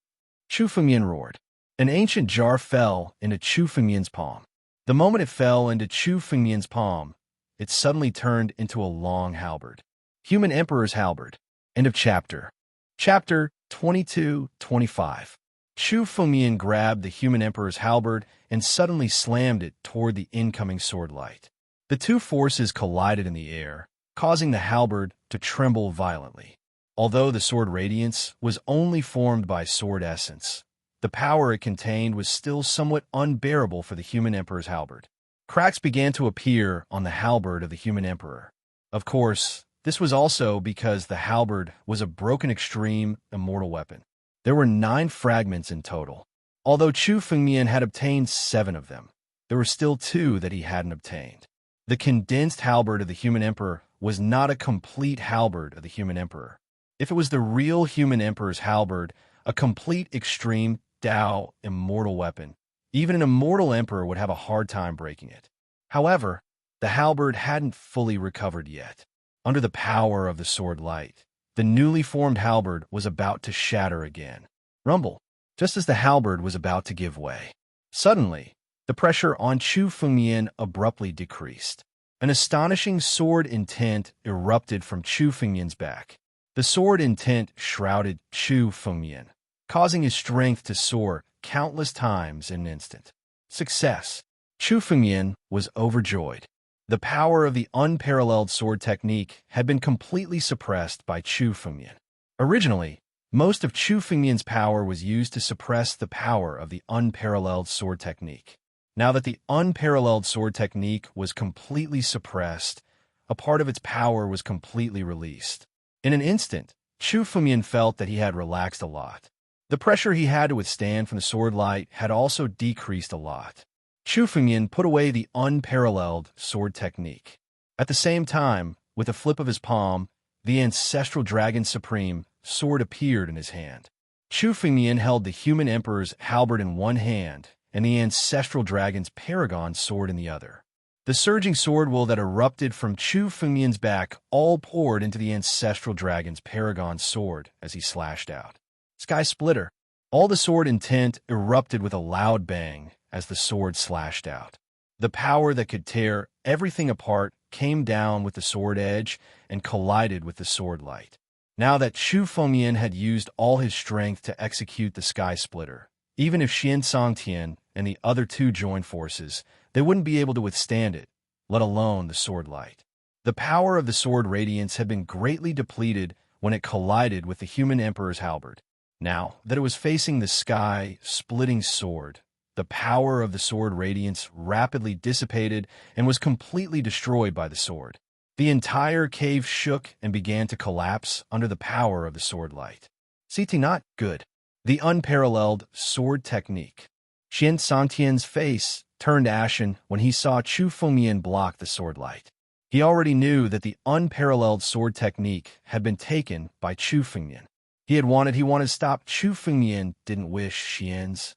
Chu Fengmian roared. An ancient jar fell into Chu Fengmian's palm. The moment it fell into Chu Fengmian's palm, it suddenly turned into a long halberd. Human Emperor's halberd. End of chapter. Chapter 22-25. Chu Fengmian grabbed the Human Emperor's halberd and suddenly slammed it toward the incoming sword light. The two forces collided in the air, causing the halberd to tremble violently. Although the sword radiance was only formed by sword essence, the power it contained was still somewhat unbearable for the Human Emperor's halberd. Cracks began to appear on the halberd of the Human Emperor. Of course, this was also because the halberd was a broken extreme immortal weapon. There were 9 fragments in total. Although Chu Fengmian had obtained 7 of them, there were still 2 that he hadn't obtained. The condensed halberd of the Human Emperor was not a complete halberd of the Human Emperor. If it was the real Human Emperor's halberd, a complete extreme Dao immortal weapon, even an immortal emperor would have a hard time breaking it. However, the halberd hadn't fully recovered yet. Under the power of the sword light, the newly formed halberd was about to shatter again. Rumble, just as the halberd was about to give way. Suddenly, the pressure on Chu Fengmian abruptly decreased. An astonishing sword intent erupted from Chu Fengmian's back. The sword intent shrouded Chu Fengmian, causing his strength to soar countless times in an instant. Success! Chu Fengmian was overjoyed. The power of the unparalleled sword technique had been completely suppressed by Chu Fengmian. Originally, most of Chu Fengmian's power was used to suppress the power of the unparalleled sword technique. Now that the unparalleled sword technique was completely suppressed, a part of its power was completely released. In an instant, Chu Fengmian felt that he had relaxed a lot. The pressure he had to withstand from the sword light had also decreased a lot. Chu Fengyan put away the unparalleled sword technique. At the same time, with a flip of his palm, the ancestral dragon supreme sword appeared in his hand. Chu Fengyan held the human emperor's halberd in one hand and the ancestral dragon's paragon sword in the other. The surging sword will that erupted from Chu Fengyan's back all poured into the ancestral dragon's paragon sword as he slashed out. Sky Splitter. All the sword intent erupted with a loud bang as the sword slashed out. The power that could tear everything apart came down with the sword edge and collided with the sword light. Now that Chu Fengyan had used all his strength to execute the Sky Splitter, even if Xian Songtian and the other two joined forces, they wouldn't be able to withstand it, let alone the sword light. The power of the sword radiance had been greatly depleted when it collided with the human emperor's halberd. Now that it was facing the sky-splitting sword, the power of the sword radiance rapidly dissipated and was completely destroyed by the sword. The entire cave shook and began to collapse under the power of the sword light. CT not good. The unparalleled sword technique. Xian Songtian's face turned ashen when he saw Chu Fengyan block the sword light. He already knew that the unparalleled sword technique had been taken by Chu Fengyan. He wanted to stop Chu Fengyan, didn't wish Xian's.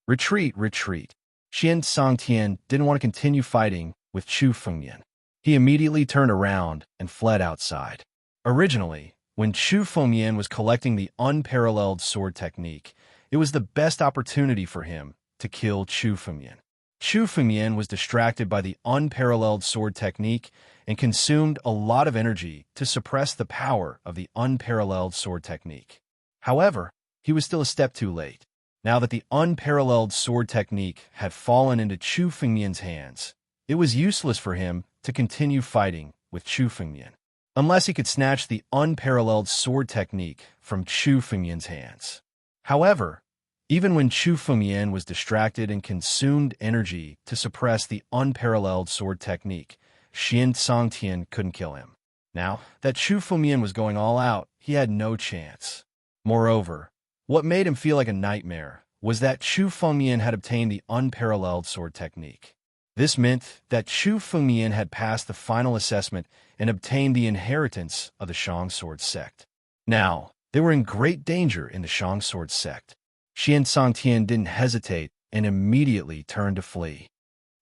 Retreat. Xian Songtian didn't want to continue fighting with Chu Fengyan. He immediately turned around and fled outside. Originally, when Chu Fengyan was collecting the unparalleled sword technique, it was the best opportunity for him to kill Chu Fengyan. Chu Fengyan was distracted by the unparalleled sword technique and consumed a lot of energy to suppress the power of the unparalleled sword technique. However, he was still a step too late. Now that the unparalleled sword technique had fallen into Chu Fengyan's hands, it was useless for him to continue fighting with Chu Fengyan, unless he could snatch the unparalleled sword technique from Chu Fengyan's hands. However, even when Chu Fengyan was distracted and consumed energy to suppress the unparalleled sword technique, Xian Songtian couldn't kill him. Now that Chu Fengyan was going all out, he had no chance. Moreover, what made him feel like a nightmare was that Chu Fengyan had obtained the unparalleled sword technique. This meant that Chu Fengyan had passed the final assessment and obtained the inheritance of the Shang Sword sect. Now, they were in great danger in the Shang Sword sect. Xian Songtian didn't hesitate and immediately turned to flee.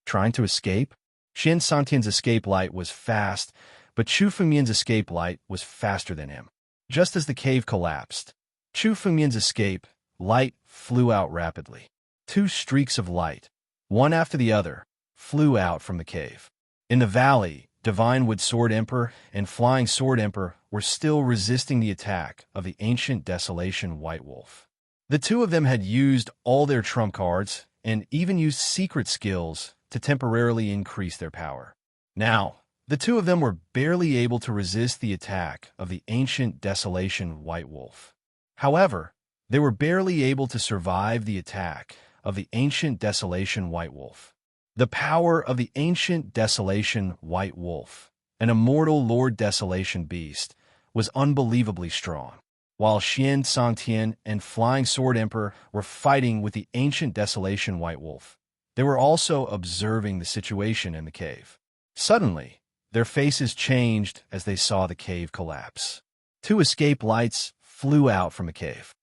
Trying to escape? Xian Songtian's escape light was fast, but Chu Fengyan's escape light was faster than him. Just as the cave collapsed, Chu Fengyan's escape light flew out rapidly. Two streaks of light, one after the other, flew out from the cave. In the valley, Divine Wood Sword Emperor and Flying Sword Emperor were still resisting the attack of the ancient Desolation White Wolf. The two of them had used all their trump cards and even used secret skills to temporarily increase their power. Now, the two of them were barely able to resist the attack of the ancient Desolation White Wolf. However, they were barely able to survive the attack of the ancient Desolation White Wolf. The power of the ancient Desolation White Wolf, an immortal Lord Desolation beast, was unbelievably strong. While Xian Songtian and Flying Sword Emperor were fighting with the ancient Desolation White Wolf, they were also observing the situation in the cave. Suddenly, their faces changed as they saw the cave collapse. Two escape lights flew out from the cave.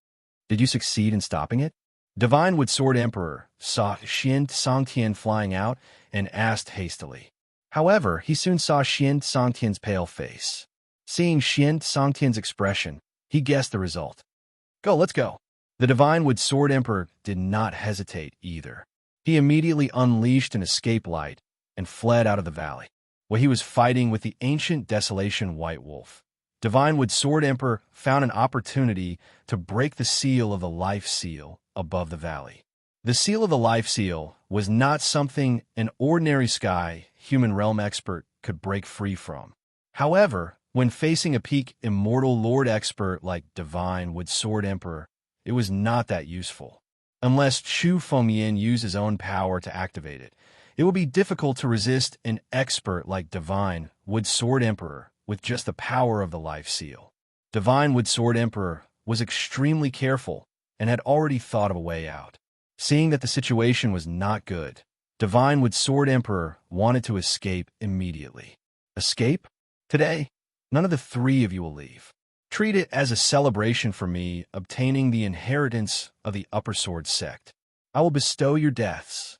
Did you succeed in stopping it? Divine Wood Sword Emperor saw Xian Songtian flying out and asked hastily. However, he soon saw Xian Songtian's pale face. Seeing Xian Songtian's expression, he guessed the result. Let's go. The Divine Wood Sword Emperor did not hesitate either. He immediately unleashed an escape light and fled out of the valley, where he was fighting with the ancient Desolation White Wolf. Divine Wood Sword Emperor found an opportunity to break the seal of the Life Seal above the valley. The seal of the Life Seal was not something an ordinary sky human realm expert could break free from. However, when facing a peak immortal lord expert like Divine Wood Sword Emperor, it was not that useful. Unless Chu Fengyan used his own power to activate it, it would be difficult to resist an expert like Divine Wood Sword Emperor with just the power of the Life Seal. Divine Wood Sword Emperor was extremely careful and had already thought of a way out. Seeing that the situation was not good, Divine Wood Sword Emperor wanted to escape immediately. Escape? Today, none of the three of you will leave. Treat it as a celebration for me obtaining the inheritance of the Upper Sword sect. I will bestow your deaths.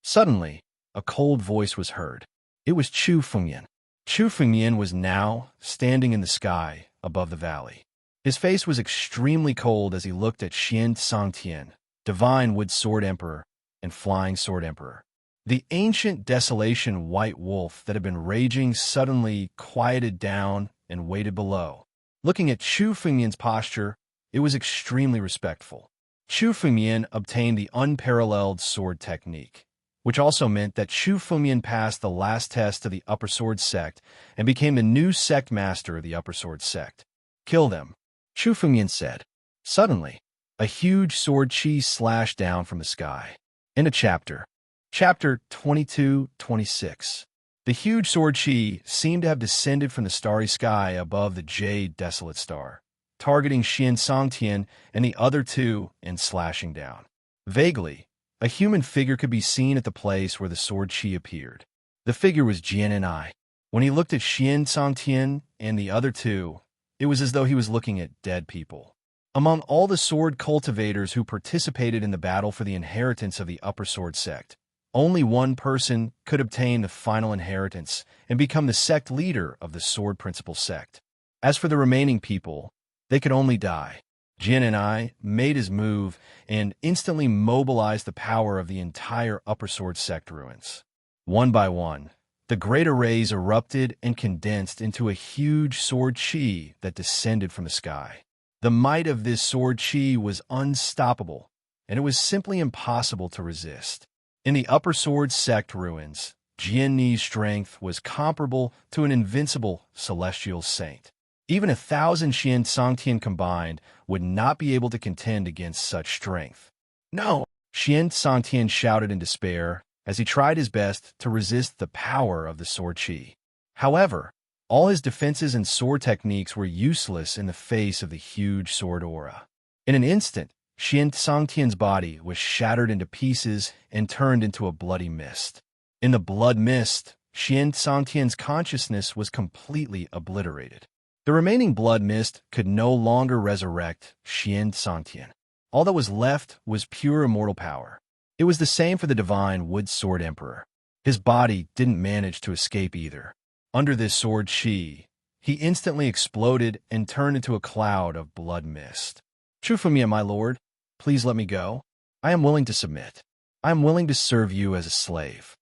Suddenly, a cold voice was heard. It was Chu Fengyan. Chu Fengyan was now standing in the sky above the valley. His face was extremely cold as he looked at Xian Songtian, Divine Wood Sword Emperor, and Flying Sword Emperor. The ancient desolation white wolf that had been raging suddenly quieted down and waited below. Looking at Chu Fengyan's posture, it was extremely respectful. Chu Fengyan obtained the unparalleled sword technique, which also meant that Chu Fengyan passed the last test of the Upper Sword sect and became the new sect master of the Upper Sword sect. Kill them, Chu Fengyan said. Suddenly, a huge sword chi slashed down from the sky. End of chapter. Chapter 22-26. The huge sword chi seemed to have descended from the starry sky above the jade desolate star, targeting Xian Songtian and the other two and slashing down. Vaguely, a human figure could be seen at the place where the sword chi appeared. The figure was Jian and I. When he looked at Xian Songtian and the other two, it was as though he was looking at dead people. Among all the sword cultivators who participated in the battle for the inheritance of the Upper Sword sect, only one person could obtain the final inheritance and become the sect leader of the Sword Principal sect. As for the remaining people, they could only die. Jin and I made his move and instantly mobilized the power of the entire Upper Sword sect ruins. One by one, the great arrays erupted and condensed into a huge sword chi that descended from the sky. The might of this sword chi was unstoppable, and it was simply impossible to resist. In the Upper Sword sect ruins, Jian Ni's strength was comparable to an invincible celestial saint. Even 1,000 Xian Songtian combined would not be able to contend against such strength. No! Xian Songtian shouted in despair as he tried his best to resist the power of the sword chi. However, all his defenses and sword techniques were useless in the face of the huge sword aura. In an instant, Xian Songtian's body was shattered into pieces and turned into a bloody mist. In the blood mist, Xian Songtian's consciousness was completely obliterated. The remaining blood mist could no longer resurrect Xian Songtian. All that was left was pure immortal power. It was the same for the Divine Wood Sword Emperor. His body didn't manage to escape either. Under this sword chi, he instantly exploded and turned into a cloud of blood mist. True for me, my lord. Please let me go. I am willing to submit. I am willing to serve you as a slave.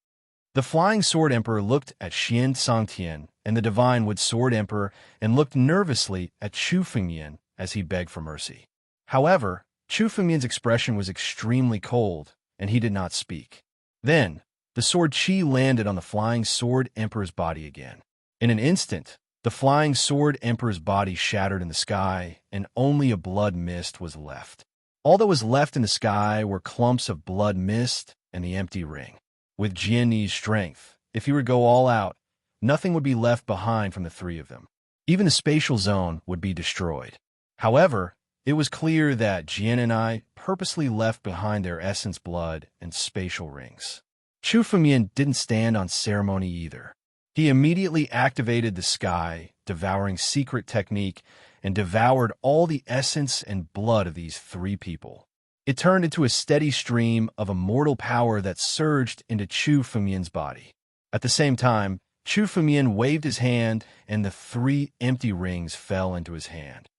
The Flying Sword Emperor looked at Xian Songtian and the Divine Wood Sword Emperor and looked nervously at Chu Fengyan as he begged for mercy. However, Chu Fengyan's expression was extremely cold, and he did not speak. Then, the sword chi landed on the Flying Sword Emperor's body again. In an instant, the Flying Sword Emperor's body shattered in the sky, and only a blood mist was left. All that was left in the sky were clumps of blood mist and the empty ring. With Jian Ni's strength, if he would go all out, nothing would be left behind from the three of them. Even the spatial zone would be destroyed. However, it was clear that Jian and I purposely left behind their essence blood and spatial rings. Chu Fengyan didn't stand on ceremony either. He immediately activated the sky, devouring secret technique, and devoured all the essence and blood of these three people. It turned into a steady stream of immortal power that surged into Chu Fengyan's body. At the same time, Chu Fengyan waved his hand, and the three empty rings fell into his hand.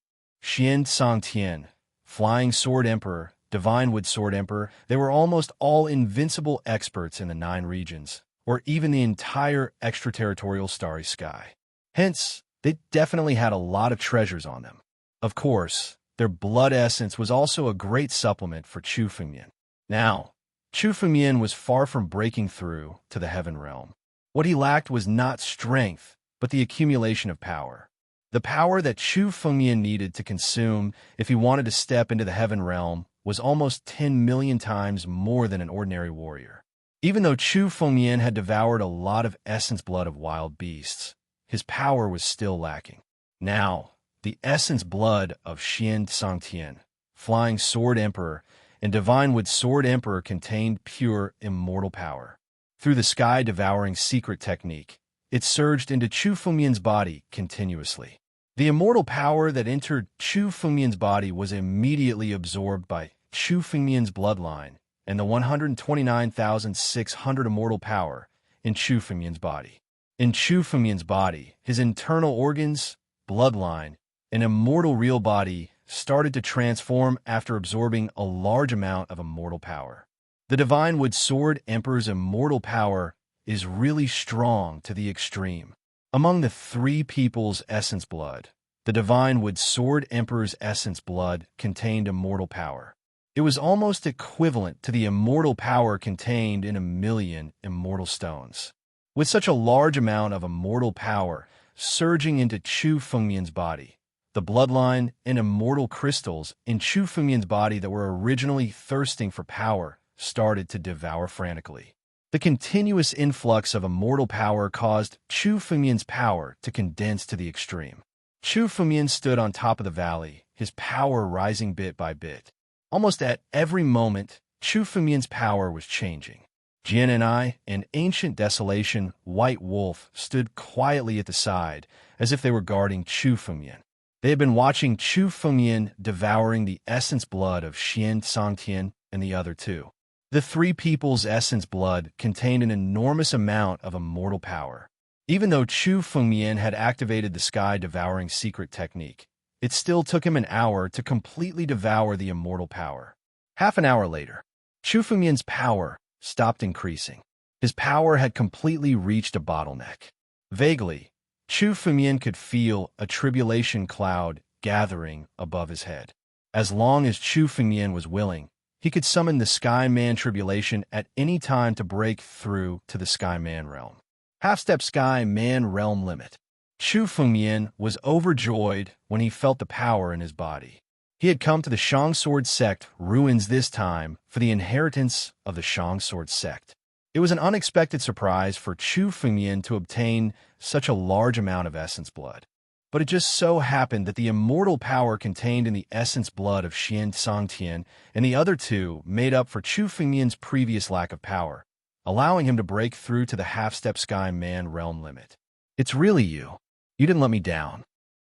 Xian Songtian, Flying Sword Emperor, Divine Wood Sword Emperor, they were almost all invincible experts in the 9 regions, or even the entire extraterritorial starry sky. Hence, they definitely had a lot of treasures on them. Of course, their blood essence was also a great supplement for Chu Fengyan. Now, Chu Fengyan was far from breaking through to the heaven realm. What he lacked was not strength, but the accumulation of power. The power that Chu Fengyan needed to consume if he wanted to step into the heaven realm was almost 10 million times more than an ordinary warrior. Even though Chu Fengyan had devoured a lot of essence blood of wild beasts, his power was still lacking. Now, the essence blood of Xian Songtian, Flying Sword Emperor, and Divine Wood Sword Emperor contained pure, immortal power. Through the sky-devouring secret technique, it surged into Chu Fumian's body continuously. The immortal power that entered Chu Fumian's body was immediately absorbed by Chu Fumian's bloodline and the 129,600 immortal power in Chu Fumian's body. In Chu Fumian's body, his internal organs, bloodline, and immortal real body started to transform after absorbing a large amount of immortal power. The Divine Wood Sword Emperor's immortal power is really strong to the extreme. Among the three people's essence blood, the Divine Wood Sword Emperor's essence blood contained immortal power. It was almost equivalent to the immortal power contained in 1,000,000 immortal stones. With such a large amount of immortal power surging into Chu Fumian's body, the bloodline and immortal crystals in Chu Fumian's body that were originally thirsting for power started to devour frantically. The continuous influx of immortal power caused Chu Fumian's power to condense to the extreme. Chu Fumian stood on top of the valley, his power rising bit by bit. Almost at every moment, Chu Fumian's power was changing. Jian and I, an ancient desolation white wolf, stood quietly at the side, as if they were guarding Chu Fumian. They had been watching Chu Fumian devouring the essence blood of Xian Songtian and the other two. The three people's essence blood contained an enormous amount of immortal power. Even though Chu Fumian had activated the sky-devouring secret technique, it still took him an hour to completely devour the immortal power. Half an hour later, Chu Fumian's power stopped increasing. His power had completely reached a bottleneck. Vaguely, Chu Fumian could feel a tribulation cloud gathering above his head. As long as Chu Fumian was willing, he could summon the Sky Man Tribulation at any time to break through to the Sky Man realm. Half-step Sky Man realm limit. Chu Fumian was overjoyed when he felt the power in his body. He had come to the Shang Sword Sect ruins this time for the inheritance of the Shang Sword Sect. It was an unexpected surprise for Chu Fumian to obtain such a large amount of essence blood. But it just so happened that the immortal power contained in the essence blood of Xian Songtian and the other two made up for Chu Fumian's previous lack of power, allowing him to break through to the half-step Sky Man realm limit. "It's really you. You didn't let me down,"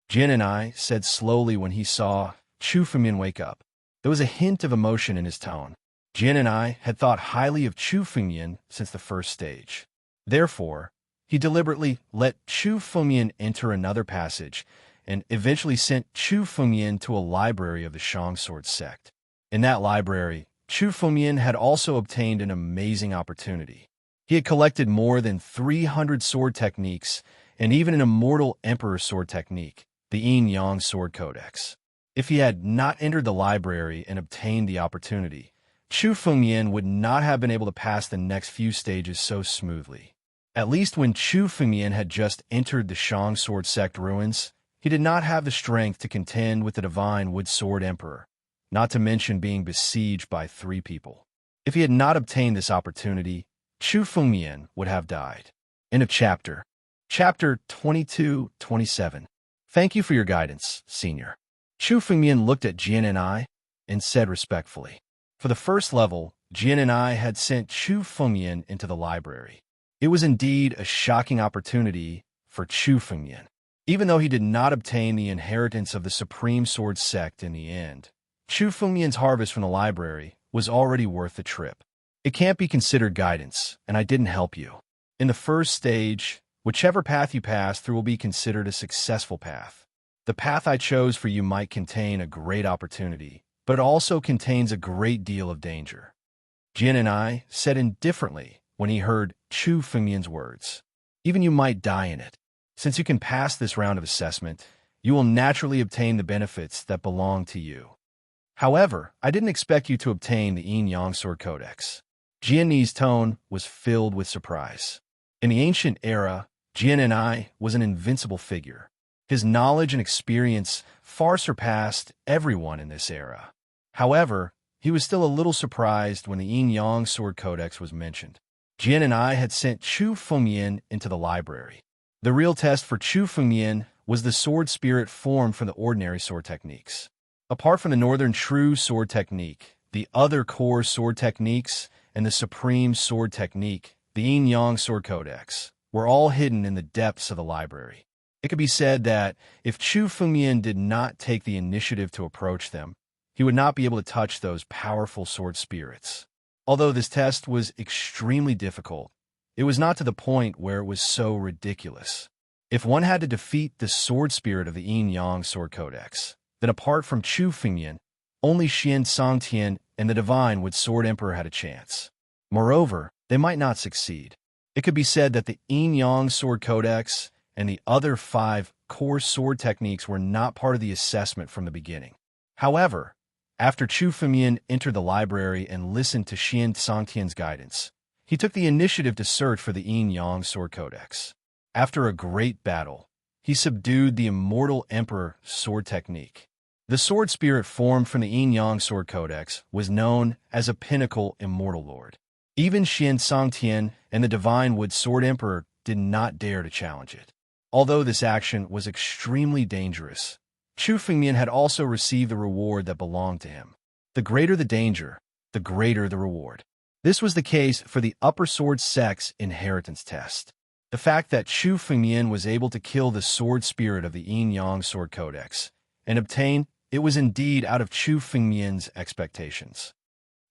Jian and I said slowly when he saw Chu Fumian wake up. There was a hint of emotion in his tone. Jian and I had thought highly of Chu Fumian since the first stage. Therefore, he deliberately let Chu Fumian enter another passage and eventually sent Chu Fumian to a library of the Shang Sword Sect. In that library, Chu Fumian had also obtained an amazing opportunity. He had collected more than 300 sword techniques and even an immortal Emperor sword technique, the Yin-Yang Sword Codex. If he had not entered the library and obtained the opportunity, Chu Fumian would not have been able to pass the next few stages so smoothly. At least when Chu Fumian had just entered the Shang Sword Sect ruins, he did not have the strength to contend with the Divine Wood Sword Emperor, not to mention being besieged by three people. If he had not obtained this opportunity, Chu Fumian would have died. End of chapter. Chapter 22-27. Thank you for your guidance, Senior. Chu Fumian looked at Jian and I and said respectfully. For the first level, Jian and I had sent Chu Fumian into the library. It was indeed a shocking opportunity for Chu Fumian. Even though he did not obtain the inheritance of the Supreme Sword Sect in the end, Chu Fumian's harvest from the library was already worth the trip. It can't be considered guidance, and I didn't help you. In the first stage, whichever path you pass through will be considered a successful path. The path I chose for you might contain a great opportunity, but it also contains a great deal of danger. Jian and I said indifferently when he heard Chu Fumian's words. Even you might die in it. Since you can pass this round of assessment, you will naturally obtain the benefits that belong to you. However, I didn't expect you to obtain the Yin-Yang Sword Codex. Jian Ni's tone was filled with surprise. In the ancient era, Jian and I was an invincible figure. His knowledge and experience far surpassed everyone in this era. However, he was still a little surprised when the Yin-Yang Sword Codex was mentioned. Jian and I had sent Chu Fumian into the library. The real test for Chu Fumian was the sword spirit formed from the ordinary sword techniques. Apart from the northern true sword technique, the other core sword techniques, and the supreme sword technique, the yin-yang sword codex, were all hidden in the depths of the library. It could be said that if Chu Fengmian did not take the initiative to approach them, he would not be able to touch those powerful sword spirits. Although this test was extremely difficult, it was not to the point where it was so ridiculous. If one had to defeat the sword spirit of the yin-yang sword codex, then apart from Chu Fengmian, only Xian Songtian and the Divine Wood Sword Emperor had a chance. Moreover, they might not succeed. It could be said that the yin-yang sword codex and the other 5 core sword techniques were not part of the assessment from the beginning. However, after Chu Fengmian entered the library and listened to Xian Songtian's guidance, he took the initiative to search for the yin-yang sword codex. After a great battle, he subdued the Immortal Emperor sword technique. The sword spirit formed from the yin-yang sword codex was known as a pinnacle immortal lord. Even Xian Songtian and the Divine Wood Sword Emperor did not dare to challenge it. Although this action was extremely dangerous, Chu Fengmian had also received the reward that belonged to him. The greater the danger, the greater the reward. This was the case for the Upper Sword Sect's inheritance test. The fact that Chu Fengmian was able to kill the sword spirit of the yin-yang sword codex and obtain it was indeed out of Chu Fengmian's expectations.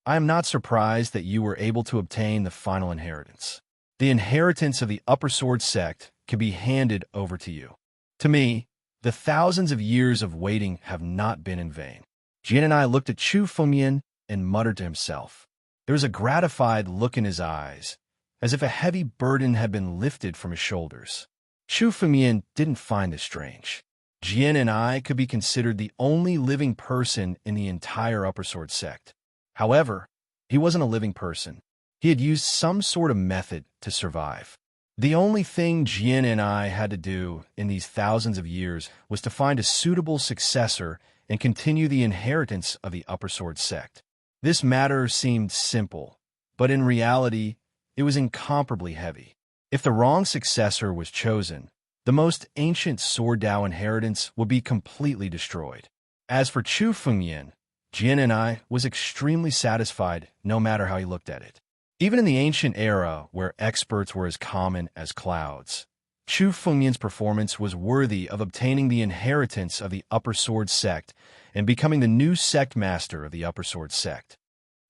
I am not surprised that you were able to obtain the final inheritance. The inheritance of the Upper Sword Sect can be handed over to you. To me, the thousands of years of waiting have not been in vain. Jian and I looked at Chu Fengmian and muttered to himself. There was a gratified look in his eyes, as if a heavy burden had been lifted from his shoulders. Chu Fengmian didn't find this strange. Jian and I could be considered the only living person in the entire Upper Sword Sect. However, he wasn't a living person. He had used some sort of method to survive. The only thing Jian and I had to do in these thousands of years was to find a suitable successor and continue the inheritance of the Upper Sword Sect. This matter seemed simple, but in reality, it was incomparably heavy. If the wrong successor was chosen, the most ancient Sword Dao inheritance would be completely destroyed. As for Chu Fengmian, Jian and I was extremely satisfied no matter how he looked at it. Even in the ancient era where experts were as common as clouds, Chu Fengmian's performance was worthy of obtaining the inheritance of the Upper Sword Sect and becoming the new sect master of the Upper Sword Sect.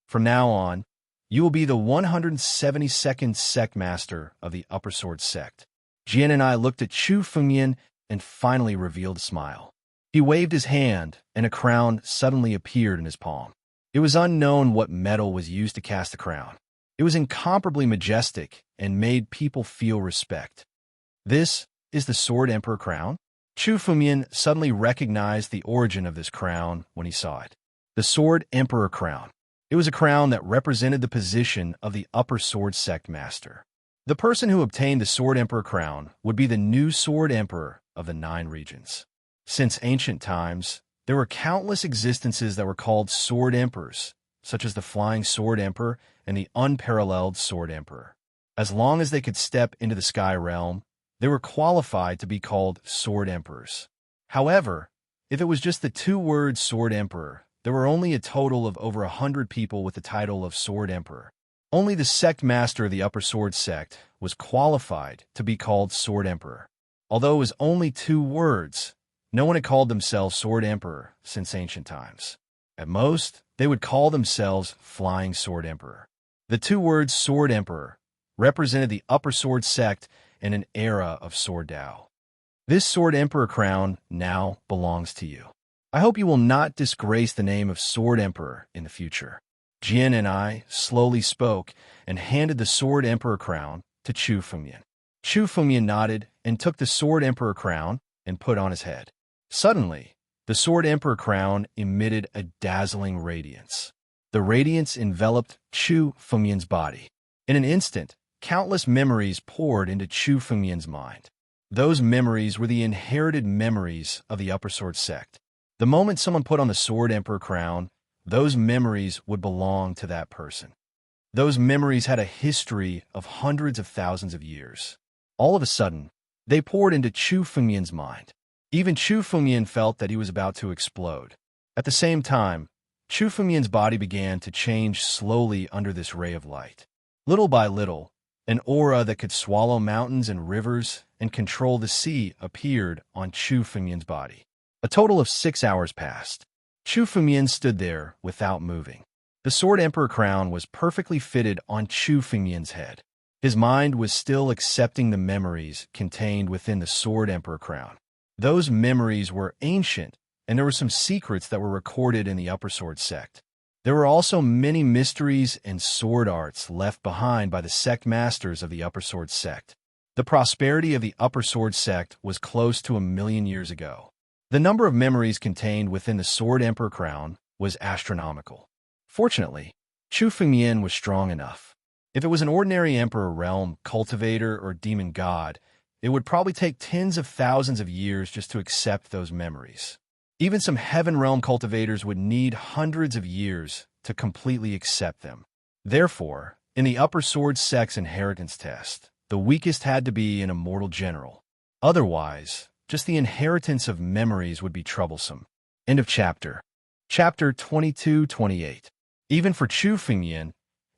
From now on, you will be the 172nd sect master of the Upper Sword Sect. Jian and I looked at Chu Fengmian and finally revealed a smile. He waved his hand, and a crown suddenly appeared in his palm. It was unknown what metal was used to cast the crown. It was incomparably majestic and made people feel respect. This is the Sword Emperor crown? Chu Fengmian suddenly recognized the origin of this crown when he saw it. The Sword Emperor crown. It was a crown that represented the position of the Upper Sword Sect Master. The person who obtained the Sword Emperor crown would be the new Sword Emperor of the 9 regions. Since ancient times, there were countless existences that were called Sword Emperors, such as the Flying Sword Emperor and the Unparalleled Sword Emperor. As long as they could step into the Sky Realm, they were qualified to be called Sword Emperors. However, if it was just the 2 words Sword Emperor, there were only a total of over 100 people with the title of Sword Emperor. Only the sect master of the Upper Sword Sect was qualified to be called Sword Emperor. Although it was only 2 words, no one had called themselves Sword Emperor since ancient times. At most, they would call themselves Flying Sword Emperor. The 2 words Sword Emperor represented the Upper Sword Sect in an era of Sword Dao. This Sword Emperor crown now belongs to you. I hope you will not disgrace the name of Sword Emperor in the future. Jian and I slowly spoke and handed the Sword Emperor crown to Chu Fengmian. Chu Fengmian nodded and took the Sword Emperor crown and put on his head. Suddenly, the Sword Emperor crown emitted a dazzling radiance. The radiance enveloped Chu Fengmian's body. In an instant, countless memories poured into Chu Fengmian's mind. Those memories were the inherited memories of the Upper Sword Sect. The moment someone put on the Sword Emperor crown, those memories would belong to that person. Those memories had a history of hundreds of thousands of years. All of a sudden, they poured into Chu Fengmian's mind. Even Chu Fengmian felt that he was about to explode. At the same time, Chu Fengmian's body began to change slowly under this ray of light. Little by little, an aura that could swallow mountains and rivers and control the sea appeared on Chu Fengmian's body. A total of 6 hours passed. Chu Fengmian stood there without moving. The Sword Emperor crown was perfectly fitted on Chu Fengmian's head. His mind was still accepting the memories contained within the Sword Emperor crown. Those memories were ancient, and there were some secrets that were recorded in the Upper Sword sect. There were also many mysteries and sword arts left behind by the sect masters of the Upper Sword sect. The prosperity of the Upper Sword sect was close to 1,000,000 years ago. The number of memories contained within the Sword Emperor crown was astronomical. Fortunately, Chu Fengmian was strong enough. If it was an ordinary emperor realm, cultivator, or demon god, it would probably take tens of thousands of years just to accept those memories. Even some heaven realm cultivators would need hundreds of years to completely accept them. Therefore, in the Upper Sword sect's inheritance test, the weakest had to be an immortal general. Otherwise, just the inheritance of memories would be troublesome. End of chapter. Chapter 22-28. Even for Chu Fengmian,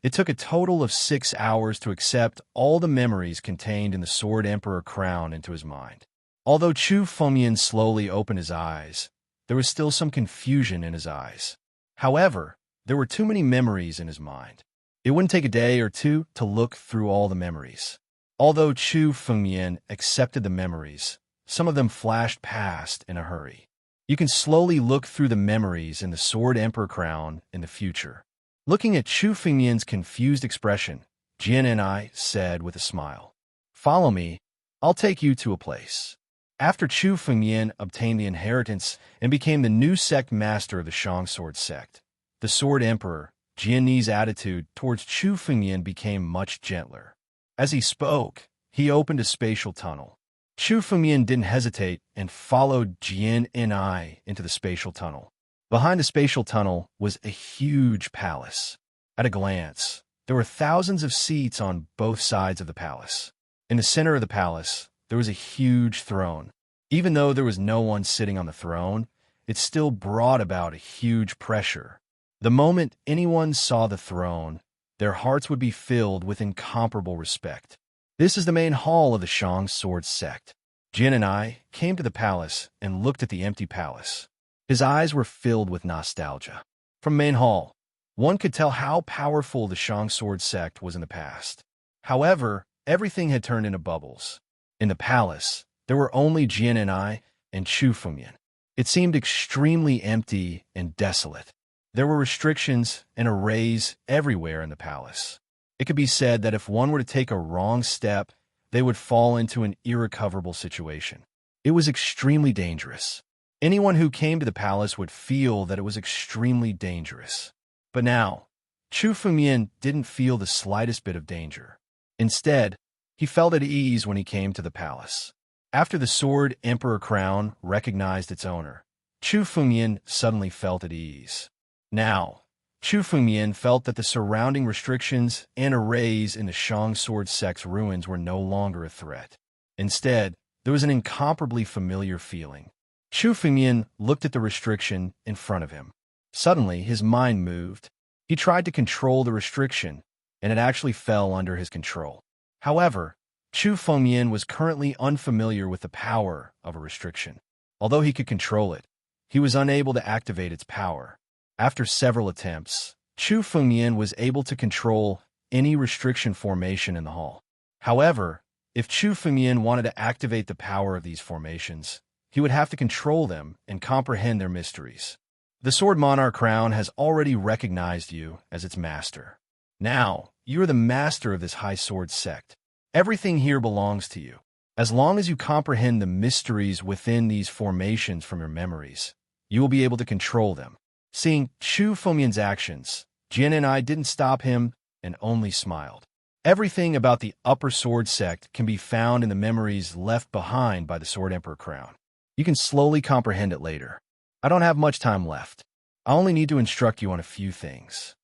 it took a total of 6 hours to accept all the memories contained in the Sword Emperor crown into his mind. Although Chu Fengmian slowly opened his eyes, there was still some confusion in his eyes. However, there were too many memories in his mind. It wouldn't take a day or two to look through all the memories. Although Chu Fengmian accepted the memories, some of them flashed past in a hurry. You can slowly look through the memories in the Sword Emperor crown in the future. Looking at Chu Fengmian's confused expression, Jian and I said with a smile, "Follow me, I'll take you to a place." After Chu Fengmian obtained the inheritance and became the new sect master of the Shang Sword sect, the Sword Emperor, Jian Ni's attitude towards Chu Fengmian became much gentler. As he spoke, he opened a spatial tunnel. Chu Fengmian didn't hesitate and followed Jian and I into the spatial tunnel. Behind the spatial tunnel was a huge palace. At a glance, there were thousands of seats on both sides of the palace. In the center of the palace, there was a huge throne. Even though there was no one sitting on the throne, it still brought about a huge pressure. The moment anyone saw the throne, their hearts would be filled with incomparable respect. This is the main hall of the Shang Sword sect. Jin and I came to the palace and looked at the empty palace. His eyes were filled with nostalgia. From main hall, one could tell how powerful the Shang Sword sect was in the past. However, everything had turned into bubbles. In the palace, there were only Jian and I and Chu Fengmian. It seemed extremely empty and desolate. There were restrictions and arrays everywhere in the palace. It could be said that if one were to take a wrong step, they would fall into an irrecoverable situation. It was extremely dangerous. Anyone who came to the palace would feel that it was extremely dangerous. But now, Chu Fengmian didn't feel the slightest bit of danger. Instead, he felt at ease when he came to the palace. After the Sword Emperor crown recognized its owner, Chu Fengmian suddenly felt at ease. Now, Chu Fengmian felt that the surrounding restrictions and arrays in the Shang Sword sect's ruins were no longer a threat. Instead, there was an incomparably familiar feeling. Chu Fengmian looked at the restriction in front of him. Suddenly, his mind moved. He tried to control the restriction, and it actually fell under his control. However, Chu Fengmian was currently unfamiliar with the power of a restriction. Although he could control it, he was unable to activate its power. After several attempts, Chu Fengmian was able to control any restriction formation in the hall. However, if Chu Fengmian wanted to activate the power of these formations, he would have to control them and comprehend their mysteries. The Sword Monarch crown has already recognized you as its master. Now, you are the master of this high sword sect. Everything here belongs to you. As long as you comprehend the mysteries within these formations from your memories, you will be able to control them. Seeing Chu Fengmian's actions, Jian and I didn't stop him and only smiled. Everything about the Upper Sword sect can be found in the memories left behind by the Sword Emperor crown. You can slowly comprehend it later. I don't have much time left. I only need to instruct you on a few things.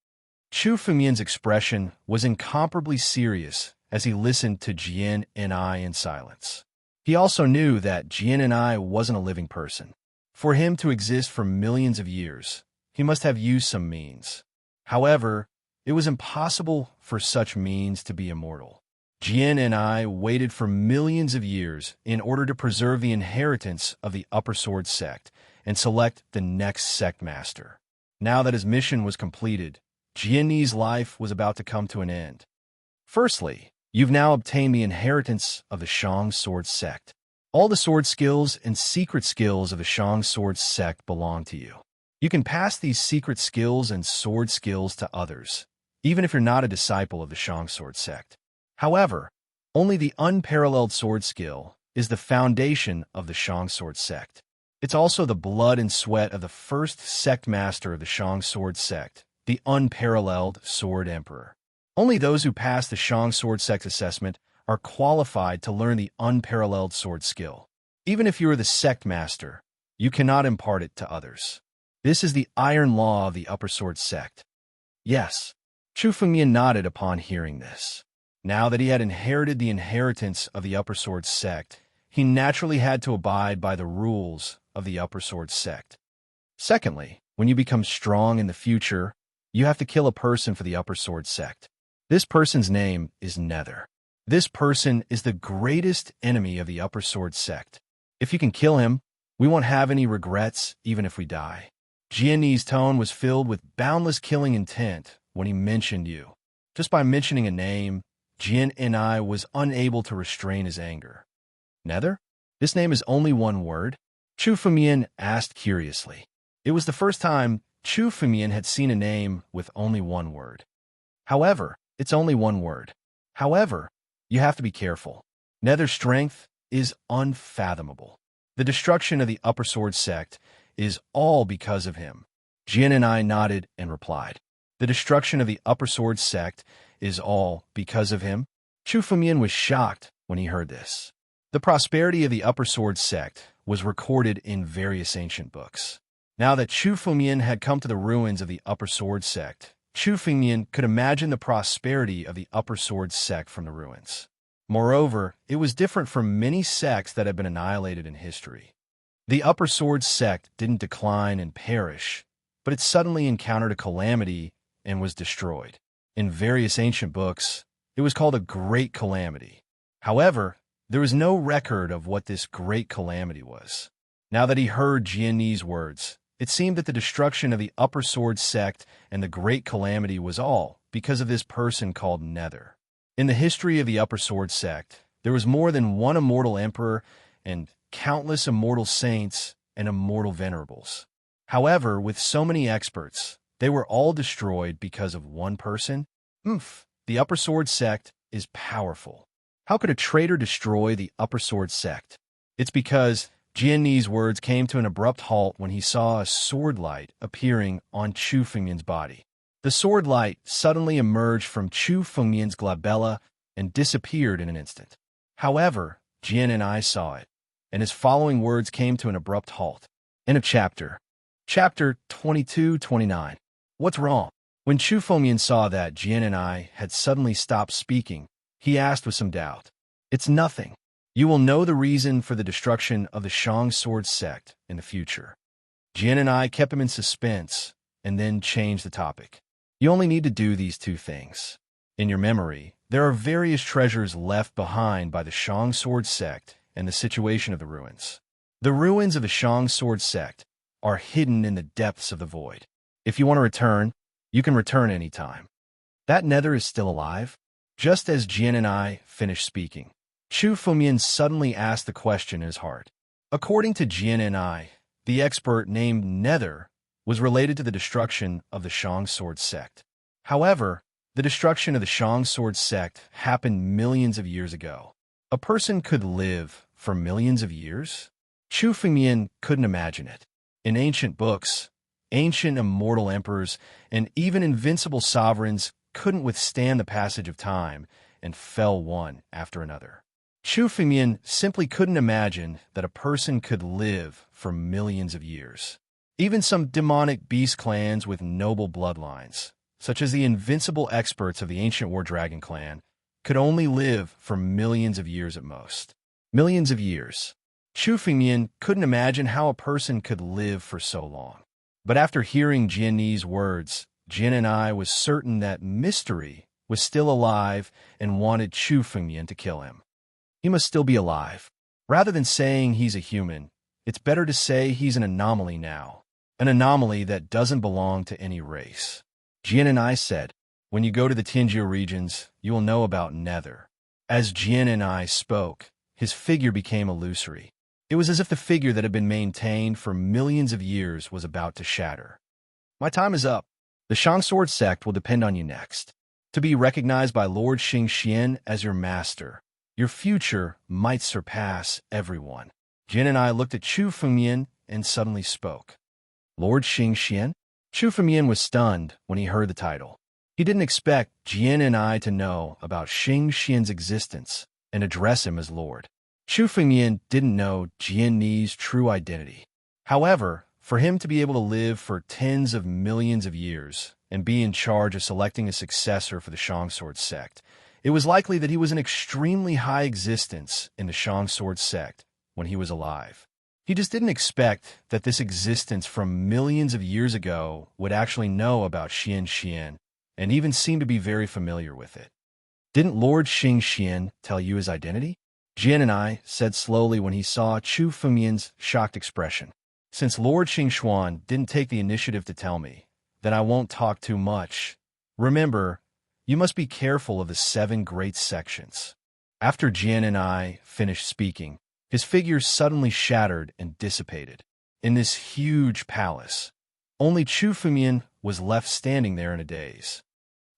Chu Fengmian's expression was incomparably serious as he listened to Jian and I in silence. He also knew that Jian and I wasn't a living person. For him to exist for millions of years, he must have used some means. However, it was impossible for such means to be immortal. Jian and I waited for millions of years in order to preserve the inheritance of the Upper Sword sect and select the next sect master. Now that his mission was completed, Jian's life was about to come to an end. Firstly, you've now obtained the inheritance of the Shang Sword sect. All the sword skills and secret skills of the Shang Sword sect belong to you. You can pass these secret skills and sword skills to others, even if you're not a disciple of the Shang Sword sect. However, only the unparalleled sword skill is the foundation of the Shang Sword sect. It's also the blood and sweat of the first sect master of the Shang Sword sect, the unparalleled Sword Emperor. Only those who pass the Shang Sword sect assessment are qualified to learn the unparalleled sword skill. Even if you are the sect master, you cannot impart it to others. This is the iron law of the Upper Sword sect. Yes, Chu Fengmian nodded upon hearing this. Now that he had inherited the inheritance of the Upper Sword sect, he naturally had to abide by the rules of the Upper Sword sect. Secondly, when you become strong in the future, you have to kill a person for the Upper Sword sect. This person's name is Nether. This person is the greatest enemy of the Upper Sword sect. If you can kill him, we won't have any regrets even if we die. Jian's tone was filled with boundless killing intent when he mentioned you. Just by mentioning a name, Jian and I was unable to restrain his anger. Nether? This name is only one word? Chu Fengmian asked curiously. It was the first time Chu Fengmian had seen a name with only one word. However, it's only one word. However, you have to be careful. Nether's strength is unfathomable. The destruction of the Upper Sword sect is all because of him. Jian and I nodded and replied. The destruction of the Upper Sword sect is all because of him? Chu Fengmian was shocked when he heard this. The prosperity of the Upper Sword sect was recorded in various ancient books. Now that Chu Fengmian had come to the ruins of the Upper Sword sect, Chu Fengmian could imagine the prosperity of the Upper Sword sect from the ruins. Moreover, it was different from many sects that had been annihilated in history. The Upper Sword sect didn't decline and perish, but it suddenly encountered a calamity and was destroyed. In various ancient books, it was called a great calamity. However, there was no record of what this great calamity was. Now that he heard Jian's words, it seemed that the destruction of the Upper Sword sect and the great calamity was all because of this person called Nether. In the history of the Upper Sword sect, there was more than one immortal emperor and countless immortal saints and immortal venerables. However, with so many experts, they were all destroyed because of one person? The Upper Sword sect is powerful. How could a traitor destroy the Upper Sword sect? It's because Jian's words came to an abrupt halt when he saw a sword light appearing on Chu Fengmian's body. The sword light suddenly emerged from Chu Fengmian's glabella and disappeared in an instant. However, Jian and I saw it, and his following words came to an abrupt halt. End of chapter. Chapter 22-29. What's wrong? When Chu Fengmian saw that Jian and I had suddenly stopped speaking, he asked with some doubt. It's nothing. You will know the reason for the destruction of the Shang Sword sect in the future. Jian and I kept him in suspense and then changed the topic. You only need to do these two things. In your memory, there are various treasures left behind by the Shang Sword sect and the situation of the ruins. The ruins of the Shang Sword sect are hidden in the depths of the void. If you want to return, you can return anytime. That Nether is still alive? Just as Jian and I finished speaking, Chu Fengmian suddenly asked the question in his heart. According to Jian and I, the expert named Nether was related to the destruction of the Shang Sword sect. However, the destruction of the Shang Sword sect happened millions of years ago. A person could live for millions of years? Chu Fengmian couldn't imagine it. In ancient books, ancient immortal emperors and even invincible sovereigns couldn't withstand the passage of time and fell one after another. Chu Fengmian simply couldn't imagine that a person could live for millions of years. Even some demonic beast clans with noble bloodlines, such as the invincible experts of the ancient War Dragon clan, could only live for millions of years at most. Millions of years. Chu Fengmian couldn't imagine how a person could live for so long. But after hearing Jian Ni's words, Jian and I was certain that Mystery was still alive and wanted Chu Fengmian to kill him. He must still be alive. Rather than saying he's a human, it's better to say he's an anomaly now, an anomaly that doesn't belong to any race. Jian and I said, when you go to the Tianjiu regions, you will know about Nether. As Jian and I spoke, his figure became illusory. It was as if the figure that had been maintained for millions of years was about to shatter. My time is up. The Shang Sword sect will depend on you next. To be recognized by Lord Xing Xian as your master, your future might surpass everyone. Jian and I looked at Chu Fengmian and suddenly spoke. Lord Xing Xian? Chu Fengmian was stunned when he heard the title. He didn't expect Jian and I to know about Xing Xian's existence and address him as Lord. Chu Fengmian didn't know Jian Ni's true identity. However, for him to be able to live for tens of millions of years and be in charge of selecting a successor for the Shang Sword sect, it was likely that he was an extremely high existence in the Shang Sword sect when he was alive. He just didn't expect that this existence from millions of years ago would actually know about Xian Xian and even seem to be very familiar with it. Didn't Lord Xing Xian tell you his identity? Jian and I said slowly when he saw Chu Fengmian's shocked expression. Since Lord Xing Xuan didn't take the initiative to tell me, then I won't talk too much. Remember, you must be careful of the 7 great sections. After Jian and I finished speaking, his figure suddenly shattered and dissipated. In this huge palace, only Chu Fengmian was left standing there in a daze.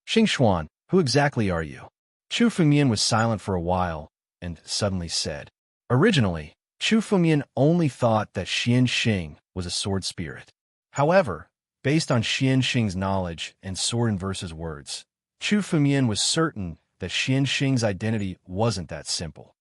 Xing Xuan, who exactly are you? Chu Fengmian was silent for a while and suddenly said, originally, Chu Fengmian only thought that Xian Xing was a sword spirit. However, based on Xian Xing's knowledge and sword and verses words, Chu Fengmian was certain that Xian Xing's identity wasn't that simple.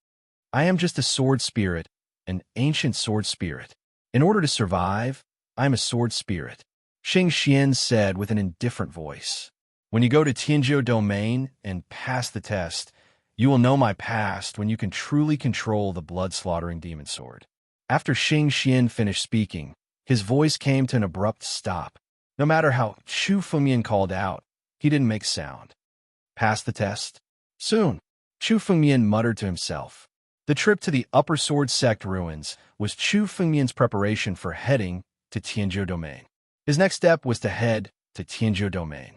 I am just a sword spirit, an ancient sword spirit. In order to survive, I am a sword spirit, Xing Xian said with an indifferent voice. When you go to Tianjiu domain and pass the test, you will know my past when you can truly control the blood-slaughtering demon sword. After Xing Xian finished speaking, his voice came to an abrupt stop. No matter how Chu Fengmian called out, he didn't make sound. Pass the test? Soon, Chu Fengmian muttered to himself. The trip to the Upper Sword Sect ruins was Chu Fengmian's preparation for heading to Tianjiu domain. His next step was to head to Tianjiu domain.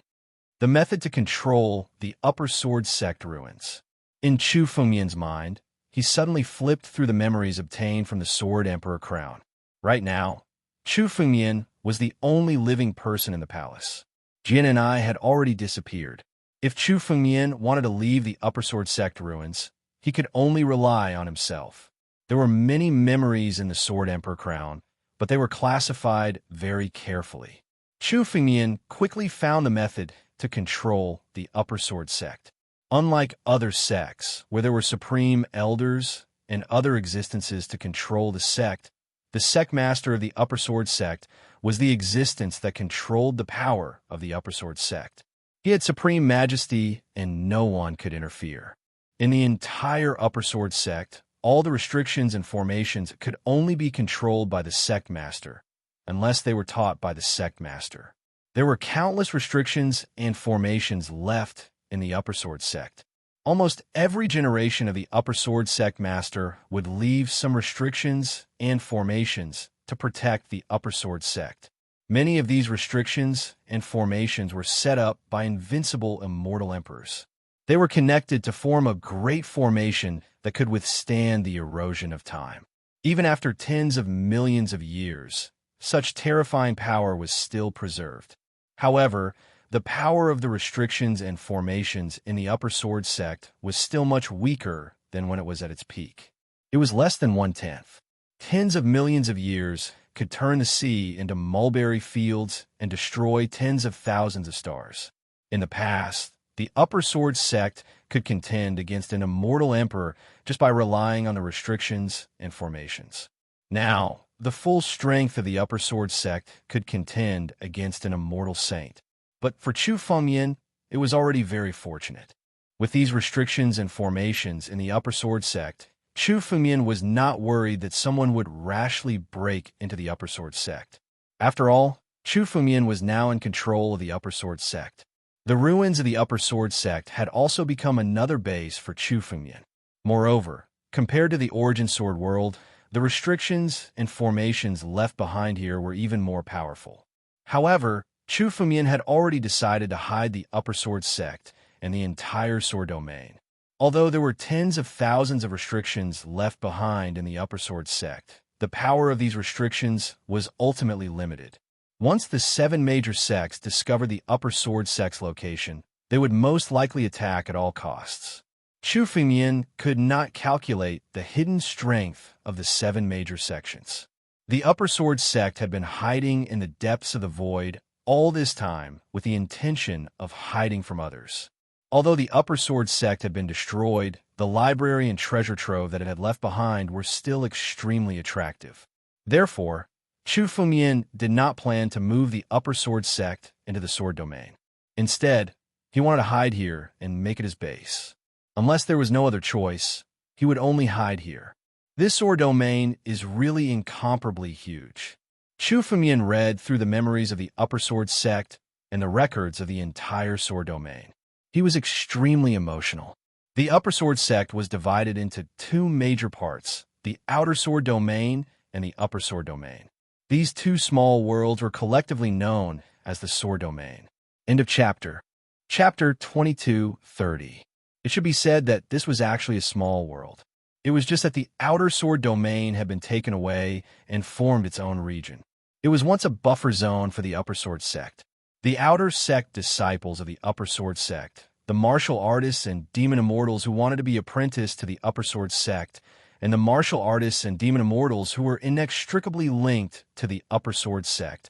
The method to control the Upper Sword Sect ruins. In Chu Fengmian's mind, he suddenly flipped through the memories obtained from the Sword Emperor crown. Right now, Chu Fengmian was the only living person in the palace. Jian and I had already disappeared. If Chu Fengmian wanted to leave the Upper Sword Sect ruins, he could only rely on himself. There were many memories in the Sword Emperor crown, but they were classified very carefully. Chu Fengmian quickly found the method to control the Upper Sword Sect. Unlike other sects, where there were supreme elders and other existences to control the sect master of the Upper Sword Sect was the existence that controlled the power of the Upper Sword Sect. He had supreme majesty, and no one could interfere. In the entire Upper Sword Sect, all the restrictions and formations could only be controlled by the sect master, unless they were taught by the sect master. There were countless restrictions and formations left in the Upper Sword Sect. Almost every generation of the Upper Sword Sect master would leave some restrictions and formations to protect the Upper Sword Sect. Many of these restrictions and formations were set up by invincible immortal emperors. They were connected to form a great formation that could withstand the erosion of time. Even after tens of millions of years, such terrifying power was still preserved. However, the power of the restrictions and formations in the Upper Sword Sect was still much weaker than when it was at its peak. It was less than 1/10. Tens of millions of years could turn the sea into mulberry fields and destroy tens of thousands of stars. In the past, the Upper Sword Sect could contend against an immortal emperor just by relying on the restrictions and formations. Now, the full strength of the Upper Sword Sect could contend against an immortal saint. But for Chu Fengmian, it was already very fortunate. With these restrictions and formations in the Upper Sword Sect, Chu Fumian was not worried that someone would rashly break into the Upper Sword sect. After all, Chu Fumian was now in control of the Upper Sword sect. The ruins of the Upper Sword sect had also become another base for Chu Fumian. Moreover, compared to the Origin Sword world, the restrictions and formations left behind here were even more powerful. However, Chu Fumian had already decided to hide the Upper Sword sect and the entire Sword domain. Although there were tens of thousands of restrictions left behind in the Upper Sword sect, the power of these restrictions was ultimately limited. Once the 7 major sects discovered the Upper Sword sect's location, they would most likely attack at all costs. Chu Fumian could not calculate the hidden strength of the 7 major sections. The Upper Sword sect had been hiding in the depths of the void all this time with the intention of hiding from others. Although the Upper Sword sect had been destroyed, the library and treasure trove that it had left behind were still extremely attractive. Therefore, Chu Fumian did not plan to move the Upper Sword sect into the Sword domain. Instead, he wanted to hide here and make it his base. Unless there was no other choice, he would only hide here. This Sword domain is really incomparably huge. Chu Fumian read through the memories of the Upper Sword sect and the records of the entire Sword domain. He was extremely emotional. The Upper Sword sect was divided into 2 major parts, the Outer Sword domain and the Upper Sword domain. These 2 small worlds were collectively known as the Sword domain. End of chapter. Chapter 22:30. It should be said that this was actually a small world. It was just that the Outer Sword domain had been taken away and formed its own region. It was once a buffer zone for the Upper Sword sect. The Outer Sect disciples of the Upper Sword sect, the martial artists and demon immortals who wanted to be apprenticed to the Upper Sword sect, and the martial artists and demon immortals who were inextricably linked to the Upper Sword sect,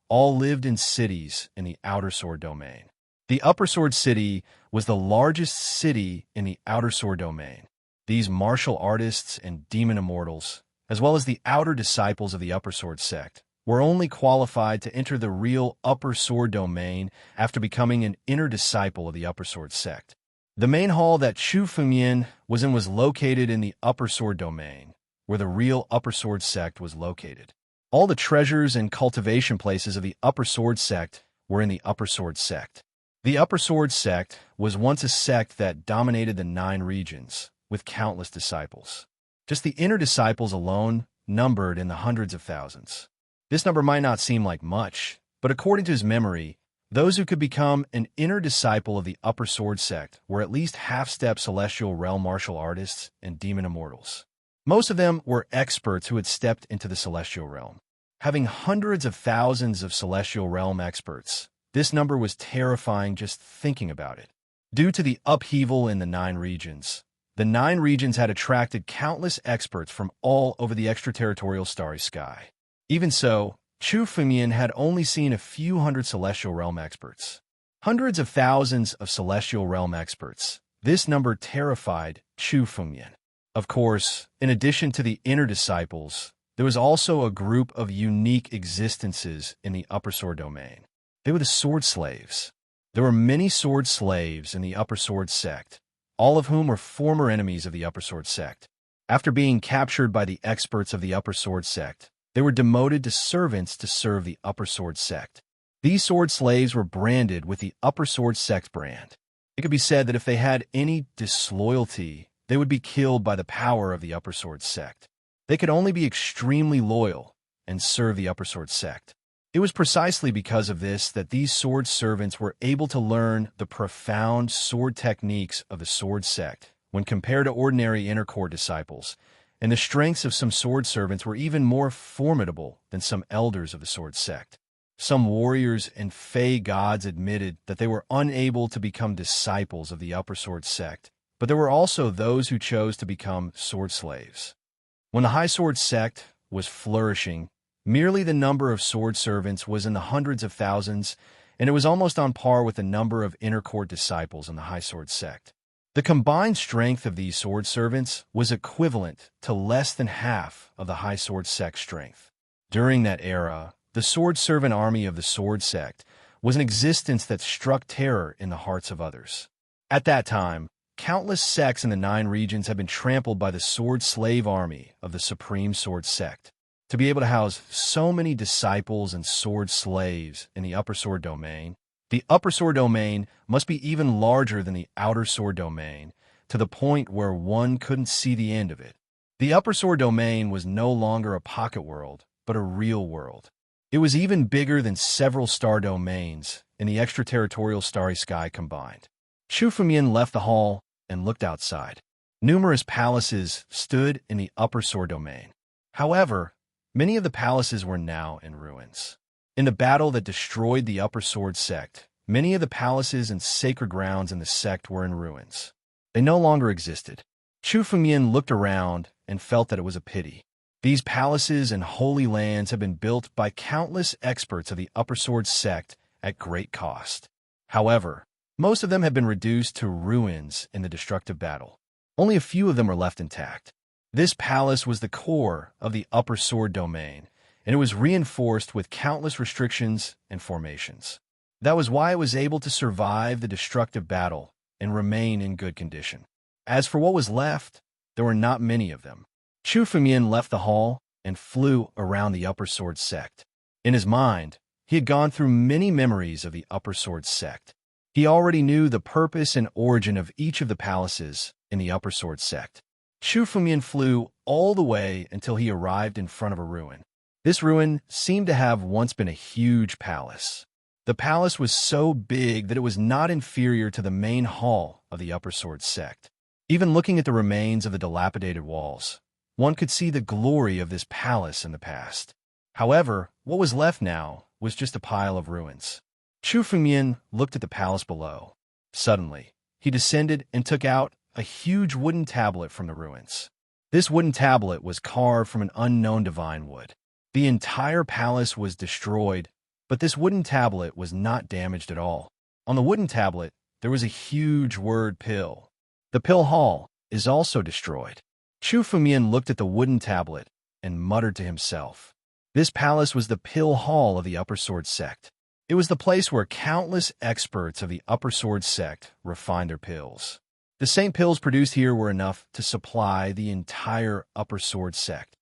all lived in cities in the Outer Sword domain. The Upper Sword city was the largest city in the Outer Sword domain. These martial artists and demon immortals, as well as the outer disciples of the Upper Sword sect, were only qualified to enter the real Upper Sword domain after becoming an inner disciple of the Upper Sword sect. The main hall that Chu Fumian was in was located in the Upper Sword domain, where the real Upper Sword sect was located. All the treasures and cultivation places of the Upper Sword sect were in the Upper Sword sect. The Upper Sword sect was once a sect that dominated the 9 regions, with countless disciples. Just the inner disciples alone numbered in the hundreds of thousands. This number might not seem like much, but according to his memory, those who could become an inner disciple of the Upper Sword sect were at least half-step celestial realm martial artists and demon immortals. Most of them were experts who had stepped into the celestial realm. Having hundreds of thousands of celestial realm experts, this number was terrifying just thinking about it. Due to the upheaval in the 9 regions, the 9 regions had attracted countless experts from all over the extraterritorial starry sky. Even so, Chu Fumian had only seen a few hundred celestial realm experts. Hundreds of thousands of celestial realm experts. This number terrified Chu Fumian. Of course, in addition to the inner disciples, there was also a group of unique existences in the Upper Sword domain. They were the Sword Slaves. There were many Sword Slaves in the Upper Sword sect, all of whom were former enemies of the Upper Sword sect. After being captured by the experts of the Upper Sword sect, they were demoted to servants to serve the Upper Sword sect. These Sword Slaves were branded with the Upper Sword sect brand. It could be said that if they had any disloyalty, they would be killed by the power of the Upper Sword sect. They could only be extremely loyal and serve the Upper Sword sect. It was precisely because of this that these sword servants were able to learn the profound sword techniques of the Sword sect when compared to ordinary inner court disciples, and the strengths of some sword servants were even more formidable than some elders of the Sword sect. Some warriors and fey gods admitted that they were unable to become disciples of the Upper Sword sect, but there were also those who chose to become sword slaves. When the High Sword sect was flourishing, merely the number of sword servants was in the hundreds of thousands, and it was almost on par with the number of inner court disciples in the High Sword sect. The combined strength of these sword servants was equivalent to less than half of the High Sword sect's strength. During that era, the sword servant army of the Sword sect was an existence that struck terror in the hearts of others. At that time, countless sects in the 9 regions had been trampled by the sword slave army of the Supreme Sword Sect. To be able to house so many disciples and sword slaves in the Upper Sword Domain, the Upper Sword Domain must be even larger than the Outer Sword Domain, to the point where one couldn't see the end of it. The Upper Sword Domain was no longer a pocket world, but a real world. It was even bigger than several star domains in the extraterritorial starry sky combined. Chu Fengmian left the hall and looked outside. Numerous palaces stood in the Upper Sword Domain. However, many of the palaces were now in ruins. In the battle that destroyed the Upper Sword Sect, many of the palaces and sacred grounds in the sect were in ruins. They no longer existed. Chu Fengmian looked around and felt that it was a pity. These palaces and holy lands had been built by countless experts of the Upper Sword Sect at great cost. However, most of them had been reduced to ruins in the destructive battle. Only a few of them were left intact. This palace was the core of the Upper Sword Domain, and it was reinforced with countless restrictions and formations. That was why it was able to survive the destructive battle and remain in good condition. As for what was left, there were not many of them. Chu Fengmian left the hall and flew around the Upper Sword Sect. In his mind, he had gone through many memories of the Upper Sword Sect. He already knew the purpose and origin of each of the palaces in the Upper Sword Sect. Chu Fengmian flew all the way until he arrived in front of a ruin. This ruin seemed to have once been a huge palace. The palace was so big that it was not inferior to the main hall of the Upper Sword Sect. Even looking at the remains of the dilapidated walls, one could see the glory of this palace in the past. However, what was left now was just a pile of ruins. Chu Fengmian looked at the palace below. Suddenly, he descended and took out a huge wooden tablet from the ruins. This wooden tablet was carved from an unknown divine wood. The entire palace was destroyed, but this wooden tablet was not damaged at all. On the wooden tablet, there was a huge word pill. The pill hall is also destroyed. Chu Fengmian looked at the wooden tablet and muttered to himself. This palace was the pill hall of the Upper Sword Sect. It was the place where countless experts of the Upper Sword Sect refined their pills. The same pills produced here were enough to supply the entire Upper Sword Sect.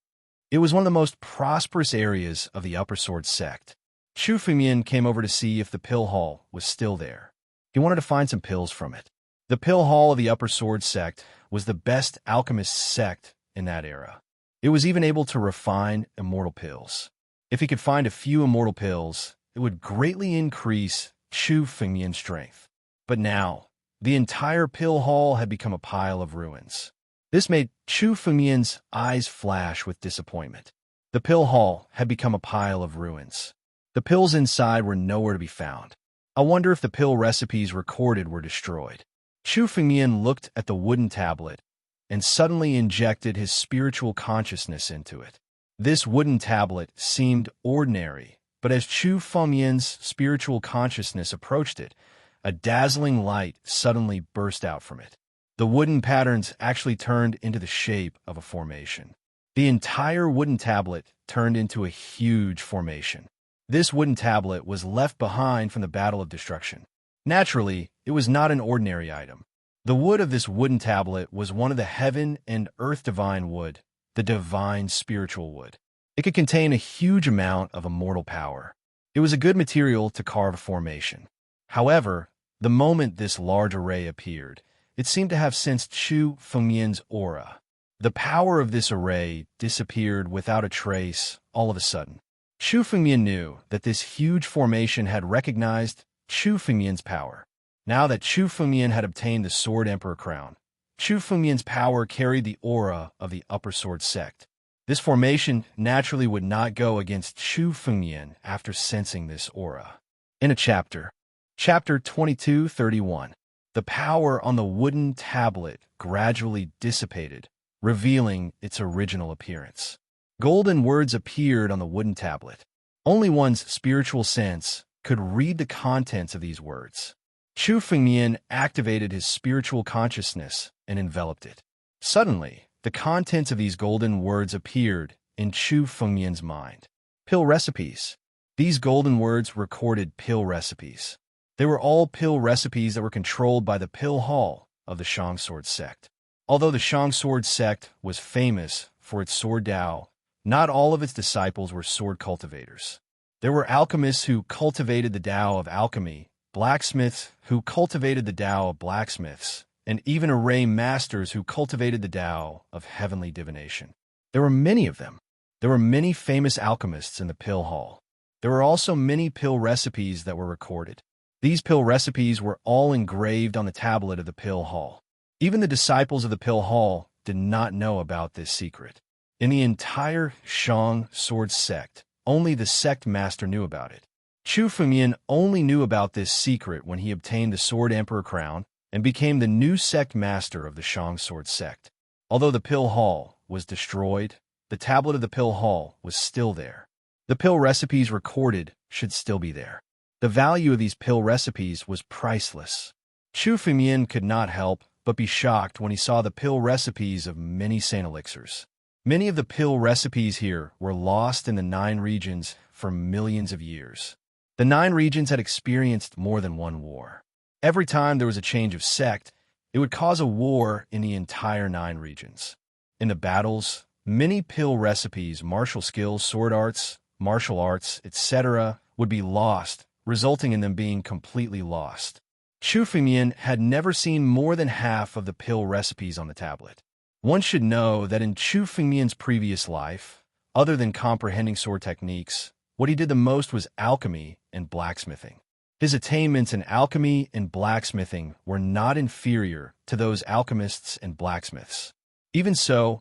It was one of the most prosperous areas of the Upper Sword Sect. Chu Fengmian came over to see if the pill hall was still there. He wanted to find some pills from it. The pill hall of the Upper Sword Sect was the best alchemist sect in that era. It was even able to refine immortal pills. If he could find a few immortal pills, it would greatly increase Chu Fengmian's strength. But now, the entire pill hall had become a pile of ruins. This made Chu Fengmian's eyes flash with disappointment. The pill hall had become a pile of ruins. The pills inside were nowhere to be found. I wonder if the pill recipes recorded were destroyed. Chu Fengmian looked at the wooden tablet and suddenly injected his spiritual consciousness into it. This wooden tablet seemed ordinary, but as Chu Fengmian's spiritual consciousness approached it, a dazzling light suddenly burst out from it. The wooden patterns actually turned into the shape of a formation. The entire wooden tablet turned into a huge formation. This wooden tablet was left behind from the Battle of Destruction. Naturally, it was not an ordinary item. The wood of this wooden tablet was one of the heaven and earth divine wood, the divine spiritual wood. It could contain a huge amount of immortal power. It was a good material to carve a formation. However, the moment this large array appeared, it seemed to have sensed Chu Fengmian's aura. The power of this array disappeared without a trace all of a sudden. Chu Fengmian knew that this huge formation had recognized Chu Fengmian's power. Now that Chu Fengmian had obtained the Sword Emperor crown, Chu Fengmian's power carried the aura of the Upper Sword Sect. This formation naturally would not go against Chu Fengmian after sensing this aura. In a chapter 22:31, the power on the wooden tablet gradually dissipated, revealing its original appearance. Golden words appeared on the wooden tablet. Only one's spiritual sense could read the contents of these words. Chu Fengmian activated his spiritual consciousness and enveloped it. Suddenly, the contents of these golden words appeared in Chu Fengmian's mind. Pill recipes. These golden words recorded pill recipes. They were all pill recipes that were controlled by the pill hall of the Shang Sword sect. Although the Shang Sword sect was famous for its sword Tao, not all of its disciples were sword cultivators. There were alchemists who cultivated the Tao of alchemy, blacksmiths who cultivated the Tao of blacksmiths, and even array masters who cultivated the Tao of heavenly divination. There were many of them. There were many famous alchemists in the pill hall. There were also many pill recipes that were recorded. These pill recipes were all engraved on the tablet of the pill hall. Even the disciples of the pill hall did not know about this secret. In the entire Shang Sword sect, only the sect master knew about it. Chu Fumian only knew about this secret when he obtained the Sword Emperor crown and became the new sect master of the Shang Sword sect. Although the pill hall was destroyed, the tablet of the pill hall was still there. The pill recipes recorded should still be there. The value of these pill recipes was priceless. Chu Fumian could not help but be shocked when he saw the pill recipes of many saint elixirs. Many of the pill recipes here were lost in the 9 regions for millions of years. The 9 regions had experienced more than one war. Every time there was a change of sect, it would cause a war in the entire 9 regions. In the battles, many pill recipes, martial skills, sword arts, martial arts, etc., would be lost, resulting in them being completely lost. Chu Fumian had never seen more than half of the pill recipes on the tablet. One should know that in Chu Fumian's previous life, other than comprehending sword techniques, what he did the most was alchemy and blacksmithing. His attainments in alchemy and blacksmithing were not inferior to those alchemists and blacksmiths. Even so,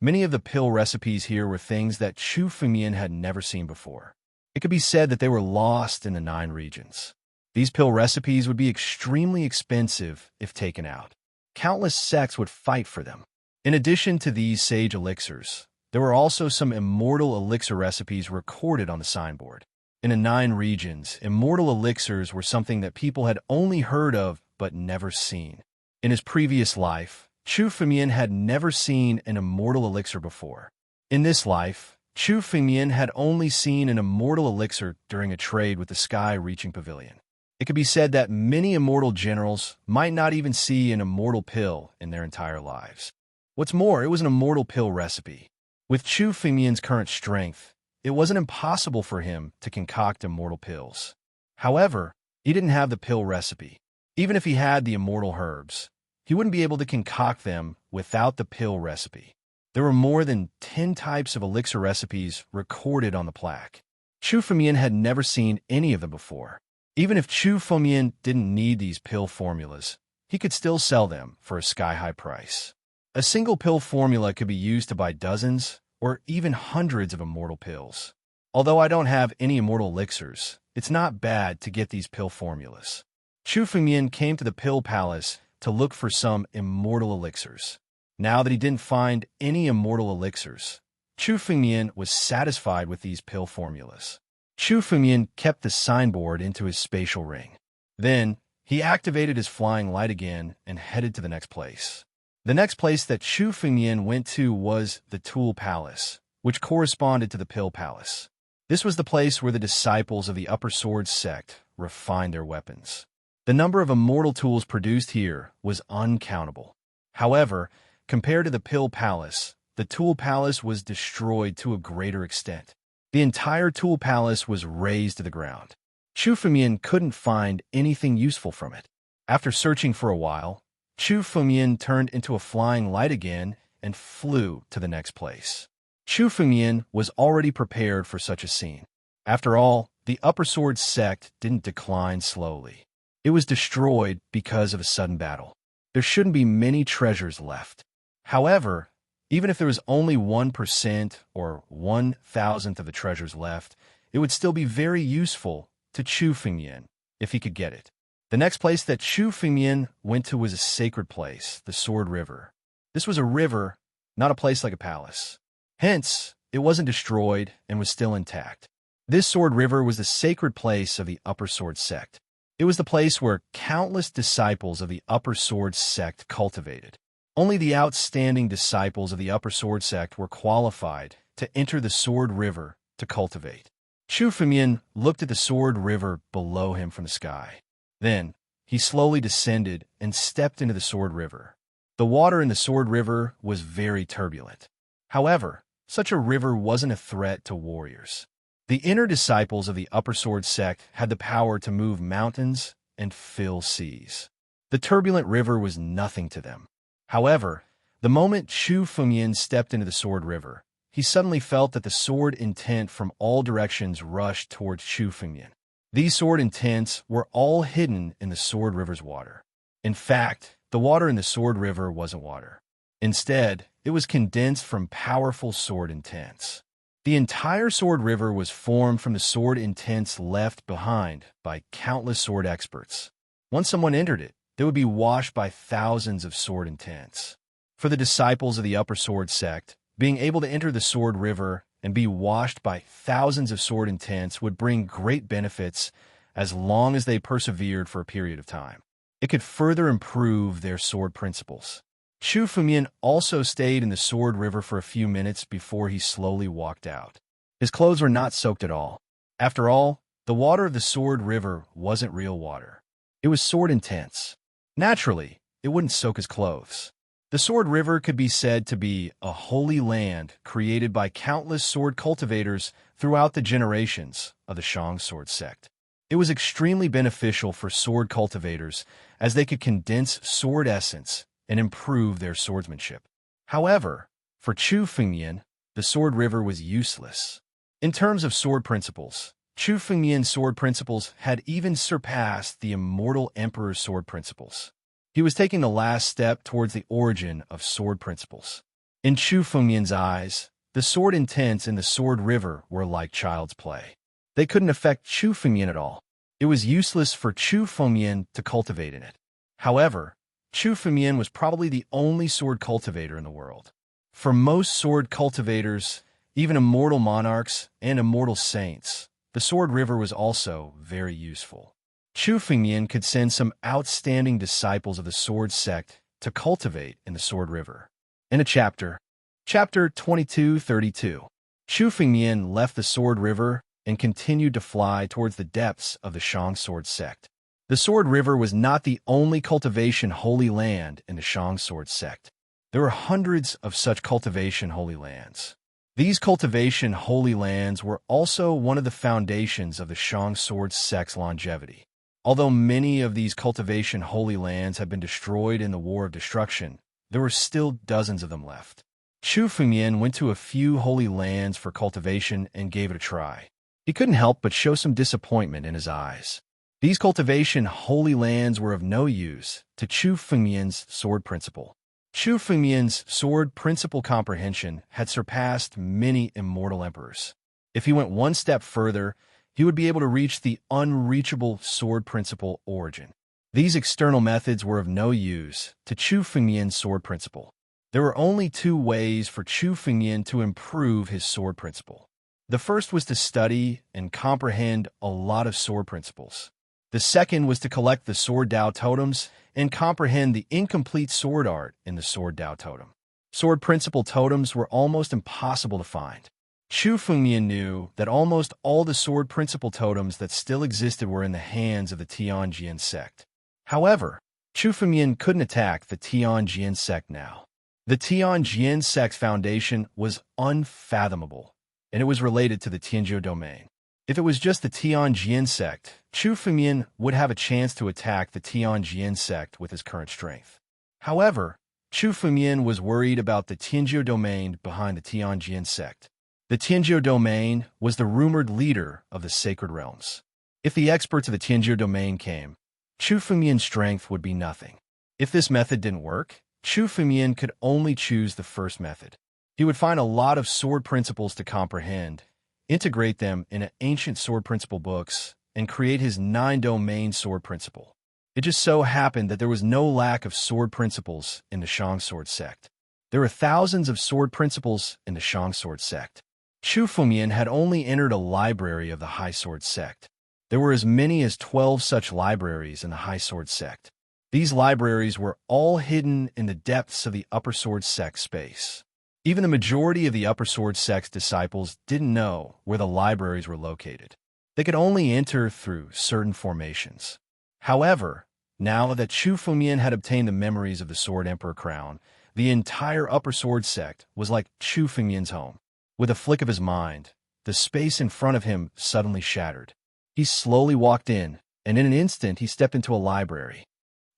many of the pill recipes here were things that Chu Fumian had never seen before. It could be said that they were lost in the 9 regions. These pill recipes would be extremely expensive if taken out. Countless sects would fight for them. In addition to these sage elixirs, there were also some immortal elixir recipes recorded on the signboard. In the 9 regions, immortal elixirs were something that people had only heard of but never seen. In his previous life, Chu Fumian had never seen an immortal elixir before. In this life, Chu Fumian had only seen an immortal elixir during a trade with the Sky-Reaching Pavilion. It could be said that many immortal generals might not even see an immortal pill in their entire lives. What's more, it was an immortal pill recipe. With Chu Fumian's current strength, it wasn't impossible for him to concoct immortal pills. However, he didn't have the pill recipe. Even if he had the immortal herbs, he wouldn't be able to concoct them without the pill recipe. There were more than 10 types of elixir recipes recorded on the plaque. Chu Fumian had never seen any of them before. Even if Chu Fumian didn't need these pill formulas, he could still sell them for a sky-high price. A single pill formula could be used to buy dozens or even hundreds of immortal pills. Although I don't have any immortal elixirs, it's not bad to get these pill formulas. Chu Fumian came to the Pill Palace to look for some immortal elixirs. Now that he didn't find any immortal elixirs, Chu Fumian was satisfied with these pill formulas. Chu Fumian kept the signboard into his spatial ring. Then, he activated his flying light again and headed to the next place. The next place that Chu Fumian went to was the Tool Palace, which corresponded to the Pill Palace. This was the place where the disciples of the Upper Sword sect refined their weapons. The number of immortal tools produced here was uncountable. However, compared to the Pill Palace, the Tool Palace was destroyed to a greater extent. The entire Tool Palace was razed to the ground. Chu Fumian couldn't find anything useful from it. After searching for a while, Chu Fumian turned into a flying light again and flew to the next place. Chu Fumian was already prepared for such a scene. After all, the Upper Sword sect didn't decline slowly. It was destroyed because of a sudden battle. There shouldn't be many treasures left. However, even if there was only 1% or 1,000th of the treasures left, it would still be very useful to Chu Fumian if he could get it. The next place that Chu Fumian went to was a sacred place, the Sword River. This was a river, not a place like a palace. Hence, it wasn't destroyed and was still intact. This Sword River was the sacred place of the Upper Sword sect. It was the place where countless disciples of the Upper Sword sect cultivated. Only the outstanding disciples of the Upper Sword sect were qualified to enter the Sword River to cultivate. Chu Fumian looked at the Sword River below him from the sky. Then, he slowly descended and stepped into the Sword River. The water in the Sword River was very turbulent. However, such a river wasn't a threat to warriors. The inner disciples of the Upper Sword sect had the power to move mountains and fill seas. The turbulent river was nothing to them. However, the moment Chu Fengyan stepped into the Sword River, he suddenly felt that the sword intent from all directions rushed towards Chu Fengyan. These sword intents were all hidden in the Sword River's water. In fact, the water in the Sword River wasn't water. Instead, it was condensed from powerful sword intents. The entire Sword River was formed from the sword intents left behind by countless sword experts. Once someone entered it, they would be washed by thousands of sword intents. For the disciples of the Upper Sword sect, being able to enter the Sword River and be washed by thousands of sword intents would bring great benefits as long as they persevered for a period of time. It could further improve their sword principles. Chu Fengyan also stayed in the Sword River for a few minutes before he slowly walked out. His clothes were not soaked at all. After all, the water of the Sword River wasn't real water. It was sword intense. Naturally, it wouldn't soak his clothes. The Sword River could be said to be a holy land created by countless sword cultivators throughout the generations of the Shang Sword sect. It was extremely beneficial for sword cultivators as they could condense sword essence and improve their swordsmanship. However, for Chu Fengyan, the Sword River was useless. In terms of sword principles, Chu Fengyan's sword principles had even surpassed the immortal Emperor's sword principles. He was taking the last step towards the origin of sword principles. In Chu Fengyan's eyes, the sword intents in the Sword River were like child's play. They couldn't affect Chu Fengyan at all. It was useless for Chu Fengyan to cultivate in it. However, Chu Fengyan was probably the only sword cultivator in the world. For most sword cultivators, even immortal monarchs and immortal saints, the Sword River was also very useful. Chu Fengyan could send some outstanding disciples of the Sword sect to cultivate in the Sword River. In a chapter 2232, Chu Fengyan left the Sword River and continued to fly towards the depths of the Shang Sword sect. The Sword River was not the only cultivation holy land in the Shang Sword sect. There were hundreds of such cultivation holy lands. These cultivation holy lands were also one of the foundations of the Shang Sword sect's longevity. Although many of these cultivation holy lands have been destroyed in the War of Destruction, there were still dozens of them left. Chu Fengyan went to a few holy lands for cultivation and gave it a try. He couldn't help but show some disappointment in his eyes. These cultivation holy lands were of no use to Chu Fengyan's sword principle. Chu Fengyan's sword principle comprehension had surpassed many immortal emperors. If he went one step further, he would be able to reach the unreachable sword principle origin. These external methods were of no use to Chu Fengyan's sword principle. There were only two ways for Chu Fengyan to improve his sword principle. The first was to study and comprehend a lot of sword principles. The second was to collect the Sword Dao totems and comprehend the incomplete sword art in the Sword Dao totem. Sword principle totems were almost impossible to find. Chu Fengyan knew that almost all the sword principle totems that still existed were in the hands of the Tianjin sect. However, Chu Fengyan couldn't attack the Tianjin sect now. The Tianjin sect's foundation was unfathomable, and it was related to the Tianzhou domain. If it was just the Tianjin sect, Chu Fengyan would have a chance to attack the Tianjin sect with his current strength. However, Chu Fengyan was worried about the Tianzhou domain behind the Tianjin sect. The Tianzhou domain was the rumored leader of the sacred realms. If the experts of the Tianzhou domain came, Chu Fengyan's strength would be nothing. If this method didn't work, Chu Fengyan could only choose the first method. He would find a lot of sword principles to comprehend, integrate them in ancient sword principle books, and create his 9-domain sword principle. It just so happened that there was no lack of sword principles in the Shang Sword sect. There were thousands of sword principles in the Shang Sword sect. Chu Fengyan had only entered a library of the High Sword sect. There were as many as 12 such libraries in the High Sword sect. These libraries were all hidden in the depths of the Upper Sword sect space. Even the majority of the Upper Sword sect's disciples didn't know where the libraries were located. They could only enter through certain formations. However, Now that Chu Fumian had obtained the memories of the Sword Emperor crown, the entire Upper Sword sect was like Chu Fumian's home. With a flick of his mind, the space in front of him suddenly shattered. He slowly walked in, and in an instant he stepped into a library.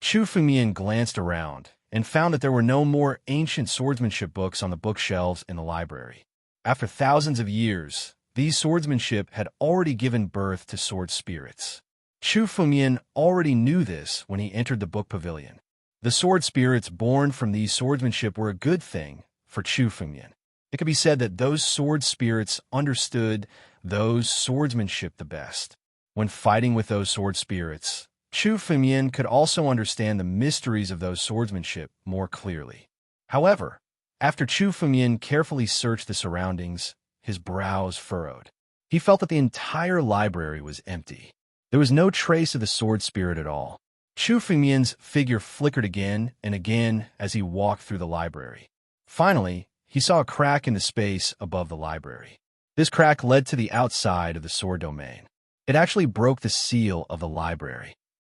Chu Fumian glanced around and found that there were no more ancient swordsmanship books on the bookshelves in the library. After thousands of years, these swordsmanship had already given birth to sword spirits. Chu Fumian already knew this when he entered the book pavilion. The sword spirits born from these swordsmanship were a good thing for Chu Fumian. It could be said that those sword spirits understood those swordsmanship the best. When fighting with those sword spirits, Chu Fumian could also understand the mysteries of those swordsmanship more clearly. However, after Chu Fumian carefully searched the surroundings, his brows furrowed. He felt that the entire library was empty. There was no trace of the sword spirit at all. Chu Fumian's figure flickered again and again as he walked through the library. Finally, he saw a crack in the space above the library. This crack led to the outside of the sword domain. It actually broke the seal of the library.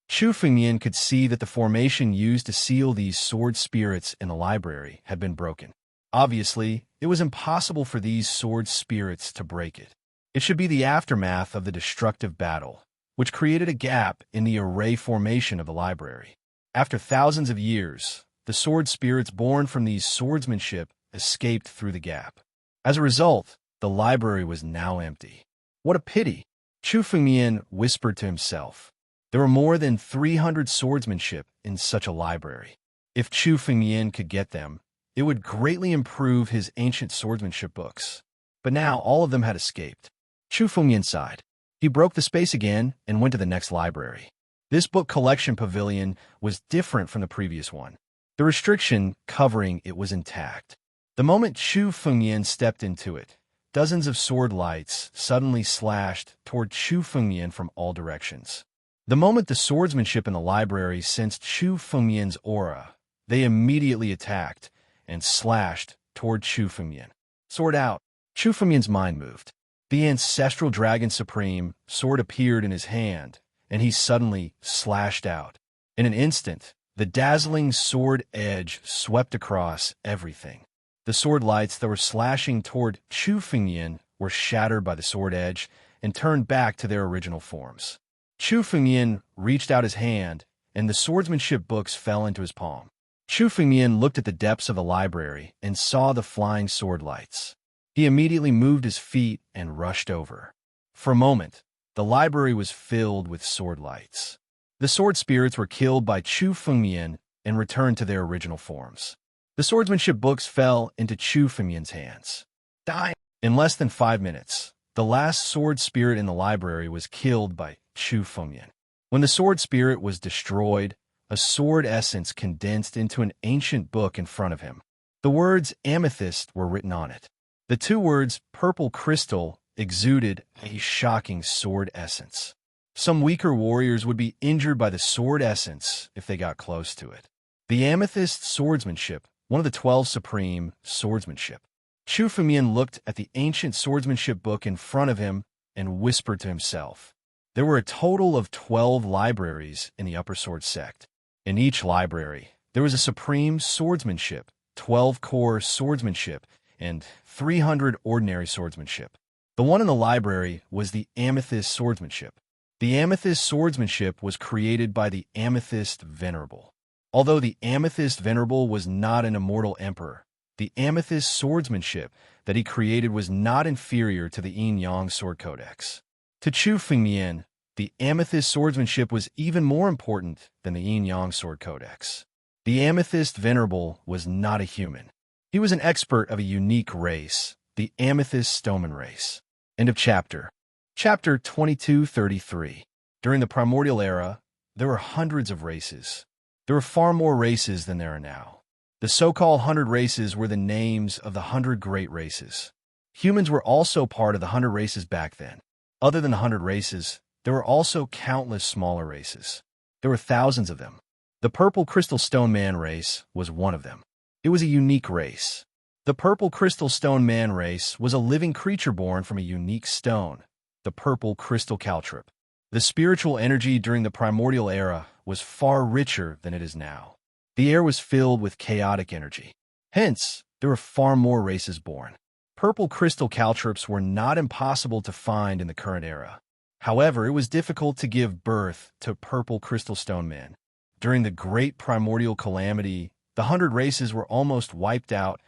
Chu Fumian could see that the formation used to seal these sword spirits in the library had been broken. Obviously, it was impossible for these sword spirits to break it. It should be the aftermath of the destructive battle, which created a gap in the array formation of the library. After thousands of years, the sword spirits born from these swordsmanship escaped through the gap. As a result, the library was now empty. What a pity, Chu Fumian whispered to himself. There were more than 300 swordsmanship in such a library. If Chu Fumian could get them, it would greatly improve his ancient swordsmanship books. But now all of them had escaped. Chu Fumian sighed. He broke the space again and went to the next library. This book collection pavilion was different from the previous one. The restriction covering it was intact. The moment Chu Fumian stepped into it, dozens of sword lights suddenly slashed toward Chu Fumian from all directions. The moment the swordsmanship in the library sensed Chu Fumian's aura, they immediately attacked and slashed toward Chu Fumian. Sword out. Chu Fumian's mind moved. The ancestral dragon supreme sword appeared in his hand, and he suddenly slashed out. In an instant, the dazzling sword edge swept across everything. The sword lights that were slashing toward Chu Fumian were shattered by the sword edge and turned back to their original forms. Chu Fumian reached out his hand, and the swordsmanship books fell into his palm. Chu Fumian looked at the depths of the library and saw the flying sword lights. He immediately moved his feet and rushed over. For a moment, the library was filled with sword lights. The sword spirits were killed by Chu Fumian and returned to their original forms. The swordsmanship books fell into Chu Fumian's hands. Dying. In less than 5 minutes, the last sword spirit in the library was killed by Chu Fumian. When the sword spirit was destroyed, a sword essence condensed into an ancient book in front of him. The words amethyst were written on it. The two words purple crystal exuded a shocking sword essence. Some weaker warriors would be injured by the sword essence if they got close to it. The amethyst swordsmanship, one of the 12 supreme swordsmanship. Chu Fumian looked at the ancient swordsmanship book in front of him and whispered to himself. There were a total of 12 libraries in the Upper Sword sect. In each library, there was a supreme swordsmanship, 12 core swordsmanship, and 300 ordinary swordsmanship. The one in the library was the amethyst swordsmanship. The amethyst swordsmanship was created by the amethyst venerable. Although the amethyst venerable was not an immortal emperor, the amethyst swordsmanship that he created was not inferior to the yin-yang sword codex. To Chu Fumian, the amethyst swordsmanship was even more important than the yin-yang sword codex. The amethyst venerable was not a human. He was an expert of a unique race, the amethyst stoneman race. End of chapter. Chapter 2233. During the primordial era, there were hundreds of races. There were far more races than there are now. The so-called 100 races were the names of the 100 great races. Humans were also part of the 100 races back then. Other than the 100 races, there were also countless smaller races. There were thousands of them. The Purple Crystal Stone Man race was one of them. It was a unique race. The Purple Crystal Stone Man race was a living creature born from a unique stone, the Purple Crystal Caltrip. The spiritual energy during the primordial era was far richer than it is now. The air was filled with chaotic energy. Hence, there were far more races born. Purple crystal caltrops were not impossible to find in the current era. However, it was difficult to give birth to purple crystal stone men. During the Great Primordial Calamity, the 100 races were almost wiped out,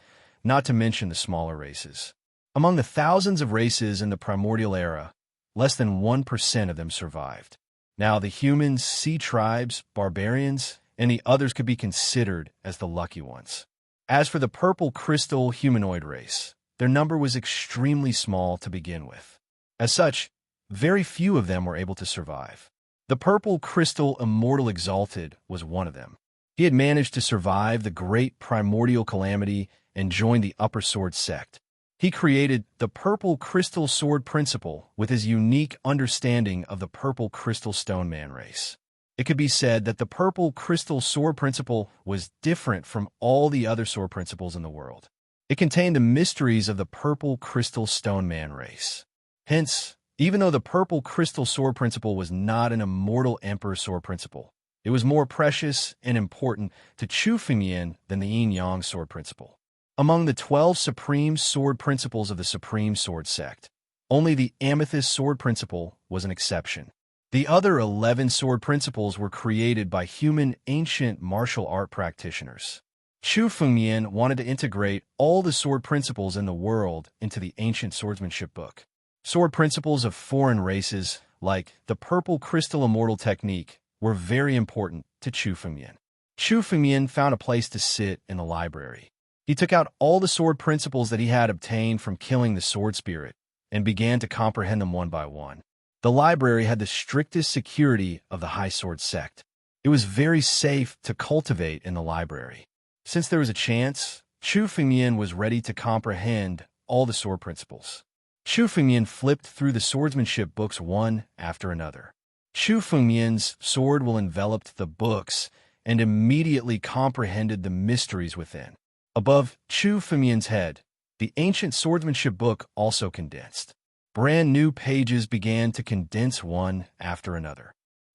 not to mention the smaller races. Among the thousands of races in the primordial era, less than 1% of them survived. Now, the humans, sea tribes, barbarians, and the others could be considered as the lucky ones. As for the purple crystal humanoid race, their number was extremely small to begin with. As such, very few of them were able to survive. The purple crystal immortal exalted was one of them. He had managed to survive the Great Primordial Calamity and joined the Upper Sword sect. He created the Purple Crystal Sword Principle with his unique understanding of the Purple Crystal Stone Man race. It could be said that the Purple Crystal Sword Principle was different from all the other sword principles in the world. It contained the mysteries of the Purple Crystal Stone Man race. Hence, even though the Purple Crystal Sword Principle was not an immortal Emperor Sword Principle, it was more precious and important to Chu Fengmian than the Yin-Yang Sword Principle. Among the 12 supreme sword principles of the Supreme Sword sect, only the Amethyst Sword Principle was an exception. The other 11 sword principles were created by human ancient martial art practitioners. Chu Fengmian wanted to integrate all the sword principles in the world into the ancient swordsmanship book. Sword principles of foreign races, like the Purple Crystal Immortal Technique, were very important to Chu Fengmian. Chu Fengmian found a place to sit in the library. He took out all the sword principles that he had obtained from killing the sword spirit and began to comprehend them one by one. The library had the strictest security of the High Sword sect. It was very safe to cultivate in the library. Since there was a chance, Chu Fengmian was ready to comprehend all the sword principles. Chu Fengmian flipped through the swordsmanship books one after another. Chu Fengmian's sword will enveloped the books and immediately comprehended the mysteries within. Above Chu Fengmian's head, the ancient swordsmanship book also condensed. Brand new pages began to condense one after another.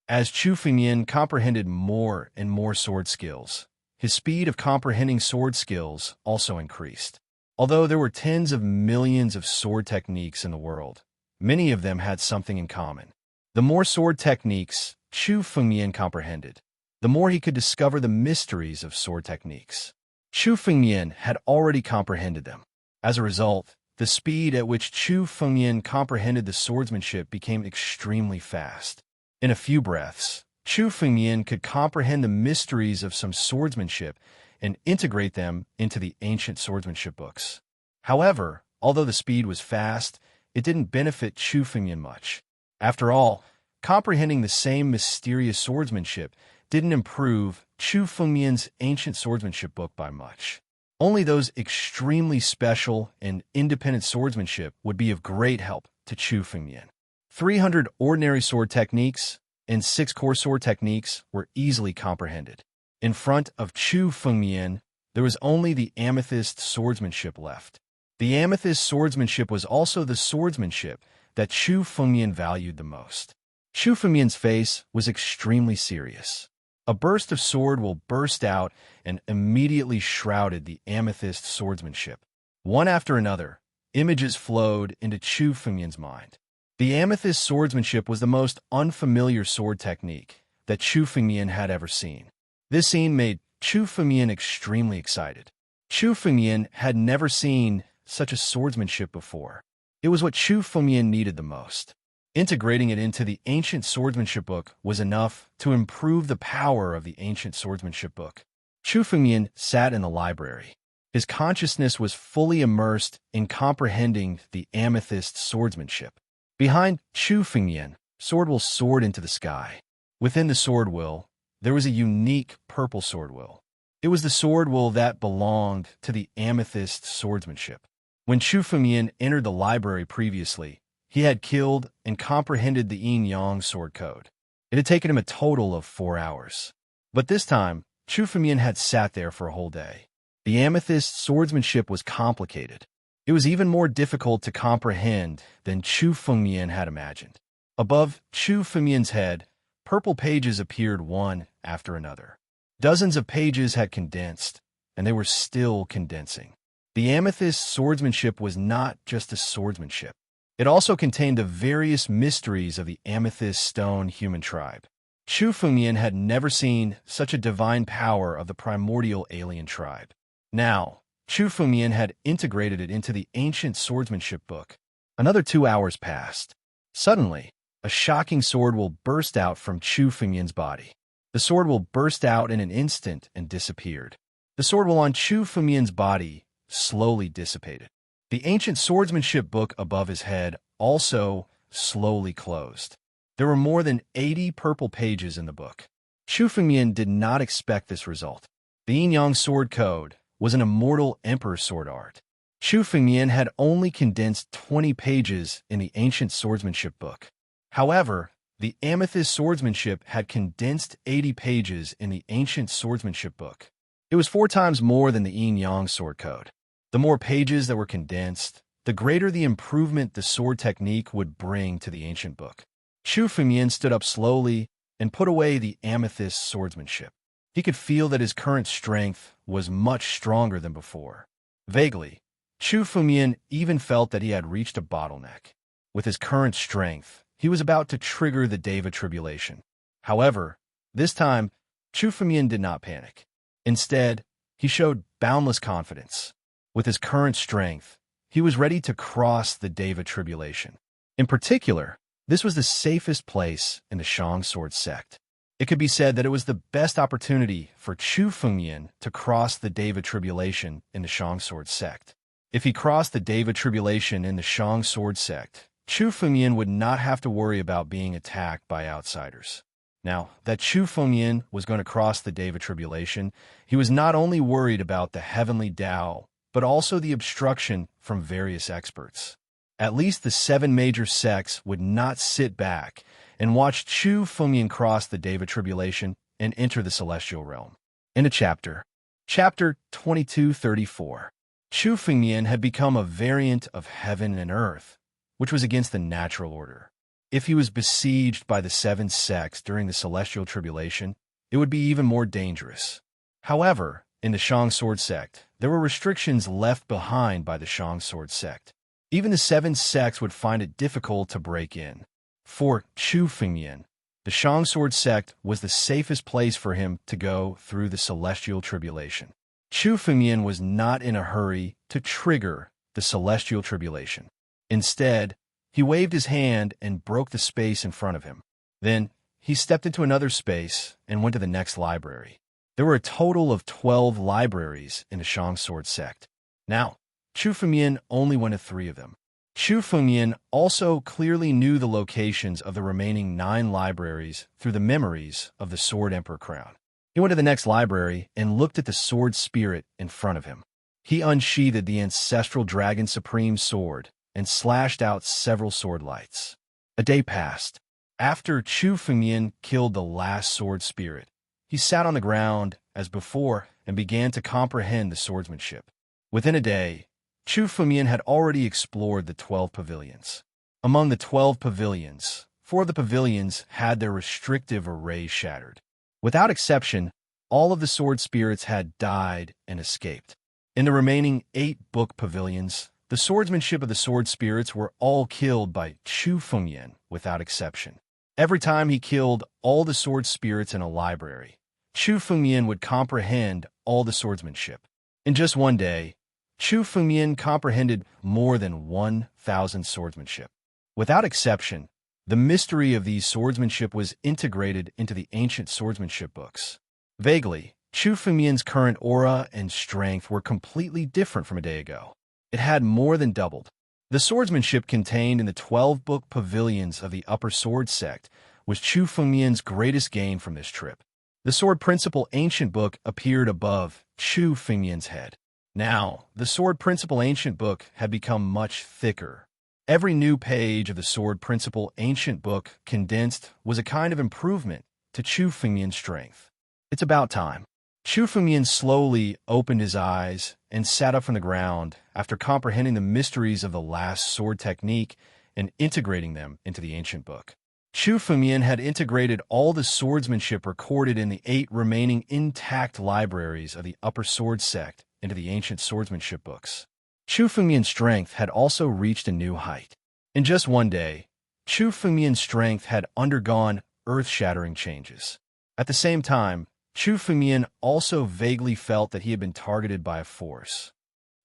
As Chu Fengmian comprehended more and more sword skills, his speed of comprehending sword skills also increased. Although there were tens of millions of sword techniques in the world, many of them had something in common. The more sword techniques Chu Fengmian comprehended, the more he could discover the mysteries of sword techniques. Chu Fengmian had already comprehended them. As a result, the speed at which Chu Fengmian comprehended the swordsmanship became extremely fast. In a few breaths, Chu Fengmian could comprehend the mysteries of some swordsmanship and integrate them into the ancient swordsmanship books. However, although the speed was fast, it didn't benefit Chu Fengmian much. After all, comprehending the same mysterious swordsmanship didn't improve Chu Fengmian's ancient swordsmanship book by much. Only those extremely special and independent swordsmanship would be of great help to Chu Fengmian. 300 ordinary sword techniques and 6 core sword techniques were easily comprehended. In front of Chu Fengmian, there was only the amethyst swordsmanship left. The amethyst swordsmanship was also the swordsmanship that Chu Fengmian valued the most. Chu Fengmian's face was extremely serious. A burst of sword will burst out and immediately shrouded the amethyst swordsmanship. One after another, images flowed into Chu Fengmian's mind. The amethyst swordsmanship was the most unfamiliar sword technique that Chu Fengmian had ever seen. This scene made Chu Fengmian extremely excited. Chu Fengmian had never seen such a swordsmanship before. It was what Chu Fengmian needed the most. Integrating it into the ancient swordsmanship book was enough to improve the power of the ancient swordsmanship book. Chu Fengmian sat in the library. His consciousness was fully immersed in comprehending the amethyst swordsmanship. Behind Chu Fengmian, sword will soared into the sky. Within the sword will, there was a unique purple sword will. It was the sword will that belonged to the amethyst swordsmanship. When Chu Fengmian entered the library previously, he had killed and comprehended the yin-yang sword code. It had taken him a total of 4 hours. But this time, Chu Fengmian had sat there for a whole day. The amethyst swordsmanship was complicated. It was even more difficult to comprehend than Chu Fengmian had imagined. Above Chu Fengmian's head, purple pages appeared one after another. Dozens of pages had condensed, and they were still condensing. The amethyst swordsmanship was not just a swordsmanship. It also contained the various mysteries of the amethyst stone human tribe. Chu Fengmian had never seen such a divine power of the primordial alien tribe. Now, Chu Fengmian had integrated it into the ancient swordsmanship book. Another 2 hours passed. Suddenly, a shocking sword will burst out from Chu Fengmian's body. The sword will burst out in an instant and disappeared. The sword will on Chu Fengmian's body slowly dissipated. The ancient swordsmanship book above his head also slowly closed. There were more than 80 purple pages in the book. Chu Fengmian did not expect this result. The Yin-Yang sword code was an immortal emperor sword art. Chu Fengmian had only condensed 20 pages in the ancient swordsmanship book. However, the amethyst swordsmanship had condensed 80 pages in the ancient swordsmanship book. It was 4 times more than the Yin-Yang sword code. The more pages that were condensed, the greater the improvement the sword technique would bring to the ancient book. Chu Fengmian stood up slowly and put away the amethyst swordsmanship. He could feel that his current strength was much stronger than before. Vaguely, Chu Fengmian even felt that he had reached a bottleneck. With his current strength, he was about to trigger the Deva tribulation. However, this time, Chu Fengmian did not panic. Instead, he showed boundless confidence. With his current strength, he was ready to cross the Deva tribulation. In particular, this was the safest place in the Shang Sword sect. It could be said that it was the best opportunity for Chu Fengmian to cross the Deva tribulation in the Shang Sword sect. If he crossed the Deva tribulation in the Shang Sword sect, Chu Fengmian would not have to worry about being attacked by outsiders. Now, that Chu Fengmian was going to cross the Deva tribulation, he was not only worried about the heavenly Tao, but also the obstruction from various experts. At least the 7 major sects would not sit back and watch Chu Fengmian cross the Deva tribulation and enter the celestial realm. In a chapter 2234, Chu Fengmian had become a variant of heaven and earth, which was against the natural order. If he was besieged by the 7 sects during the celestial tribulation, it would be even more dangerous. However, in the Shang Sword sect, there were restrictions left behind by the Shang Sword sect. Even the 7 sects would find it difficult to break in. For Chu Fengmian, the Shang Sword sect was the safest place for him to go through the celestial tribulation. Chu Fengmian was not in a hurry to trigger the celestial tribulation. Instead, he waved his hand and broke the space in front of him. Then, he stepped into another space and went to the next library. There were a total of 12 libraries in the Shang Sword sect. Now, Chu Fengmian only went to 3 of them. Chu Fengmian also clearly knew the locations of the remaining 9 libraries through the memories of the Sword Emperor crown. He went to the next library and looked at the sword spirit in front of him. He unsheathed the ancestral Dragon Supreme sword and slashed out several sword lights. A day passed. After Chu Fengmian killed the last sword spirit, he sat on the ground as before and began to comprehend the swordsmanship. Within a day, Chu Fengmian had already explored the 12 pavilions. Among the 12 pavilions, 4 of the pavilions had their restrictive array shattered. Without exception, all of the sword spirits had died and escaped. In the remaining 8 book pavilions, the swordsmanship of the sword spirits were all killed by Chu Fengmian without exception. Every time he killed all the sword spirits in a library, Chu Fengmian would comprehend all the swordsmanship. In just one day, Chu Fengmian comprehended more than 1,000 swordsmanship. Without exception, the mystery of these swordsmanship was integrated into the ancient swordsmanship books. Vaguely, Chu Fengmian's current aura and strength were completely different from a day ago. It had more than doubled. The swordsmanship contained in the 12-book pavilions of the Upper Sword sect was Chu Fengmian's greatest gain from this trip. The Sword Principle Ancient Book appeared above Chu Fengmian's head. Now, the Sword Principle Ancient Book had become much thicker. Every new page of the Sword Principle Ancient Book condensed was a kind of improvement to Chu Fengmian's strength. It's about time. Chu Fengmian slowly opened his eyes and sat up from the ground after comprehending the mysteries of the last sword technique and integrating them into the ancient book. Chu Fengmian had integrated all the swordsmanship recorded in the 8 remaining intact libraries of the Upper Sword Sect into the ancient swordsmanship books. Chu Fengmian's strength had also reached a new height. In just one day, Chu Fengmian's strength had undergone earth-shattering changes. At the same time, Chu Fengmian also vaguely felt that he had been targeted by a force.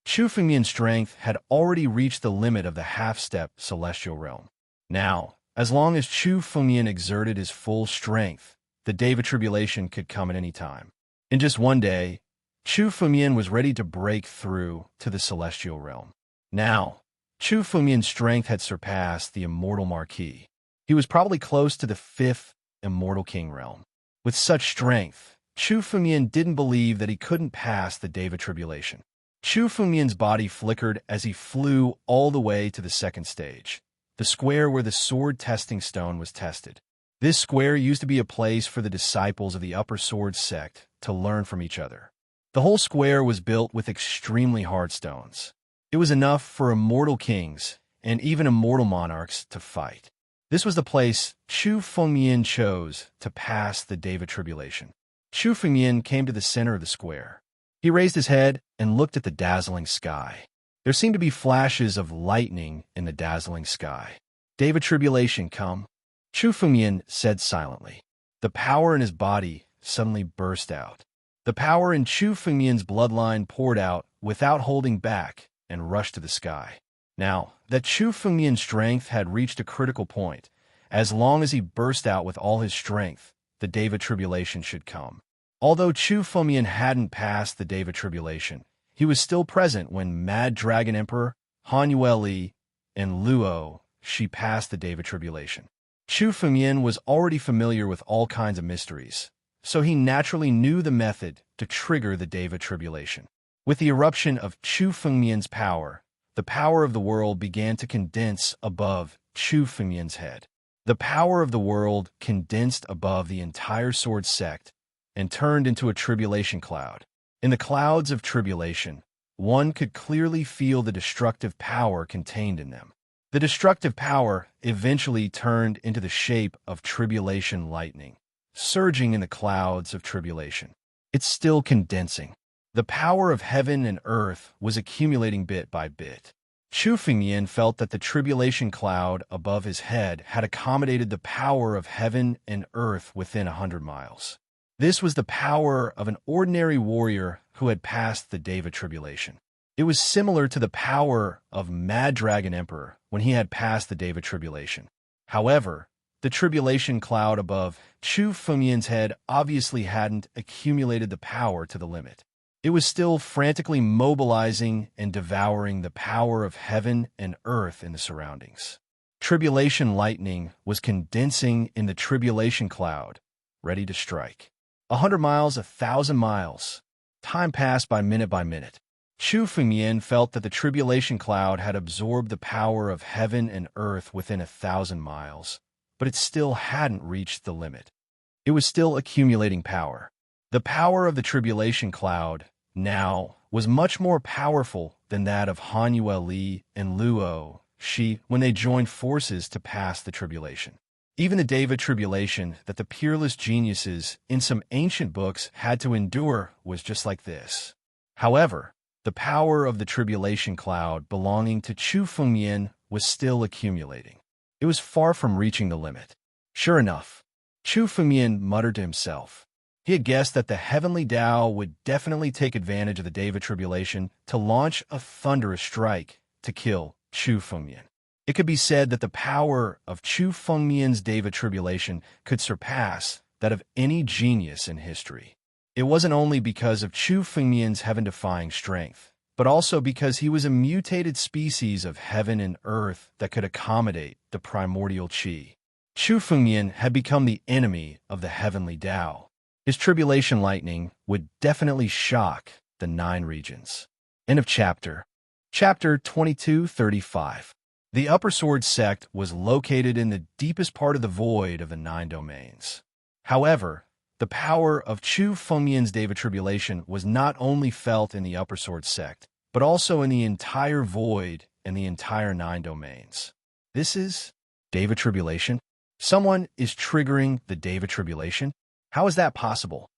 Chu Fengmian's strength had already reached the limit of the half-step celestial realm. Now, as long as Chu Fengmian exerted his full strength, the day of tribulation could come at any time. In just one day, Chu Fengmian was ready to break through to the celestial realm. Now, Chu Fengmian's strength had surpassed the immortal marquis. He was probably close to the 5th immortal king realm. With such strength, Chu Fengmian didn't believe that he couldn't pass the day of tribulation. Chu Fengmian's body flickered as he flew all the way to the second stage, the square where the sword testing stone was tested. This square used to be a place for the disciples of the Upper Sword Sect to learn from each other. The whole square was built with extremely hard stones. It was enough for immortal kings and even immortal monarchs to fight. This was the place Chu Fengmian chose to pass the day of tribulation. Chu Fengmian came to the center of the square. He raised his head and looked at the dazzling sky. There seemed to be flashes of lightning in the dazzling sky. Day of tribulation come, Chu Fengmian said silently. The power in his body suddenly burst out. The power in Chu Fengmian's bloodline poured out without holding back and rushed to the sky. Now, that Chu Fengmian's strength had reached a critical point, as long as he burst out with all his strength, the day of tribulation should come. Although Chu Fengmian hadn't passed the day of tribulation, he was still present when Mad Dragon Emperor, Han Yueli, and Luo Shi passed the day of tribulation. Chu Fengmian was already familiar with all kinds of mysteries, so he naturally knew the method to trigger the day of tribulation. With the eruption of Chu Fengmian's power, the power of the world began to condense above Chu Fengmian's head. The power of the world condensed above the entire sword sect and turned into a tribulation cloud. In the clouds of tribulation, one could clearly feel the destructive power contained in them. The destructive power eventually turned into the shape of tribulation lightning, surging in the clouds of tribulation. It's still condensing. The power of heaven and earth was accumulating bit by bit. Chu Fengmian felt that the tribulation cloud above his head had accommodated the power of heaven and earth within 100 miles. This was the power of an ordinary warrior who had passed the day of tribulation. It was similar to the power of Mad Dragon Emperor when he had passed the day of tribulation. However, the tribulation cloud above Chu Fengmian's head obviously hadn't accumulated the power to the limit. It was still frantically mobilizing and devouring the power of heaven and earth in the surroundings. Tribulation lightning was condensing in the tribulation cloud, ready to strike. 100 miles, 1,000 miles. Time passed by minute. Chu Fengmian felt that the tribulation cloud had absorbed the power of heaven and earth within 1,000 miles, but it still hadn't reached the limit. It was still accumulating power. The power of the tribulation cloud now was much more powerful than that of Han Yueli and Luo Shi when they joined forces to pass the tribulation. Even the day of tribulation that the peerless geniuses in some ancient books had to endure was just like this. However, the power of the tribulation cloud belonging to Chu Fengmian was still accumulating. It was far from reaching the limit. Sure enough, Chu Fengmian muttered to himself. He had guessed that the heavenly Tao would definitely take advantage of the day of tribulation to launch a thunderous strike to kill Chu Fengmian. It could be said that the power of Chu Fengmian's day of tribulation could surpass that of any genius in history. It wasn't only because of Chu Fengmian's heaven-defying strength, but also because he was a mutated species of heaven and earth that could accommodate the primordial qi. Chu Fengmian had become the enemy of the heavenly Tao. His tribulation lightning would definitely shock the 9 regions. End of chapter. Chapter 2235. The Upper Sword Sect was located in the deepest part of the void of the 9 domains. However, the power of Chu Fengmian's day of tribulation was not only felt in the Upper Sword Sect, but also in the entire void and the entire 9 domains. This is day of tribulation? Someone is triggering the Deva tribulation? How is that possible?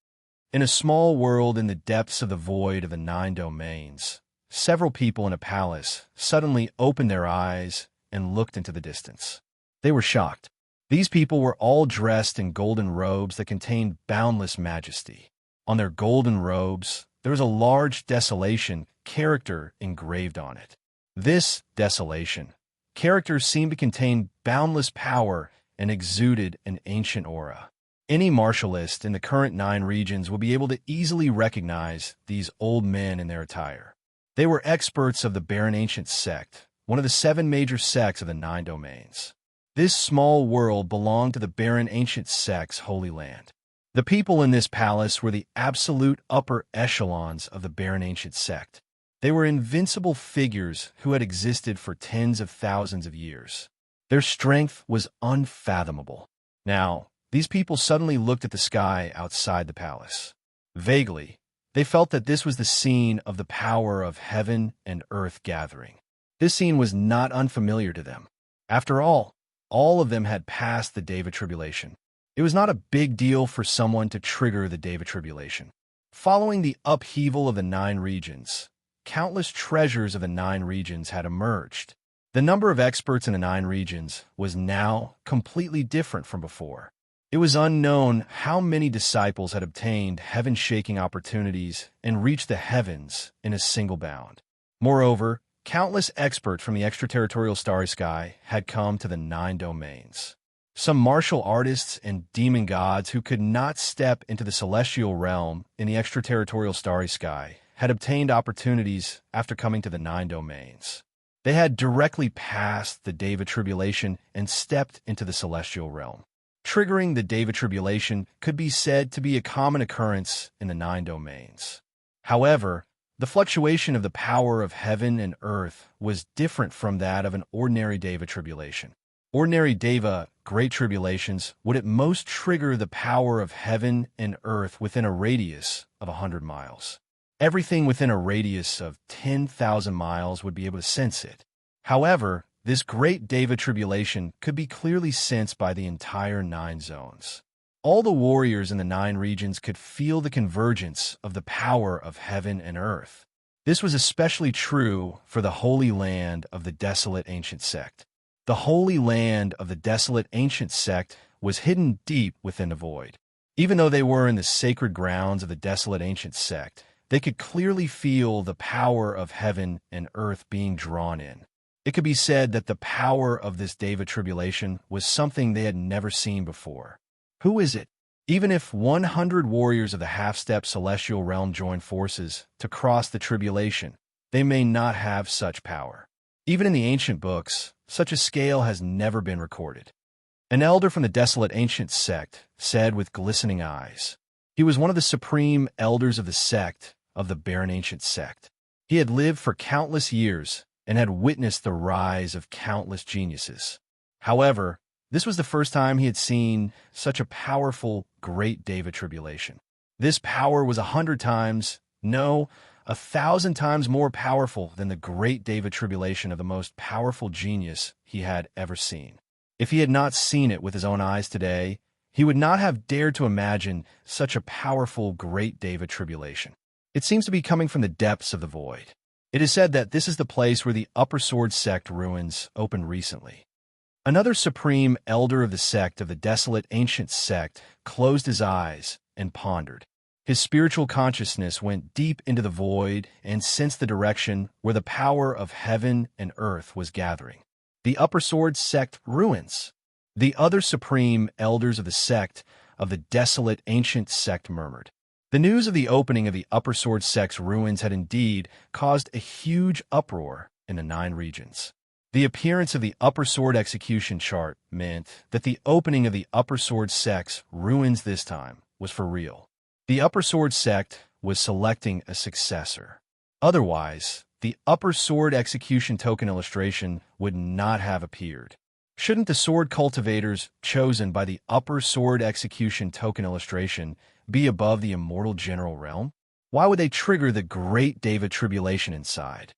In a small world in the depths of the void of the 9 domains, several people in a palace suddenly opened their eyes and looked into the distance. They were shocked. These people were all dressed in golden robes that contained boundless majesty. On their golden robes, there was a large desolation character engraved on it. This desolation character seemed to contain boundless power and exuded an ancient aura. Any martialist in the current 9 regions would be able to easily recognize these old men in their attire. They were experts of the Barren Ancient sect, one of the 7 major sects of the 9 domains. This small world belonged to the Barren Ancient sect's holy land. The people in this palace were the absolute upper echelons of the Barren Ancient sect. They were invincible figures who had existed for tens of thousands of years. Their strength was unfathomable. Now, these people suddenly looked at the sky outside the palace. Vaguely, they felt that this was the scene of the power of heaven and earth gathering. This scene was not unfamiliar to them. After all of them had passed the Deva tribulation. It was not a big deal for someone to trigger the Deva tribulation. Following the upheaval of the 9 regions, countless treasures of the 9 regions had emerged. The number of experts in the 9 regions was now completely different from before. It was unknown how many disciples had obtained heaven-shaking opportunities and reached the heavens in a single bound. Moreover, countless experts from the extraterritorial starry sky had come to the 9 domains. Some martial artists and demon gods who could not step into the celestial realm in the extraterritorial starry sky had obtained opportunities after coming to the 9 domains. They had directly passed the Deva tribulation and stepped into the celestial realm. Triggering the Deva tribulation could be said to be a common occurrence in the 9 domains. However, the fluctuation of the power of heaven and earth was different from that of an ordinary Deva tribulation. Ordinary Deva great tribulations would at most trigger the power of heaven and earth within a radius of 100 miles. Everything within a radius of 10,000 miles would be able to sense it. However, this great Deva tribulation could be clearly sensed by the entire 9 zones. All the warriors in the 9 regions could feel the convergence of the power of heaven and earth. This was especially true for the holy land of the desolate ancient sect. The holy land of the desolate ancient sect was hidden deep within the void. Even though they were in the sacred grounds of the desolate ancient sect, they could clearly feel the power of heaven and earth being drawn in. It could be said that the power of this Deva tribulation was something they had never seen before. Who is it? Even if 100 warriors of the half-step celestial realm join forces to cross the tribulation, they may not have such power. Even in the ancient books, such a scale has never been recorded. An elder from the desolate ancient sect said with glistening eyes. He was one of the supreme elders of the sect of the Barren Ancient sect. He had lived for countless years and had witnessed the rise of countless geniuses. However, this was the first time he had seen such a powerful, great Deva tribulation. This power was 100 times, no, 1,000 times more powerful than the great Deva tribulation of the most powerful genius he had ever seen. If he had not seen it with his own eyes today, he would not have dared to imagine such a powerful, great Deva tribulation. It seems to be coming from the depths of the void. It is said that this is the place where the Upper Sword sect ruins opened recently. Another supreme elder of the sect of the desolate ancient sect closed his eyes and pondered. His spiritual consciousness went deep into the void and sensed the direction where the power of heaven and earth was gathering. The Upper Sword sect ruins. The other supreme elders of the sect of the desolate ancient sect murmured. The news of the opening of the Upper Sword sect's ruins had indeed caused a huge uproar in the 9 regions. The appearance of the Upper Sword execution chart meant that the opening of the Upper Sword sect's ruins this time was for real. The Upper Sword sect was selecting a successor. Otherwise, the Upper Sword execution token illustration would not have appeared. Shouldn't the sword cultivators chosen by the Upper Sword execution token illustration be above the immortal general realm? Why would they trigger the great Deva tribulation inside?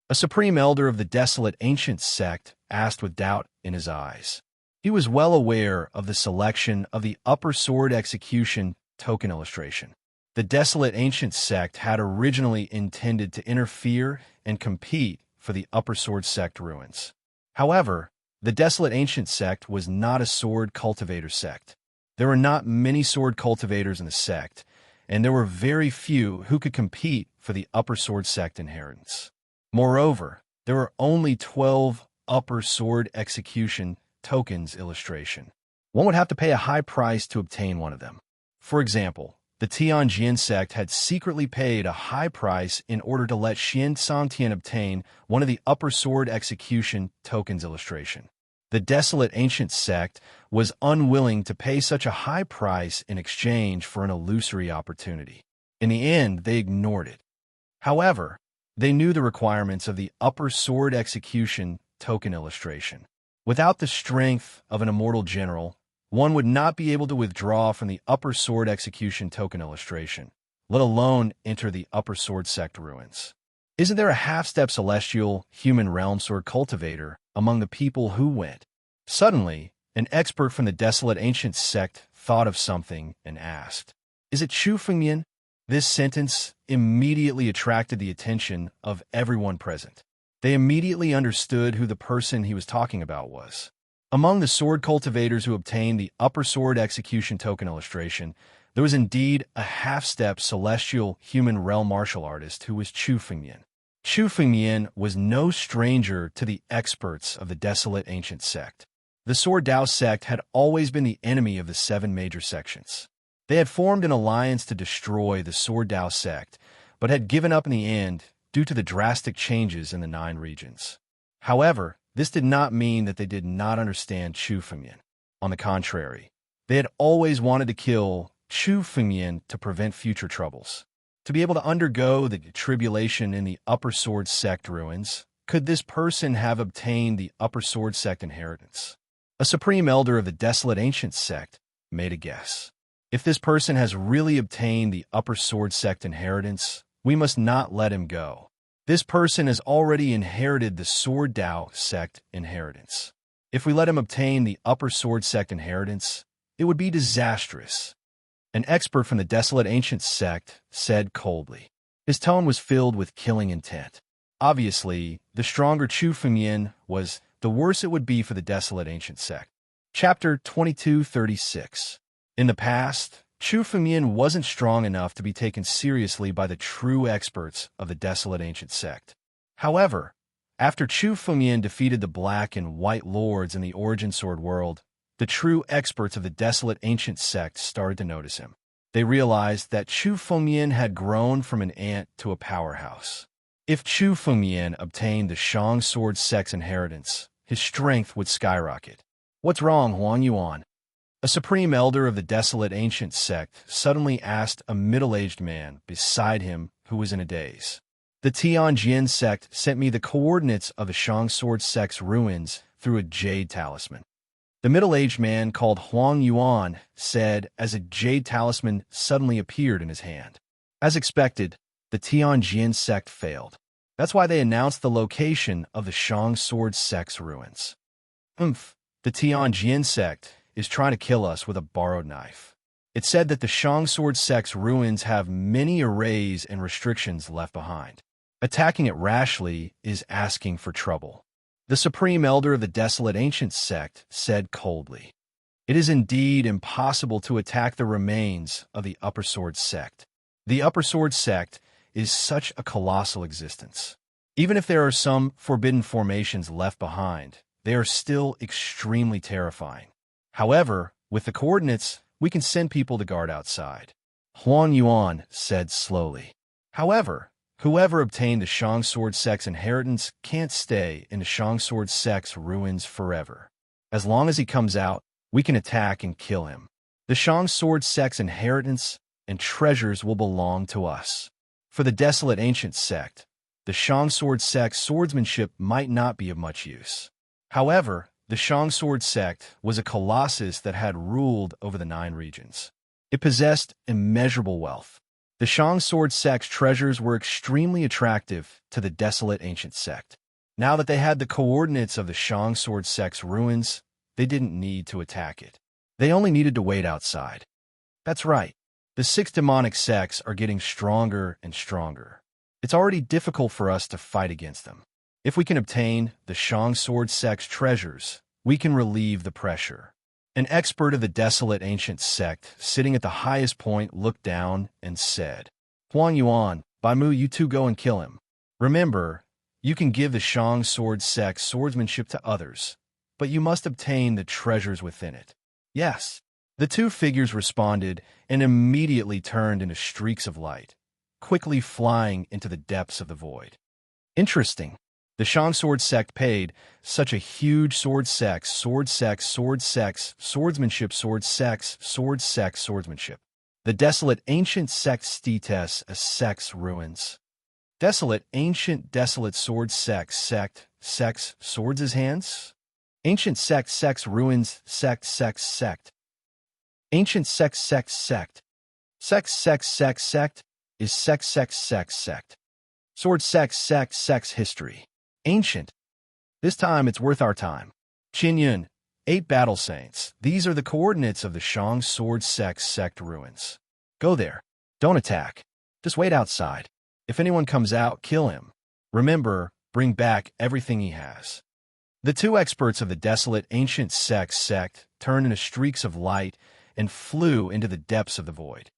A supreme elder of the desolate ancient sect asked with doubt in his eyes. He was well aware of the selection of the upper sword execution token illustration. The desolate ancient sect had originally intended to interfere and compete for the upper sword sect ruins. However, the desolate ancient sect was not a sword cultivator sect. There were not many sword cultivators in the sect, and there were very few who could compete for the upper sword sect inheritance. Moreover, there were only 12 upper sword execution tokens illustration. One would have to pay a high price to obtain one of them. For example, the Tianjin sect had secretly paid a high price in order to let Xian Songtian obtain one of the upper sword execution tokens illustration. The desolate ancient sect was unwilling to pay such a high price in exchange for an illusory opportunity. In the end, they ignored it. However, they knew the requirements of the upper sword execution token illustration. Without the strength of an immortal general, one would not be able to withdraw from the upper sword execution token illustration, let alone enter the upper sword sect ruins. Isn't there a half-step celestial human realm sword cultivator among the people who went? Suddenly, an expert from the desolate ancient sect thought of something and asked, "Is it Chu Fengmian?" This sentence immediately attracted the attention of everyone present. They immediately understood who the person he was talking about was. Among the sword cultivators who obtained the upper sword execution token illustration, there was indeed a half-step celestial human realm martial artist who was Chu Fengmian. Chu Fengmian was no stranger to the experts of the desolate ancient sect. The Sword Dao sect had always been the enemy of the 7 major sections. They had formed an alliance to destroy the Sword Dao sect, but had given up in the end due to the drastic changes in the 9 regions. However, this did not mean that they did not understand Chu Fengmian. On the contrary, they had always wanted to kill Chu Fengmian to prevent future troubles. To be able to undergo the tribulation in the upper sword sect ruins, could this person have obtained the upper sword sect inheritance? A supreme elder of the desolate ancient sect made a guess. If this person has really obtained the upper sword sect inheritance, we must not let him go. This person has already inherited the Sword Dao sect inheritance. If we let him obtain the upper sword sect inheritance, it would be disastrous. An expert from the desolate ancient sect said coldly. His tone was filled with killing intent. Obviously, the stronger Chu Fengmian was, the worse it would be for the desolate ancient sect. Chapter 2236. In the past, Chu Fengmian wasn't strong enough to be taken seriously by the true experts of the desolate ancient sect. However, after Chu Fengmian defeated the Black and White Lords in the Origin Sword world, the true experts of the desolate ancient sect started to notice him. They realized that Chu Fengmian had grown from an ant to a powerhouse. If Chu Fengmian obtained the Shang Sword sect's inheritance, his strength would skyrocket. "What's wrong, Huang Yuan?" A supreme elder of the desolate ancient sect suddenly asked a middle-aged man beside him who was in a daze. "The Tianjin sect sent me the coordinates of the Shang Sword sect's ruins through a jade talisman." The middle-aged man called Huang Yuan said as a jade talisman suddenly appeared in his hand. As expected, the Tianjin sect failed. That's why they announced the location of the Shang Sword sect's ruins. The Tianjin sect is trying to kill us with a borrowed knife. It said that the Shang Sword sect's ruins have many arrays and restrictions left behind. Attacking it rashly is asking for trouble. The supreme elder of the desolate ancient sect said coldly, "It is indeed impossible to attack the remains of the upper sword sect. The upper sword sect is such a colossal existence. Even if there are some forbidden formations left behind, they are still extremely terrifying. However, with the coordinates, we can send people to guard outside." Huang Yuan said slowly. "However, whoever obtained the Shang Sword sect's inheritance can't stay in the Shang Sword sect's ruins forever. As long as he comes out, we can attack and kill him. The Shang Sword sect's inheritance and treasures will belong to us. For the desolate ancient sect, the Shang Sword sect's swordsmanship might not be of much use. However, the Shang Sword sect was a colossus that had ruled over the 9 regions. It possessed immeasurable wealth. The Shang Sword sect's treasures were extremely attractive to the desolate ancient sect. Now that they had the coordinates of the Shang Sword sect's ruins, they didn't need to attack it. They only needed to wait outside. That's right. The 6 demonic sects are getting stronger and stronger. It's already difficult for us to fight against them. If we can obtain the Shang Sword sect's treasures, we can relieve the pressure. An expert of the desolate ancient sect, sitting at the highest point, looked down and said, Huang Yuan, Bai Mu, you two go and kill him. Remember, you can give the Shang Sword sect's swordsmanship to others, but you must obtain the treasures within it. Yes. The two figures responded and immediately turned into streaks of light, quickly flying into the depths of the void. Interesting. The Shang Sword sect paid such a huge sword sex, swordsmanship, swordsmanship. The desolate ancient sect stetes a sex ruins. Desolate sword sect, swords' hands? Ancient sect, ruins, sect. Ancient sect. Sect is sect. Sword sex history. Ancient. This time it's worth our time. Qingyun, 8 battle saints. These are the coordinates of the Shang Sword sect ruins. Go there. Don't attack. Just wait outside. If anyone comes out, kill him. Remember, bring back everything he has. The two experts of the desolate ancient sect turned into streaks of light and flew into the depths of the void.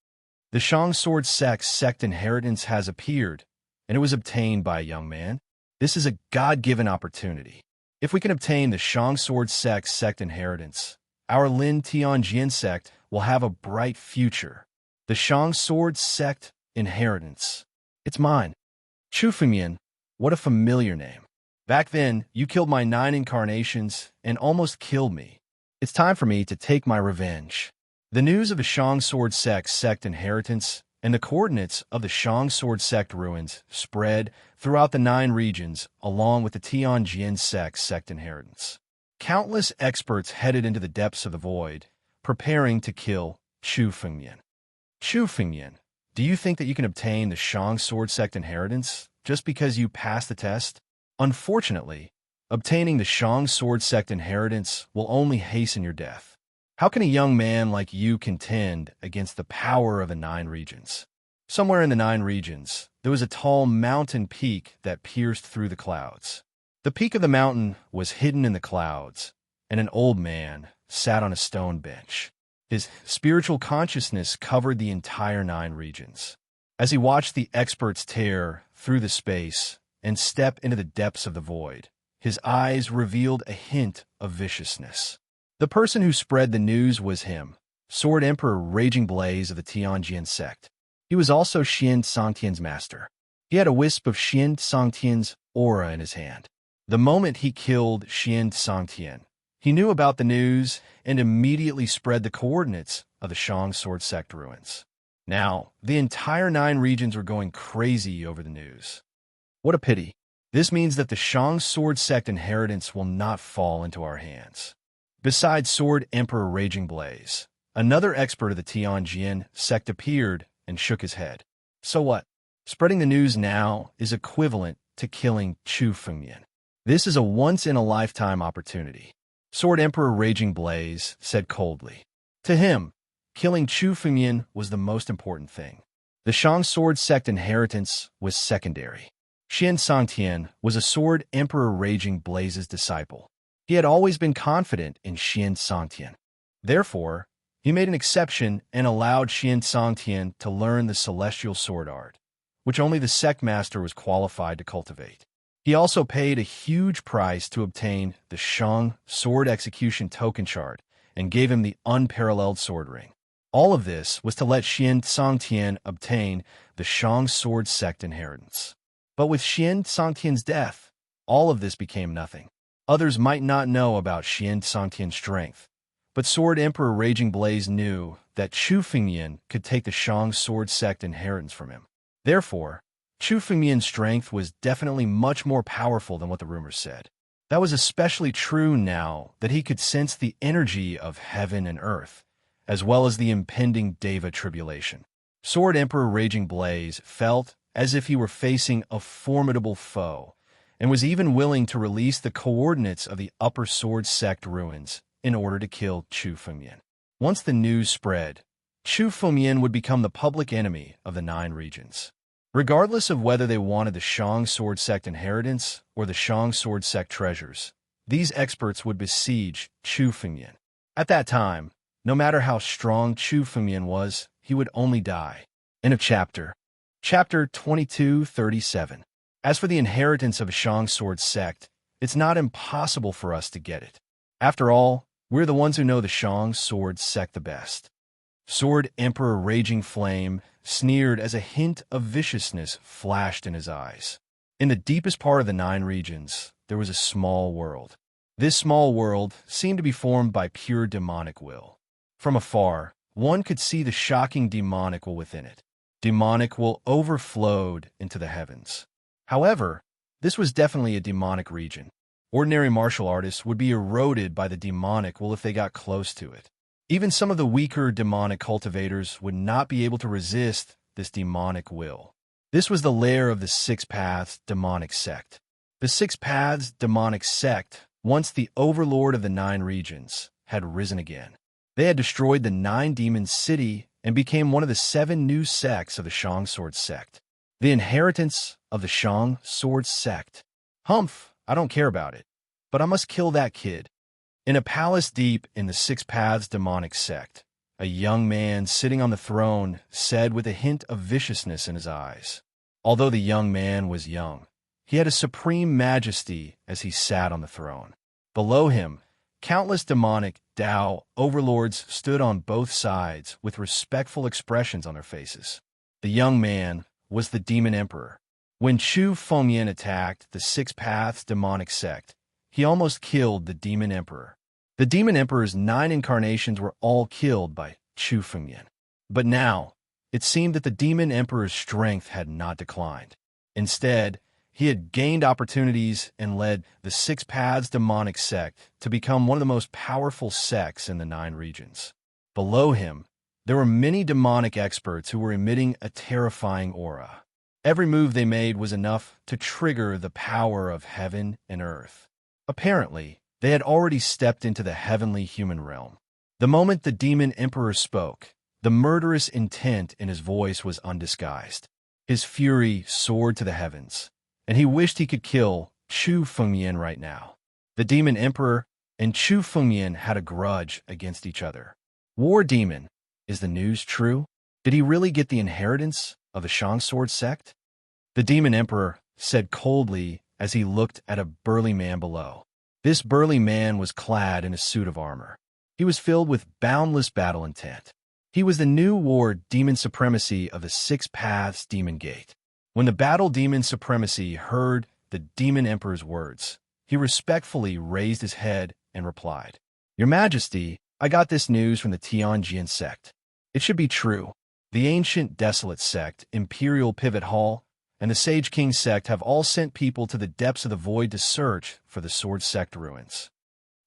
The Shang Sword sect inheritance has appeared, and it was obtained by a young man. This is a God-given opportunity. If we can obtain the Shang Sword sect inheritance, our Lin Tianjian sect will have a bright future. The Shang Sword sect inheritance. It's mine. Chu Fengmian, what a familiar name. Back then, you killed my 9 incarnations and almost killed me. It's time for me to take my revenge. The news of the Shang Sword sect inheritance and the coordinates of the Shang Sword sect ruins spread throughout the 9 regions along with the Tianjian sect inheritance. Countless experts headed into the depths of the void, preparing to kill Chu Fengmian. Chu Fengmian, do you think that you can obtain the Shang Sword sect inheritance just because you passed the test? Unfortunately, obtaining the Shang Sword sect inheritance will only hasten your death. How can a young man like you contend against the power of the 9 regions? Somewhere in the 9 regions, there was a tall mountain peak that pierced through the clouds. The peak of the mountain was hidden in the clouds, and an old man sat on a stone bench. His spiritual consciousness covered the entire 9 regions. As he watched the experts tear through the space and step into the depths of the void, his eyes revealed a hint of viciousness. The person who spread the news was him, Sword Emperor Raging Blaze of the Tianjian sect. He was also Xian Songtian's master. He had a wisp of Xian Songtian's aura in his hand. The moment he killed Xian Songtian, he knew about the news and immediately spread the coordinates of the Shang Sword sect ruins. Now, the entire 9 regions were going crazy over the news. What a pity. This means that the Shang Sword sect inheritance will not fall into our hands. Besides Sword Emperor Raging Blaze, another expert of the Tianjian sect appeared and shook his head. So what? Spreading the news now is equivalent to killing Chu Fengmian. This is a once-in-a-lifetime opportunity. Sword Emperor Raging Blaze said coldly. To him, killing Chu Fengmian was the most important thing. The Shang Sword sect inheritance was secondary. Xian Songtian was a Sword Emperor Raging Blaze's disciple. He had always been confident in Xian Songtian. Therefore, he made an exception and allowed Xian Songtian to learn the celestial sword art, which only the sect master was qualified to cultivate. He also paid a huge price to obtain the Shang Sword Execution token chart and gave him the unparalleled sword ring. All of this was to let Xian Songtian obtain the Shang Sword sect inheritance. But with Xian Songtian's death, all of this became nothing. Others might not know about Xian Songtian's strength, but Sword Emperor Raging Blaze knew that Chu Fengmian could take the Shang Sword sect inheritance from him. Therefore, Chu Fengmian's strength was definitely much more powerful than what the rumors said. That was especially true now that he could sense the energy of heaven and earth, as well as the impending Deva tribulation. Sword Emperor Raging Blaze felt as if he were facing a formidable foe, and was even willing to release the coordinates of the Upper Sword sect ruins in order to kill Chu Fengmian. Once the news spread, Chu Fengmian would become the public enemy of the 9 regions. Regardless of whether they wanted the Shang Sword Sect inheritance or the Shang Sword Sect treasures, these experts would besiege Chu Fengmian. At that time, no matter how strong Chu Fengmian was, he would only die. End of chapter. Chapter 2237. As for the inheritance of a Shang Sword Sect, it's not impossible for us to get it. After all, we're the ones who know the Shang Sword Sect the best. Sword Emperor Raging Flame sneered as a hint of viciousness flashed in his eyes. In the deepest part of the 9 regions, there was a small world. This small world seemed to be formed by pure demonic will. From afar, one could see the shocking demonic will within it. Demonic will overflowed into the heavens. However, this was definitely a demonic region. Ordinary martial artists would be eroded by the demonic will if they got close to it. Even some of the weaker demonic cultivators would not be able to resist this demonic will. This was the lair of the 6 Paths demonic sect. The 6 Paths demonic sect, once the overlord of the 9 regions, had risen again. They had destroyed the 9 demon city and became one of the 7 new sects of the Shang Sword Sect. The inheritance of the Shang Sword Sect. Humph, I don't care about it, but I must kill that kid. In a palace deep in the 6 Paths demonic sect, a young man sitting on the throne said with a hint of viciousness in his eyes. Although the young man was young, he had a supreme majesty as he sat on the throne. Below him, countless demonic Dao overlords stood on both sides with respectful expressions on their faces. The young man was the Demon Emperor. When Chu Fengmian attacked the 6 Paths demonic sect, he almost killed the Demon Emperor. The Demon Emperor's 9 incarnations were all killed by Chu Fengmian. But now, it seemed that the Demon Emperor's strength had not declined. Instead, he had gained opportunities and led the 6 Paths demonic sect to become one of the most powerful sects in the 9 regions. Below him, there were many demonic experts who were emitting a terrifying aura. Every move they made was enough to trigger the power of heaven and earth. Apparently, they had already stepped into the heavenly human realm. The moment the Demon Emperor spoke, the murderous intent in his voice was undisguised. His fury soared to the heavens, and he wished he could kill Chu Fengmian right now. The Demon Emperor and Chu Fengmian had a grudge against each other. War Demon, is the news true? Did he really get the inheritance of the Shang Sword Sect? The Demon Emperor said coldly as he looked at a burly man below. This burly man was clad in a suit of armor. He was filled with boundless battle intent. He was the new war demon supremacy of the 6 Paths Demon Gate. When the battle demon supremacy heard the Demon Emperor's words, he respectfully raised his head and replied, "Your Majesty, I got this news from the Tianjin sect. It should be true. The ancient desolate sect, Imperial Pivot Hall, and the Sage King sect have all sent people to the depths of the void to search for the Sword Sect ruins."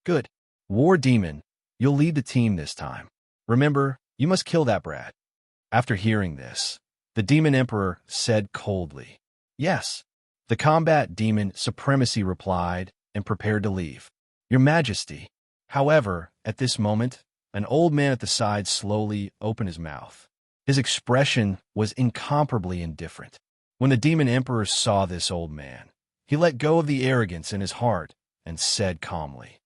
"Good. War Demon, you'll lead the team this time. Remember, you must kill that brat." After hearing this, the Demon Emperor said coldly, "Yes." The combat demon supremacy replied and prepared to leave. "Your Majesty." However, at this moment, an old man at the side slowly opened his mouth. His expression was incomparably indifferent. When the Demon Emperor saw this old man, he let go of the arrogance in his heart and said calmly,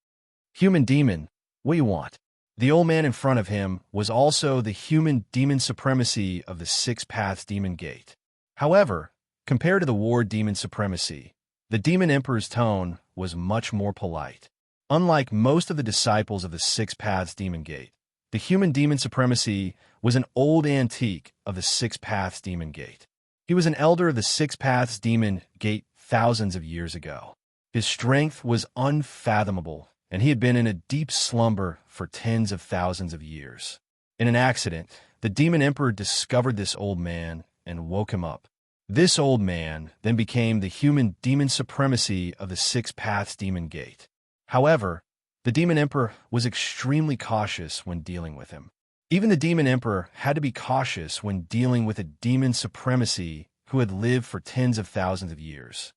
"Human demon, what do you want?" The old man in front of him was also the human demon supremacy of the 6 Paths Demon Gate. However, compared to the war demon supremacy, the Demon Emperor's tone was much more polite. Unlike most of the disciples of the 6 Paths Demon Gate, the human demon supremacy was an old antique of the 6 Paths Demon Gate. He was an elder of the 6 Paths Demon Gate thousands of years ago. His strength was unfathomable, and he had been in a deep slumber for tens of thousands of years. In an accident, the Demon Emperor discovered this old man and woke him up. This old man then became the human demon supremacy of the 6 Paths Demon Gate. However, the Demon Emperor was extremely cautious when dealing with him. Even the Demon Emperor had to be cautious when dealing with a demon supremacy who had lived for tens of thousands of years.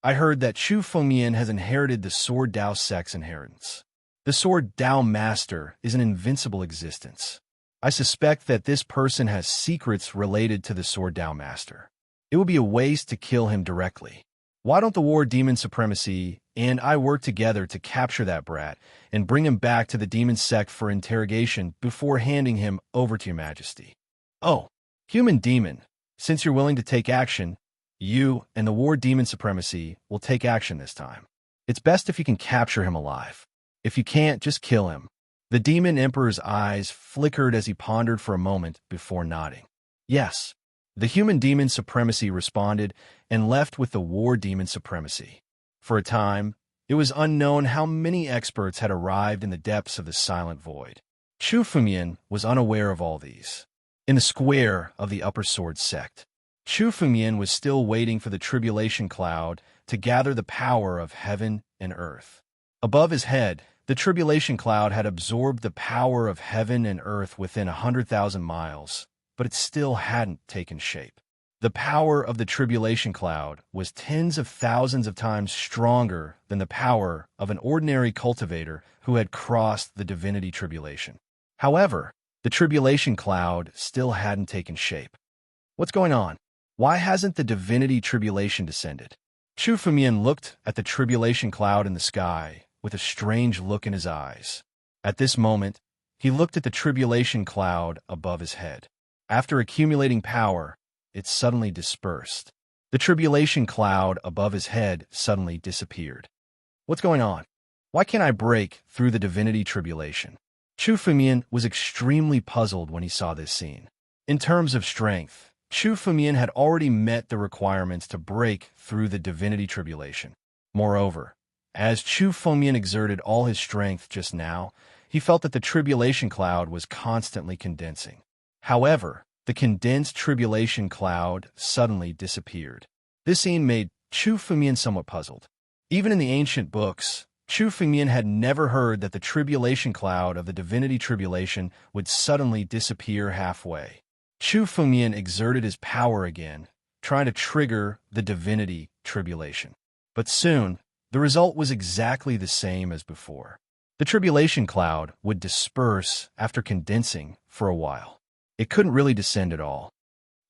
"I heard that Chu Fengmian has inherited the Sword Dao sect's inheritance." The The Sword Dao Master is an invincible existence. I suspect that this person has secrets related to the Sword Dao Master. It would be a waste to kill him directly. Why don't the War Demon Supremacy and I work together to capture that brat and bring him back to the demon sect for interrogation before handing him over to your majesty? Oh, human demon, since you're willing to take action, you and the War Demon Supremacy will take action this time. It's best if you can capture him alive. If you can't, just kill him. The Demon Emperor's eyes flickered as he pondered for a moment before nodding. Yes. The Human Demon Supremacy responded and left with the War Demon Supremacy. For a time, it was unknown how many experts had arrived in the depths of the Silent Void. Chu Fumian was unaware of all these. In the square of the Upper Sword Sect, Chu Fumian was still waiting for the Tribulation Cloud to gather the power of heaven and earth. Above his head, the Tribulation Cloud had absorbed the power of heaven and earth within 100,000 miles, but it still hadn't taken shape. The power of the Tribulation Cloud was tens of thousands of times stronger than the power of an ordinary cultivator who had crossed the divinity tribulation. However, the Tribulation Cloud still hadn't taken shape. What's going on? Why hasn't the divinity tribulation descended? Chu Fumian looked at the Tribulation Cloud in the sky with a strange look in his eyes. At this moment, he looked at the Tribulation Cloud above his head. After accumulating power, it suddenly dispersed. The Tribulation Cloud above his head suddenly disappeared. What's going on? Why can't I break through the divinity tribulation? Chu Fumian was extremely puzzled when he saw this scene. In terms of strength, Chu Fumian had already met the requirements to break through the divinity tribulation. Moreover, as Chu Fumian exerted all his strength just now, he felt that the Tribulation Cloud was constantly condensing. However, the condensed Tribulation Cloud suddenly disappeared. This scene made Chu Fumian somewhat puzzled. Even in the ancient books, Chu Fumian had never heard that the Tribulation Cloud of the Divinity Tribulation would suddenly disappear halfway. Chu Fumian exerted his power again, trying to trigger the Divinity Tribulation. But soon, the result was exactly the same as before. The Tribulation Cloud would disperse after condensing for a while. It couldn't really descend at all.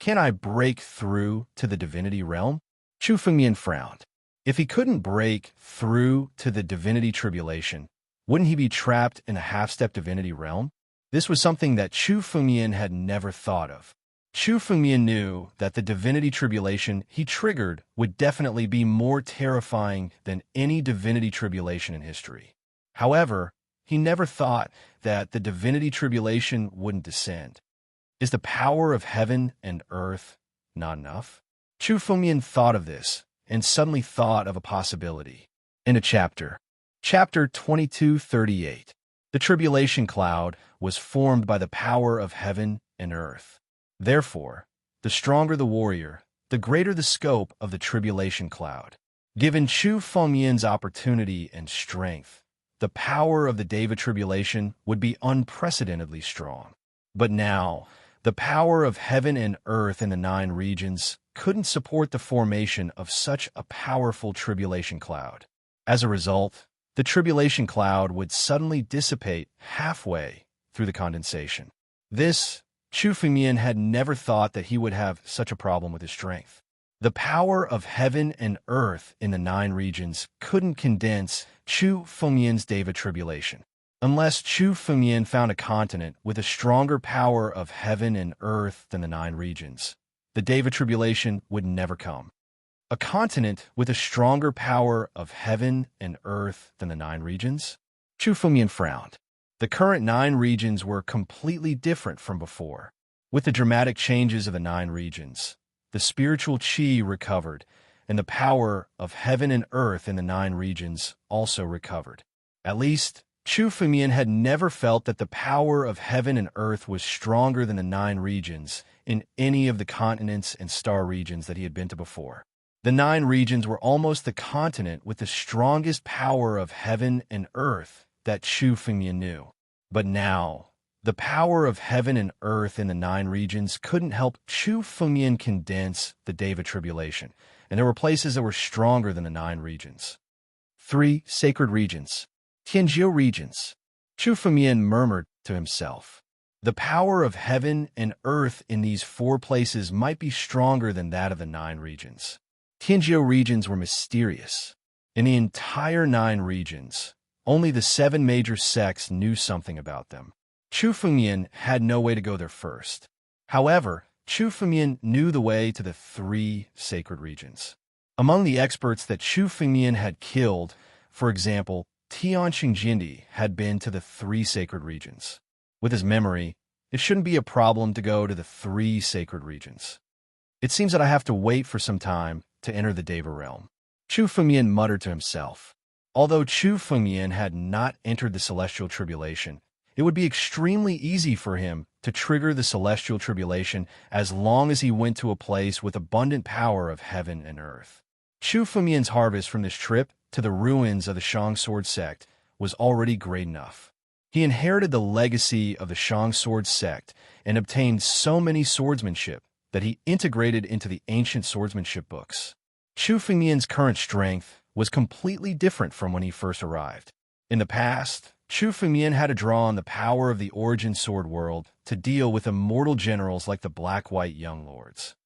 Can I break through to the divinity realm? Chu Fumian frowned. If he couldn't break through to the divinity tribulation, wouldn't he be trapped in a half-step divinity realm? This was something that Chu Fumian had never thought of. Chu Fumian knew that the divinity tribulation he triggered would definitely be more terrifying than any divinity tribulation in history. However, he never thought that the divinity tribulation wouldn't descend. Is the power of heaven and earth not enough? Chu Fumian thought of this and suddenly thought of a possibility. In a chapter 2238, the Tribulation Cloud was formed by the power of heaven and earth. Therefore, the stronger the warrior, the greater the scope of the Tribulation Cloud. Given Chu Fumian's opportunity and strength, the power of the Deva Tribulation would be unprecedentedly strong. But now, the power of heaven and earth in the 9 regions couldn't support the formation of such a powerful tribulation cloud. As a result, the tribulation cloud would suddenly dissipate halfway through the condensation. This, Chu Fumian had never thought that he would have such a problem with his strength. The power of heaven and earth in the 9 regions couldn't condense Chu Fumian's Deva tribulation. Unless Chu Fumian found a continent with a stronger power of heaven and earth than the 9 regions, the Deva tribulation would never come. A continent with a stronger power of heaven and earth than the 9 regions? Chu Fumian frowned. The current 9 regions were completely different from before. With the dramatic changes of the 9 regions, the spiritual chi recovered, and the power of heaven and earth in the 9 regions also recovered. At least, Chu Fumian had never felt that the power of heaven and earth was stronger than the 9 regions in any of the continents and star regions that he had been to before. The 9 regions were almost the continent with the strongest power of heaven and earth that Chu Fumian knew. But now, the power of heaven and earth in the 9 regions couldn't help Chu Fumian condense the Deva tribulation, and there were places that were stronger than the 9 regions. 3 sacred regions. Tianjiu regions. Chu Fengmian murmured to himself. The power of heaven and earth in these 4 places might be stronger than that of the 9 regions. Tianjiu regions were mysterious. In the entire 9 regions, only the 7 major sects knew something about them. Chu Fengmian had no way to go there first. However, Chu Fengmian knew the way to the 3 sacred regions. Among the experts that Chu Fengmian had killed, for example, Tian Xingjindi had been to the 3 sacred regions. With his memory, it shouldn't be a problem to go to the 3 sacred regions. It seems that I have to wait for some time to enter the Deva realm. Chu Fengmian muttered to himself. Although Chu Fengmian had not entered the celestial tribulation, it would be extremely easy for him to trigger the celestial tribulation as long as he went to a place with abundant power of heaven and earth. Chu Fengmian's harvest from this trip to the ruins of the Shang Sword sect was already great enough. He inherited the legacy of the Shang Sword sect and obtained so many swordsmanship that he integrated into the ancient swordsmanship books. Chu Fengmian's current strength was completely different from when he first arrived. In the past, Chu Fengmian had to draw on the power of the origin sword world to deal with immortal generals like the Black-White Young Lords.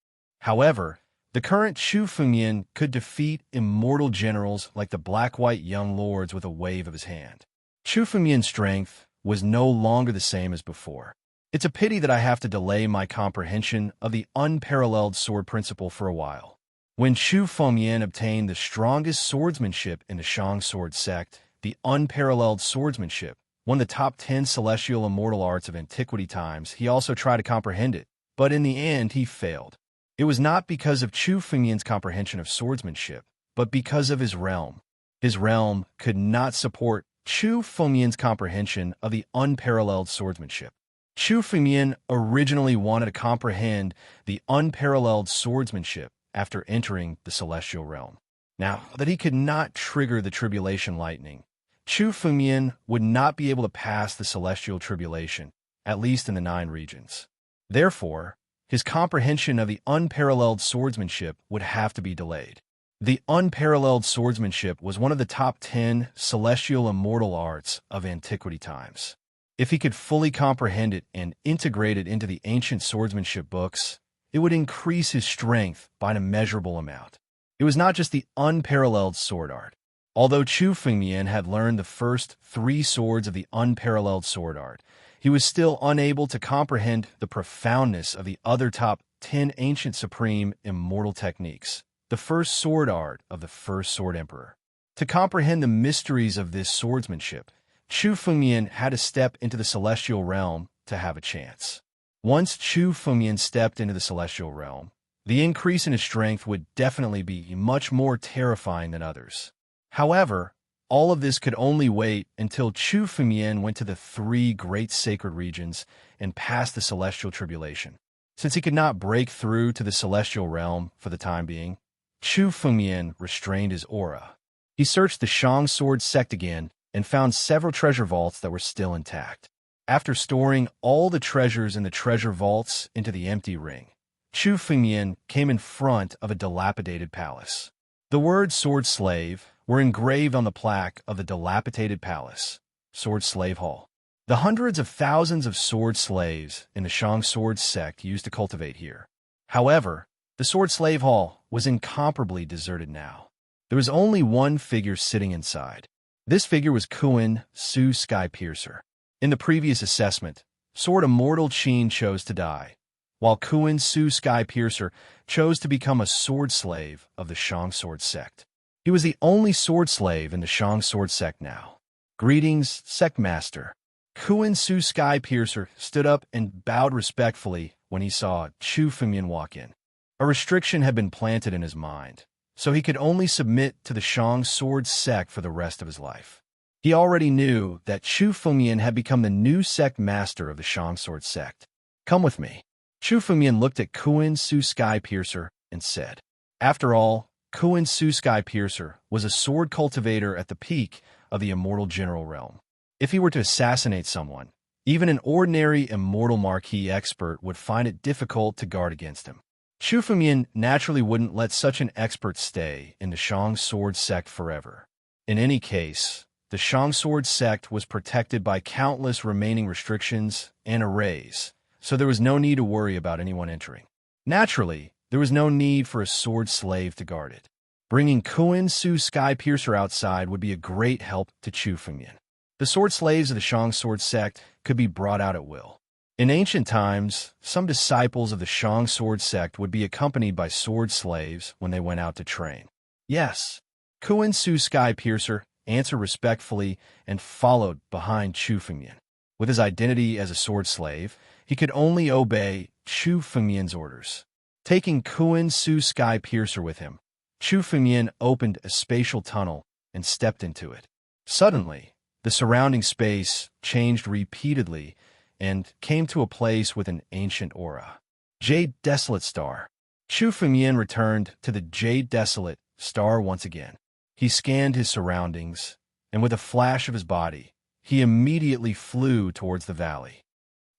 However, the current Chu Fengmian could defeat immortal generals like the Black-White Young Lords with a wave of his hand. Chu Fengmian's strength was no longer the same as before. It's a pity that I have to delay my comprehension of the unparalleled sword principle for a while. When Chu Fengmian obtained the strongest swordsmanship in the Shang Sword sect, the unparalleled swordsmanship, one of the top 10 celestial immortal arts of antiquity times, he also tried to comprehend it, but in the end he failed. It was not because of Chu Fengmian's comprehension of swordsmanship, but because of his realm. His realm could not support Chu Fengmian's comprehension of the unparalleled swordsmanship. Chu Fengmian originally wanted to comprehend the unparalleled swordsmanship after entering the celestial realm. Now that he could not trigger the tribulation lightning, Chu Fengmian would not be able to pass the celestial tribulation, at least in the 9 regions. Therefore, his comprehension of the unparalleled swordsmanship would have to be delayed. The unparalleled swordsmanship was one of the top 10 celestial immortal arts of antiquity times. If he could fully comprehend it and integrate it into the ancient swordsmanship books, it would increase his strength by an immeasurable amount. It was not just the unparalleled sword art. Although Chu Fengmian had learned the first 3 swords of the unparalleled sword art, he was still unable to comprehend the profoundness of the other top 10 ancient supreme immortal techniques, the first sword art of the first Sword Emperor. To comprehend the mysteries of this swordsmanship, Chu Fengmian had to step into the celestial realm to have a chance. Once Chu Fengmian stepped into the celestial realm, the increase in his strength would definitely be much more terrifying than others. However, all of this could only wait until Chu Fengmian went to the 3 great sacred regions and passed the celestial tribulation. Since he could not break through to the celestial realm for the time being, Chu Fengmian restrained his aura. He searched the Shang Sword sect again and found several treasure vaults that were still intact. After storing all the treasures in the treasure vaults into the empty ring, Chu Fengmian came in front of a dilapidated palace. The words Sword Slave were engraved on the plaque of the dilapidated palace, Sword Slave Hall. The hundreds of thousands of sword slaves in the Shang Sword sect used to cultivate here. However, the Sword Slave Hall was incomparably deserted now. There was only one figure sitting inside. This figure was Kuan Su Sky Piercer. In the previous assessment, Sword Immortal Qin chose to die, while Kuan Su Sky Piercer chose to become a sword slave of the Shang Sword sect. He was the only sword slave in the Shang Sword sect now. Greetings, Sect Master. Kuan Su Sky Piercer stood up and bowed respectfully when he saw Chu Fengmian walk in. A restriction had been planted in his mind, so he could only submit to the Shang Sword sect for the rest of his life. He already knew that Chu Fengmian had become the new sect master of the Shang Sword sect. Come with me. Chu Fengmian looked at Kuan Su Sky Piercer and said, after all, Kuan Su Sky Piercer was a sword cultivator at the peak of the immortal general realm. If he were to assassinate someone, even an ordinary immortal marquis expert would find it difficult to guard against him. Chu Fengmian naturally wouldn't let such an expert stay in the Shang Sword sect forever. In any case, the Shangsword sect was protected by countless remaining restrictions and arrays, so there was no need to worry about anyone entering. Naturally, there was no need for a sword slave to guard it. Bringing Kuan Su Skypiercer outside would be a great help to Chu Fengmian. The sword slaves of the Shangsword sect could be brought out at will. In ancient times, some disciples of the Shangsword sect would be accompanied by sword slaves when they went out to train. Yes, Kuan Su Skypiercer answered respectfully and followed behind Chu Fengmian. With his identity as a sword slave, he could only obey Chu Fengmian's orders. Taking Kuan Su Skypiercer with him, Chu Fengmian opened a spatial tunnel and stepped into it. Suddenly, the surrounding space changed repeatedly and came to a place with an ancient aura. Jade Desolate Star. Chu Fengmian returned to the Jade Desolate Star once again. He scanned his surroundings, and with a flash of his body, he immediately flew towards the valley.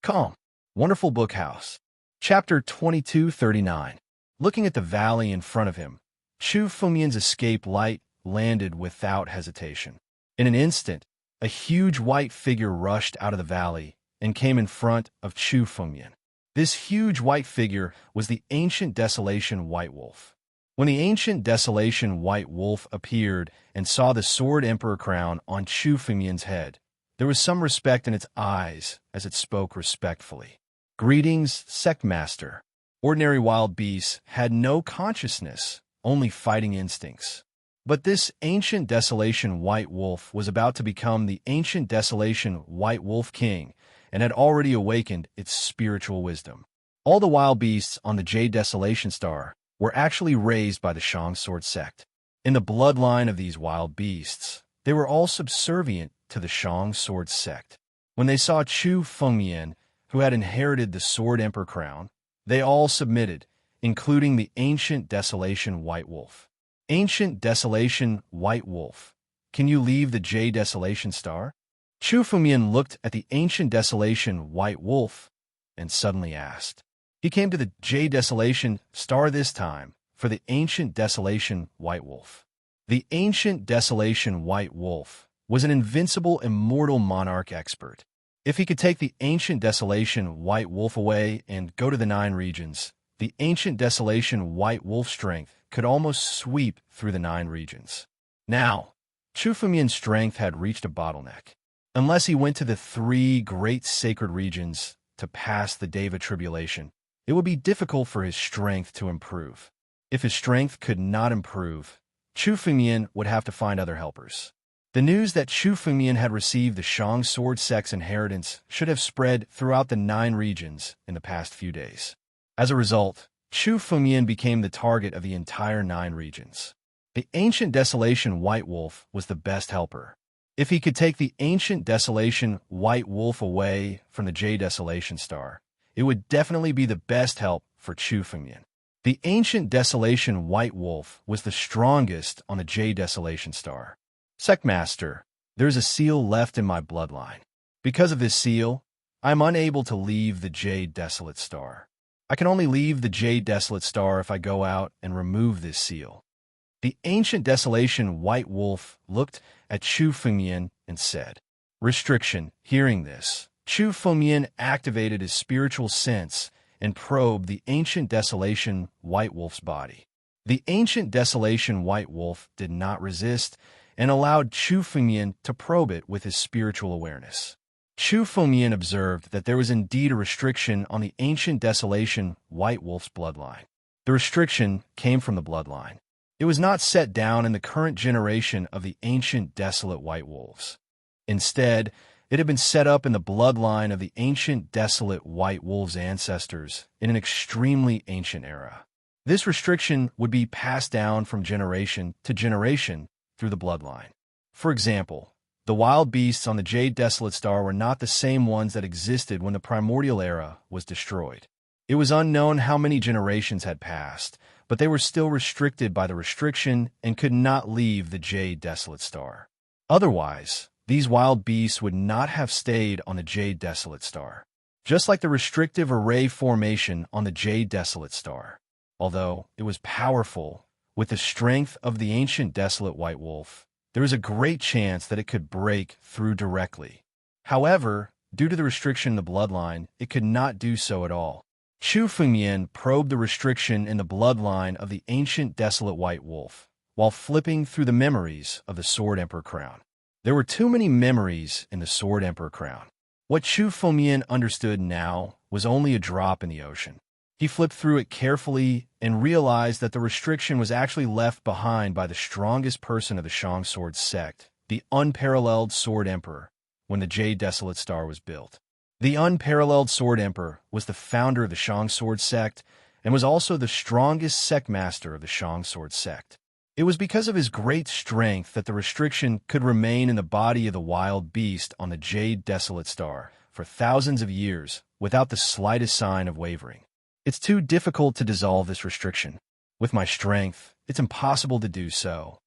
Calm. Wonderful Book House. Chapter 2239. Looking at the valley in front of him, Chu Fengmian's escape light landed without hesitation. In an instant, a huge white figure rushed out of the valley and came in front of Chu Fengmian. This huge white figure was the Ancient Desolation White Wolf. When the Ancient Desolation White Wolf appeared and saw the Sword Emperor crown on Chu Fengmian's head, there was some respect in its eyes as it spoke respectfully. Greetings, Sect Master. Ordinary wild beasts had no consciousness, only fighting instincts. But this Ancient Desolation White Wolf was about to become the Ancient Desolation White Wolf King and had already awakened its spiritual wisdom. All the wild beasts on the Jade Desolation Star were actually raised by the Shangsword sect. In the bloodline of these wild beasts, they were all subservient to the Shangsword sect. When they saw Chu Fengmian, who had inherited the Sword Emperor crown, they all submitted, including the Ancient Desolation White Wolf. Ancient Desolation White Wolf, can you leave the Jade Desolation Star? Chu Fengmian looked at the Ancient Desolation White Wolf and suddenly asked. He came to the Jade Desolation Star this time for the Ancient Desolation White Wolf. The Ancient Desolation White Wolf was an invincible, immortal monarch expert. If he could take the Ancient Desolation White Wolf away and go to the 9 regions, the Ancient Desolation White Wolf strength could almost sweep through the 9 regions. Now, Chu Fengmian's strength had reached a bottleneck. Unless he went to the 3 great sacred regions to pass the Deva tribulation, it would be difficult for his strength to improve. If his strength could not improve, Chu Fengmian would have to find other helpers. The news that Chu Fengmian had received the Shangsword sect's inheritance should have spread throughout the 9 regions in the past few days. As a result, Chu Fengmian became the target of the entire 9 regions. The Ancient Desolation White Wolf was the best helper. If he could take the Ancient Desolation White Wolf away from the Jade Desolation Star, it would definitely be the best help for Chu Fengmian. The Ancient Desolation White Wolf was the strongest on the Jade Desolation Star. Sect Master, there is a seal left in my bloodline. Because of this seal, I am unable to leave the Jade Desolate Star. I can only leave the Jade Desolate Star if I go out and remove this seal. The Ancient Desolation White Wolf looked at Chu Fengmian and said, Restriction. Hearing this, Chu Fengmian activated his spiritual sense and probed the Ancient Desolation White Wolf's body. The Ancient Desolation White Wolf did not resist and allowed Chu Fengmian to probe it with his spiritual awareness. Chu Fengmian observed that there was indeed a restriction on the Ancient Desolation White Wolf's bloodline. The restriction came from the bloodline. It was not set down in the current generation of the Ancient Desolate White Wolves. Instead, it had been set up in the bloodline of the Ancient Desolate White Wolves' ancestors in an extremely ancient era. This restriction would be passed down from generation to generation through the bloodline. For example, the wild beasts on the Jade Desolate Star were not the same ones that existed when the primordial era was destroyed. It was unknown how many generations had passed, but they were still restricted by the restriction and could not leave the Jade Desolate Star. Otherwise, these wild beasts would not have stayed on the Jade Desolate Star. Just like the restrictive array formation on the Jade Desolate Star. Although it was powerful, with the strength of the Ancient Desolate White Wolf, there is a great chance that it could break through directly. However, due to the restriction in the bloodline, it could not do so at all. Chu Fengmian probed the restriction in the bloodline of the ancient desolate white wolf, while flipping through the memories of the Sword Emperor crown. There were too many memories in the Sword Emperor crown. What Chu Fengmian understood now was only a drop in the ocean. He flipped through it carefully and realized that the restriction was actually left behind by the strongest person of the Shang Sword sect, the unparalleled Sword Emperor, when the Jade Desolate Star was built. The unparalleled Sword Emperor was the founder of the Shang Sword sect and was also the strongest sect master of the Shang Sword sect. It was because of his great strength that the restriction could remain in the body of the wild beast on the Jade Desolate Star for thousands of years without the slightest sign of wavering. It's too difficult to dissolve this restriction. With my strength, it's impossible to do so.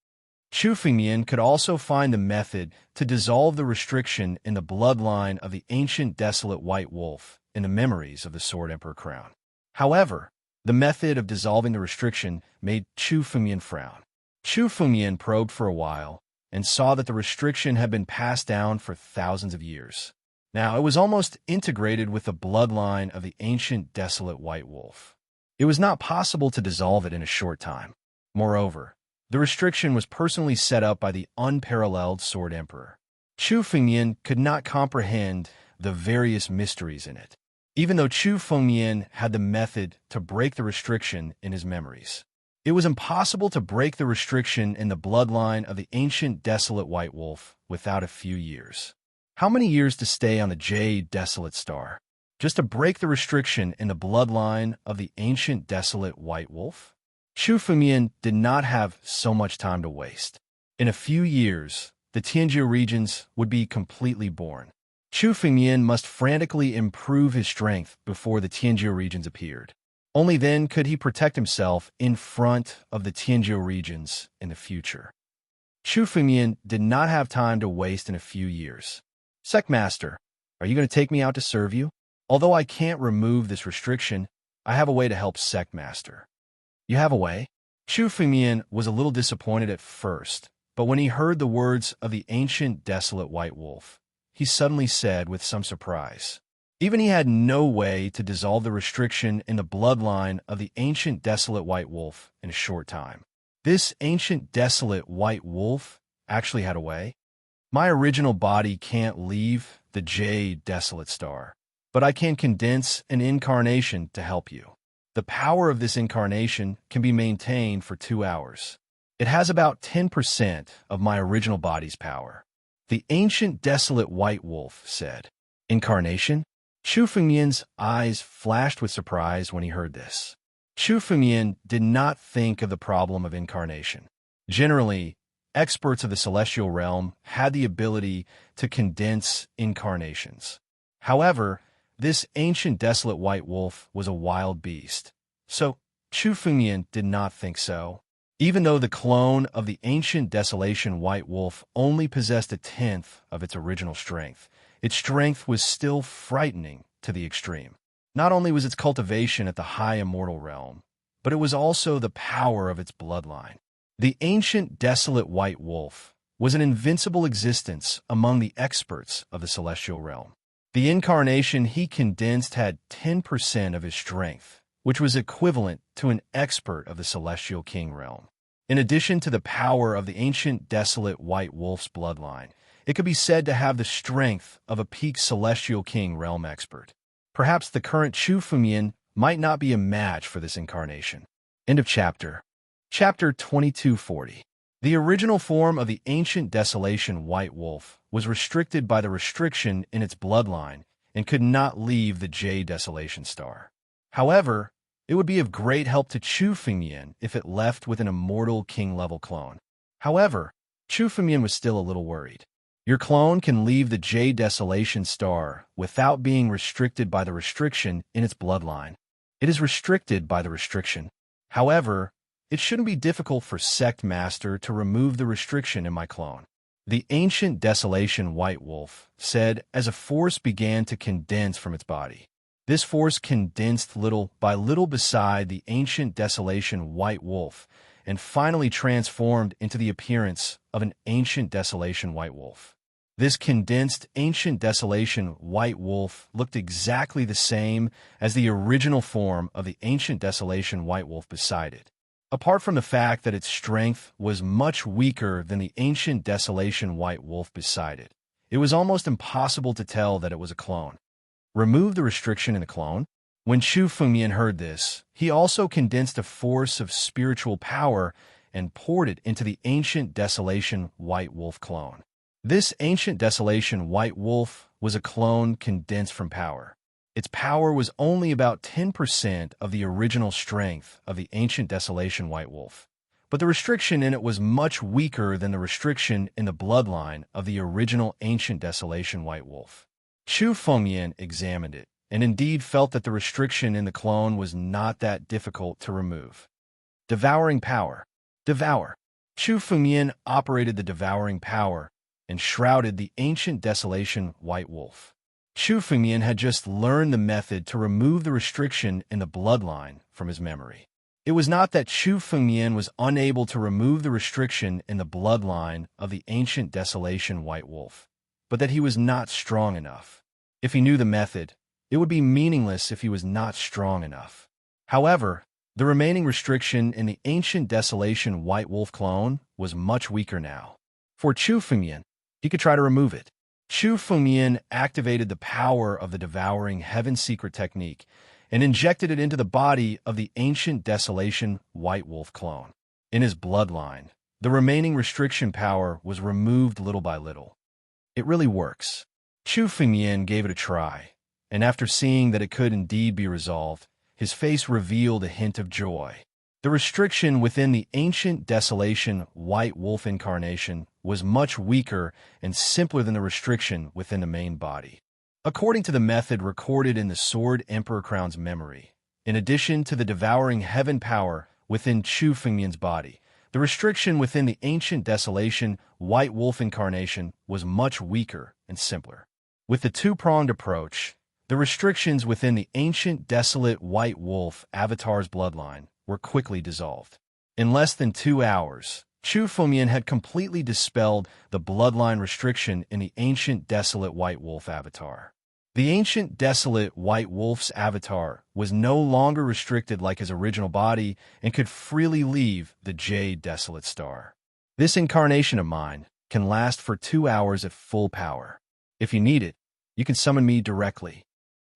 Chu Fengmian could also find the method to dissolve the restriction in the bloodline of the ancient desolate white wolf in the memories of the Sword Emperor crown. However, the method of dissolving the restriction made Chu Fengmian frown. Chu Fengmian probed for a while and saw that the restriction had been passed down for thousands of years. Now, it was almost integrated with the bloodline of the ancient desolate white wolf. It was not possible to dissolve it in a short time. Moreover, the restriction was personally set up by the unparalleled Sword Emperor. Chu Fengmian could not comprehend the various mysteries in it, even though Chu Fengmian had the method to break the restriction in his memories. It was impossible to break the restriction in the bloodline of the ancient desolate white wolf without a few years. How many years to stay on the Jade Desolate Star, just to break the restriction in the bloodline of the ancient desolate white wolf? Chu Fengmian did not have so much time to waste. In a few years, the Tianjia regions would be completely born. Chu Fengmian must frantically improve his strength before the Tianjia regions appeared. Only then could he protect himself in front of the Tianjia regions in the future. Chu Fengmian did not have time to waste in a few years. Sect Master, are you going to take me out to serve you? Although I can't remove this restriction, I have a way to help Sect Master. You have a way? Chu Fengmian was a little disappointed at first, but when he heard the words of the ancient desolate white wolf, he suddenly said with some surprise, even he had no way to dissolve the restriction in the bloodline of the ancient desolate white wolf in a short time. This ancient desolate white wolf actually had a way. My original body can't leave the Jade Desolate Star, but I can condense an incarnation to help you. The power of this incarnation can be maintained for 2 hours. It has about 10% of my original body's power. The ancient desolate white wolf said. Incarnation? Chu Fengmian's eyes flashed with surprise when he heard this. Chu Fengmian did not think of the problem of incarnation. Generally, experts of the celestial realm had the ability to condense incarnations. However, this ancient desolate white wolf was a wild beast, so Chu Fengmian did not think so. Even though the clone of the ancient desolation white wolf only possessed 1/10 of its original strength, its strength was still frightening to the extreme. Not only was its cultivation at the high immortal realm, but it was also the power of its bloodline. The ancient desolate white wolf was an invincible existence among the experts of the celestial realm. The incarnation he condensed had 10% of his strength, which was equivalent to an expert of the celestial king realm. In addition to the power of the ancient desolate white wolf's bloodline, it could be said to have the strength of a peak celestial king realm expert. Perhaps the current Chu Fengmian might not be a match for this incarnation. End of chapter. Chapter 2240. The original form of the ancient desolation white wolf was restricted by the restriction in its bloodline and could not leave the Jade Desolation Star. However, it would be of great help to Chu Fengmian if it left with an immortal king-level clone. However, Chu Fengmian was still a little worried. Your clone can leave the Jade Desolation Star without being restricted by the restriction in its bloodline. It is restricted by the restriction. However, it shouldn't be difficult for Sect Master to remove the restriction in my clone. The ancient desolation white wolf said as a force began to condense from its body. This force condensed little by little beside the ancient desolation white wolf and finally transformed into the appearance of an ancient desolation white wolf. This condensed ancient desolation white wolf looked exactly the same as the original form of the ancient desolation white wolf beside it. Apart from the fact that its strength was much weaker than the ancient desolation white wolf beside it, it was almost impossible to tell that it was a clone. Remove the restriction in the clone? When Chu Fengmian heard this, he also condensed a force of spiritual power and poured it into the ancient desolation white wolf clone. This ancient desolation white wolf was a clone condensed from power. Its power was only about 10% of the original strength of the ancient desolation white wolf, but the restriction in it was much weaker than the restriction in the bloodline of the original ancient desolation white wolf. Chu Fengmian examined it, and indeed felt that the restriction in the clone was not that difficult to remove. Devouring power. Devour. Chu Fengmian operated the devouring power and shrouded the ancient desolation white wolf. Chu Fengmian had just learned the method to remove the restriction in the bloodline from his memory. It was not that Chu Fengmian was unable to remove the restriction in the bloodline of the ancient desolation white wolf, but that he was not strong enough. If he knew the method, it would be meaningless if he was not strong enough. However, the remaining restriction in the ancient desolation white wolf clone was much weaker now. For Chu Fengmian, he could try to remove it. Chu Fengmian activated the power of the devouring heaven secret technique and injected it into the body of the ancient desolation white wolf clone. In his bloodline, the remaining restriction power was removed little by little. It really works. Chu Fengmian gave it a try, and after seeing that it could indeed be resolved, his face revealed a hint of joy. The restriction within the ancient desolation white wolf incarnation was much weaker and simpler than the restriction within the main body. According to the method recorded in the Sword Emperor Crown's memory, in addition to the devouring heaven power within Chu Fengmian's body, the restriction within the ancient desolation white wolf incarnation was much weaker and simpler. With the two-pronged approach, the restrictions within the ancient desolate white wolf avatar's bloodline were quickly dissolved. In less than 2 hours, Chu Fengmian had completely dispelled the bloodline restriction in the ancient desolate white wolf avatar. The ancient desolate white wolf's avatar was no longer restricted like his original body and could freely leave the Jade Desolate Star. This incarnation of mine can last for 2 hours at full power. If you need it, you can summon me directly.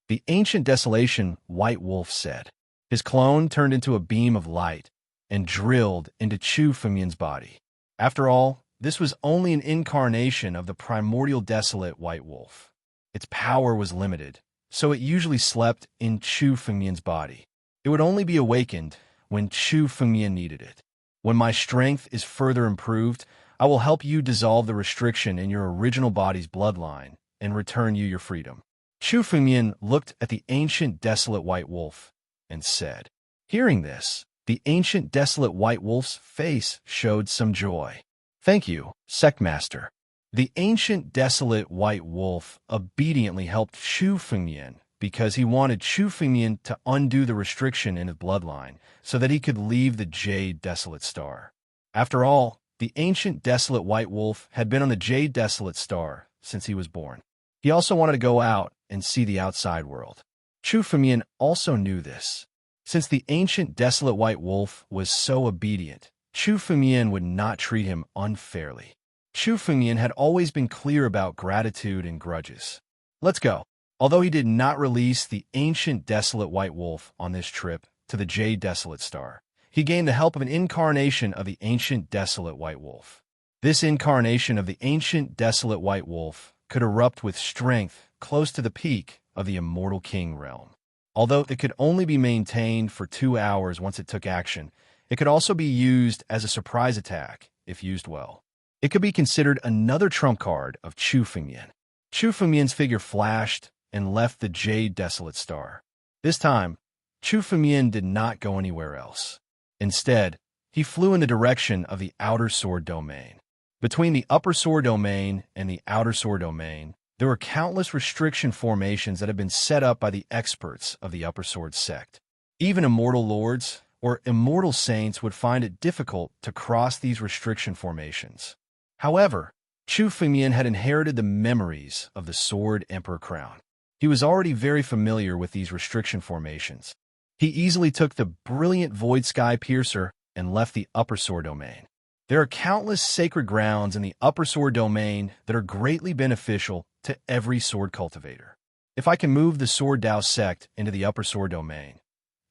The ancient desolation white wolf said. His clone turned into a beam of light and drilled into Chu Fengmian's body. After all, this was only an incarnation of the primordial desolate white wolf. Its power was limited, so it usually slept in Chu Fengmian's body. It would only be awakened when Chu Fengmian needed it. When my strength is further improved, I will help you dissolve the restriction in your original body's bloodline and return you your freedom. Chu Fengmian looked at the ancient desolate white wolf and said. Hearing this, the ancient desolate white wolf's face showed some joy. Thank you, Sectmaster. The ancient desolate white wolf obediently helped Chu Fengmian because he wanted Chu Fengmian to undo the restriction in his bloodline so that he could leave the Jade Desolate Star. After all, the ancient desolate white wolf had been on the Jade Desolate Star since he was born. He also wanted to go out and see the outside world. Chu Fengmian also knew this. Since the ancient desolate white wolf was so obedient, Chu Fengmian would not treat him unfairly. Chu Fengmian had always been clear about gratitude and grudges. Let's go. Although he did not release the ancient desolate white wolf on this trip to the Jade Desolate Star, he gained the help of an incarnation of the ancient desolate white wolf. This incarnation of the ancient desolate white wolf could erupt with strength close to the peak of the Immortal King realm. Although it could only be maintained for 2 hours once it took action, it could also be used as a surprise attack if used well. It could be considered another trump card of Chu Fengmian. Chu Fengmian's figure flashed and left the Jade Desolate Star. This time, Chu Fengmian did not go anywhere else. Instead, he flew in the direction of the Outer Sword Domain. Between the Upper Sword Domain and the Outer Sword Domain, there were countless restriction formations that had been set up by the experts of the Upper Sword sect. Even immortal lords, or immortal saints would find it difficult to cross these restriction formations. However, Chu Fengmian had inherited the memories of the Sword Emperor crown. He was already very familiar with these restriction formations. He easily took the brilliant Void Sky Piercer and left the Upper Sword domain. There are countless sacred grounds in the Upper Sword domain that are greatly beneficial to every sword cultivator. If I can move the Sword Dao sect into the Upper Sword domain.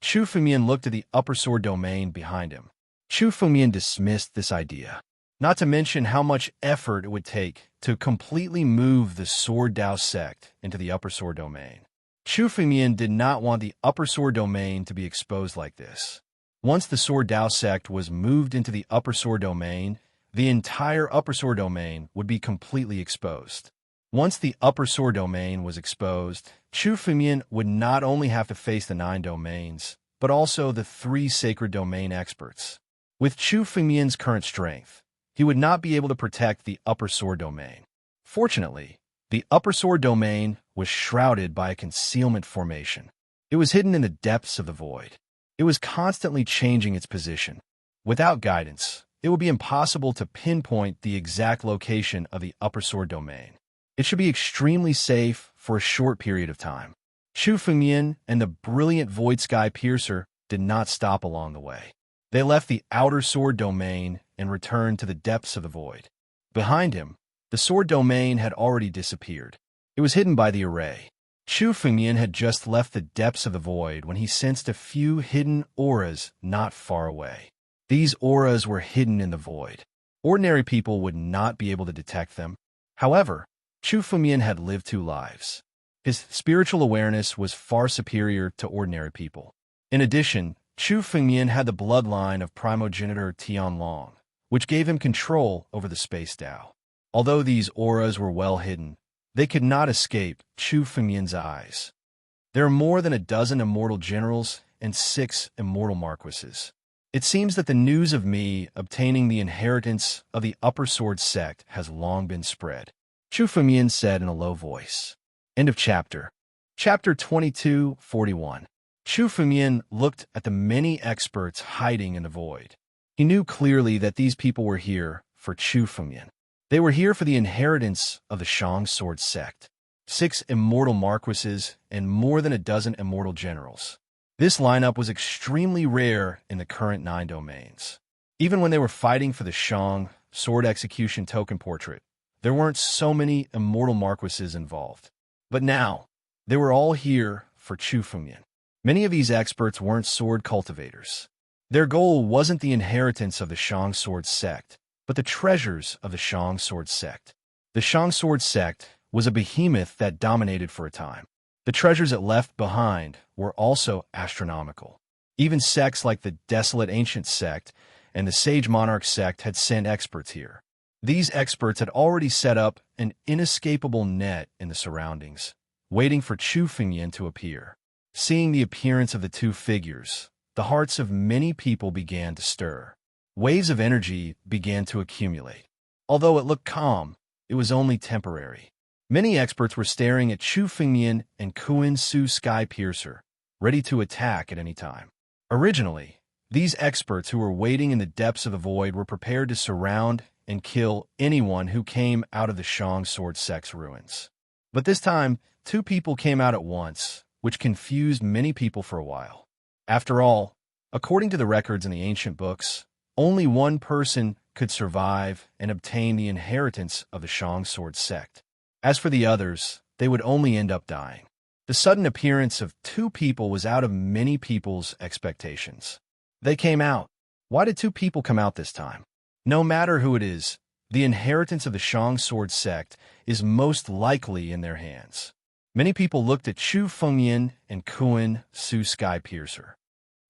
Chu Fengmian looked at the Upper Sword domain behind him. Chu Fengmian dismissed this idea, not to mention how much effort it would take to completely move the Sword Dao sect into the Upper Sword domain. Chu Fengmian did not want the Upper Sword domain to be exposed like this. Once the Sword Dao sect was moved into the Upper Sword domain, the entire Upper Sword domain would be completely exposed. Once the Upper Sword domain was exposed, Chu Fengmian would not only have to face the 9 domains, but also the 3 sacred domain experts. With Chu Fengmian's current strength, he would not be able to protect the Upper Sword domain. Fortunately, the Upper Sword domain was shrouded by a concealment formation. It was hidden in the depths of the void. It was constantly changing its position. Without guidance, it would be impossible to pinpoint the exact location of the Upper Sword domain. It should be extremely safe for a short period of time. Chu Fengmian and the brilliant Void Sky Piercer did not stop along the way. They left the Outer Sword domain and returned to the depths of the void. Behind him, the Sword domain had already disappeared. It was hidden by the array. Chu Fengmian had just left the depths of the void when he sensed a few hidden auras not far away. These auras were hidden in the void. Ordinary people would not be able to detect them. However, Chu Fengmian had lived 2 lives. His spiritual awareness was far superior to ordinary people. In addition, Chu Fengmian had the bloodline of primogenitor Tianlong, which gave him control over the Space Dao. Although these auras were well hidden, they could not escape Chu Fengmian's eyes. There are more than a dozen immortal generals and 6 immortal marquises. It seems that the news of me obtaining the inheritance of the Upper Sword sect has long been spread, Chu Fengmian said in a low voice. End of chapter. Chapter 22:41. Chu Fengmian looked at the many experts hiding in the void. He knew clearly that these people were here for Chu Fengmian. They were here for the inheritance of the Shang Sword sect. 6 immortal marquises and more than a dozen immortal generals. This lineup was extremely rare in the current 9 domains. Even when they were fighting for the Shang Sword Execution Token Portrait, there weren't so many immortal marquises involved. But now, they were all here for Chu Fengmian. Many of these experts weren't sword cultivators. Their goal wasn't the inheritance of the Shang Sword sect, but the treasures of the Shang Sword sect. The Shang Sword sect was a behemoth that dominated for a time. The treasures it left behind were also astronomical. Even sects like the Desolate Ancient sect and the Sage Monarch sect had sent experts here. These experts had already set up an inescapable net in the surroundings, waiting for Chu Fengmian to appear. Seeing the appearance of the 2 figures, the hearts of many people began to stir. Waves of energy began to accumulate. Although it looked calm, it was only temporary. Many experts were staring at Chu Fengmian and Kuan Su Sky Piercer, ready to attack at any time. Originally, these experts who were waiting in the depths of the void were prepared to surround and kill anyone who came out of the Shang Sword sect's ruins. But this time, 2 people came out at once, which confused many people for a while. After all, according to the records in the ancient books, only one person could survive and obtain the inheritance of the Shang Sword sect. As for the others, they would only end up dying. The sudden appearance of 2 people was out of many people's expectations. They came out. Why did 2 people come out this time? No matter who it is, the inheritance of the Shang Sword sect is most likely in their hands. Many people looked at Chu Fengmian and Kuan Su Sky Piercer.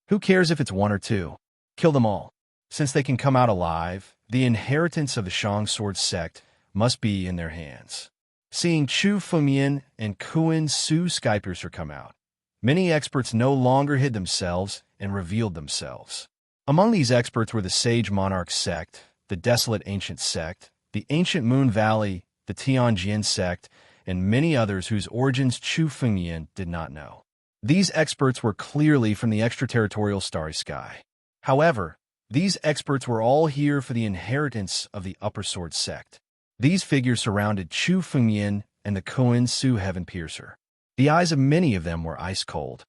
Who cares if it's 1 or 2? Kill them all. Since they can come out alive, the inheritance of the Shang Sword sect must be in their hands. Seeing Chu Fengmian and Kuan Su Sky Piercer come out, many experts no longer hid themselves and revealed themselves. Among these experts were the Sage Monarch sect, the Desolate Ancient sect, the Ancient Moon Valley, the Tianjin sect, and many others whose origins Chu Fengmian did not know. These experts were clearly from the extraterritorial starry sky. However, these experts were all here for the inheritance of the Upper Sword sect. These figures surrounded Chu Fengyan and the Koan Su Heaven Piercer. The eyes of many of them were ice cold.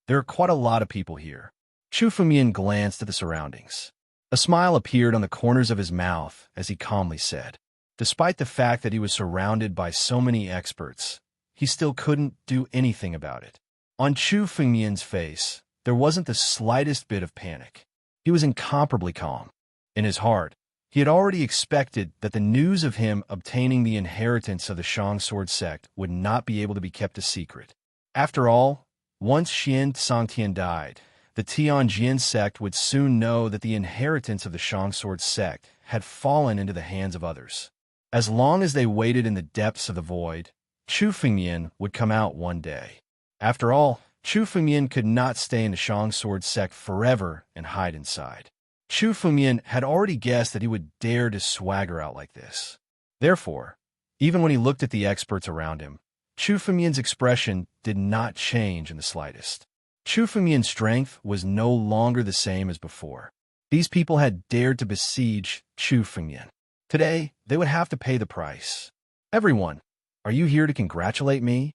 There are quite a lot of people here. Chu Fengyan glanced at the surroundings. A smile appeared on the corners of his mouth as he calmly said, despite the fact that he was surrounded by so many experts, he still couldn't do anything about it. On Chu Fengyan's face, there wasn't the slightest bit of panic. He was incomparably calm. In his heart, he had already expected that the news of him obtaining the inheritance of the Shang Sword sect would not be able to be kept a secret. After all, once Xian Songtian died, the Tianjin sect would soon know that the inheritance of the Shang Sword sect had fallen into the hands of others. As long as they waited in the depths of the void, Chu Fengyan would come out one day. After all, Chu Fengyan could not stay in the Shang Sword sect forever and hide inside. Chu Fengyan had already guessed that he would dare to swagger out like this. Therefore, even when he looked at the experts around him, Chu Fengyan's expression did not change in the slightest. Chu Fengyan's strength was no longer the same as before. These people had dared to besiege Chu Fengyan. Today, they would have to pay the price. Everyone, are you here to congratulate me?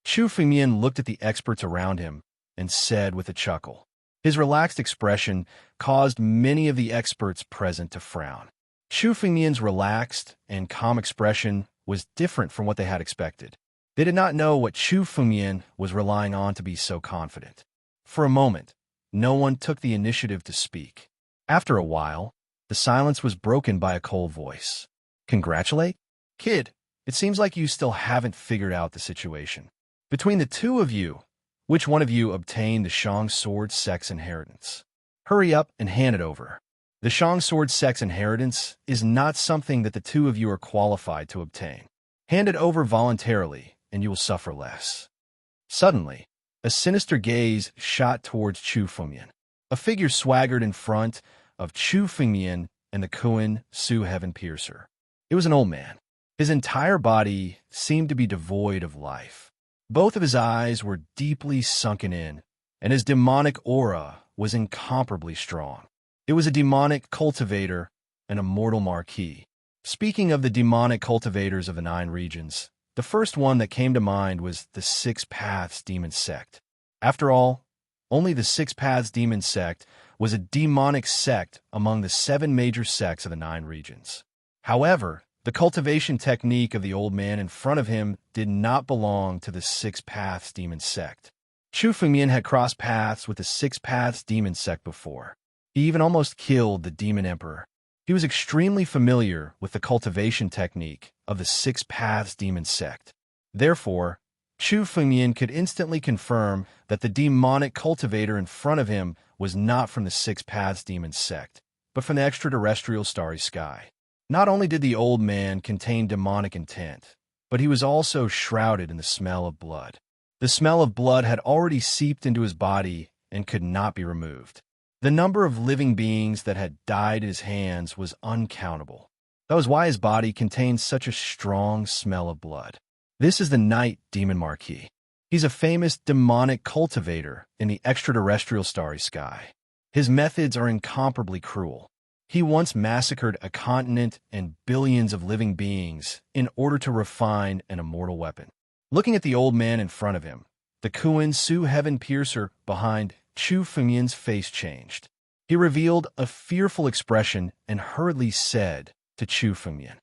Chu Fengyan looked at the experts around him and said with a chuckle. His relaxed expression caused many of the experts present to frown. Chu Fengyan's relaxed and calm expression was different from what they had expected. They did not know what Chu Fengyan was relying on to be so confident. For a moment, no one took the initiative to speak. After a while, the silence was broken by a cold voice. Congratulate? Kid, it seems like you still haven't figured out the situation. Between the two of you, which one of you obtained the Shang Sword sect's inheritance? Hurry up and hand it over. The Shang Sword sect's inheritance is not something that the two of you are qualified to obtain. Hand it over voluntarily, and you will suffer less. Suddenly, a sinister gaze shot towards Chu Fengyan. A figure swaggered in front of Chu Fengyan and the Koan Su Heaven Piercer. It was an old man. His entire body seemed to be devoid of life. Both of his eyes were deeply sunken in, and his demonic aura was incomparably strong. It was a demonic cultivator and a mortal marquis. Speaking of the demonic cultivators of the 9 regions, the first one that came to mind was the Six Paths Demon Sect. After all, only the Six Paths Demon Sect was a demonic sect among the 7 major sects of the 9 regions. However, the cultivation technique of the old man in front of him did not belong to the Six Paths Demon Sect. Chu Fengyan had crossed paths with the Six Paths Demon Sect before. He even almost killed the Demon Emperor. He was extremely familiar with the cultivation technique of the Six Paths Demon Sect. Therefore, Chu Fengyan could instantly confirm that the demonic cultivator in front of him was not from the Six Paths Demon Sect, but from the extraterrestrial starry sky. Not only did the old man contain demonic intent, but he was also shrouded in the smell of blood. The smell of blood had already seeped into his body and could not be removed. The number of living beings that had died at his hands was uncountable. That was why his body contained such a strong smell of blood. This is the Night Demon Marquis. He's a famous demonic cultivator in the extraterrestrial starry sky. His methods are incomparably cruel. He once massacred a continent and billions of living beings in order to refine an immortal weapon. Looking at the old man in front of him, the Koan Su Heaven Piercer behind Chu Fengyan's face changed. He revealed a fearful expression and hurriedly said to Chu Fengyan,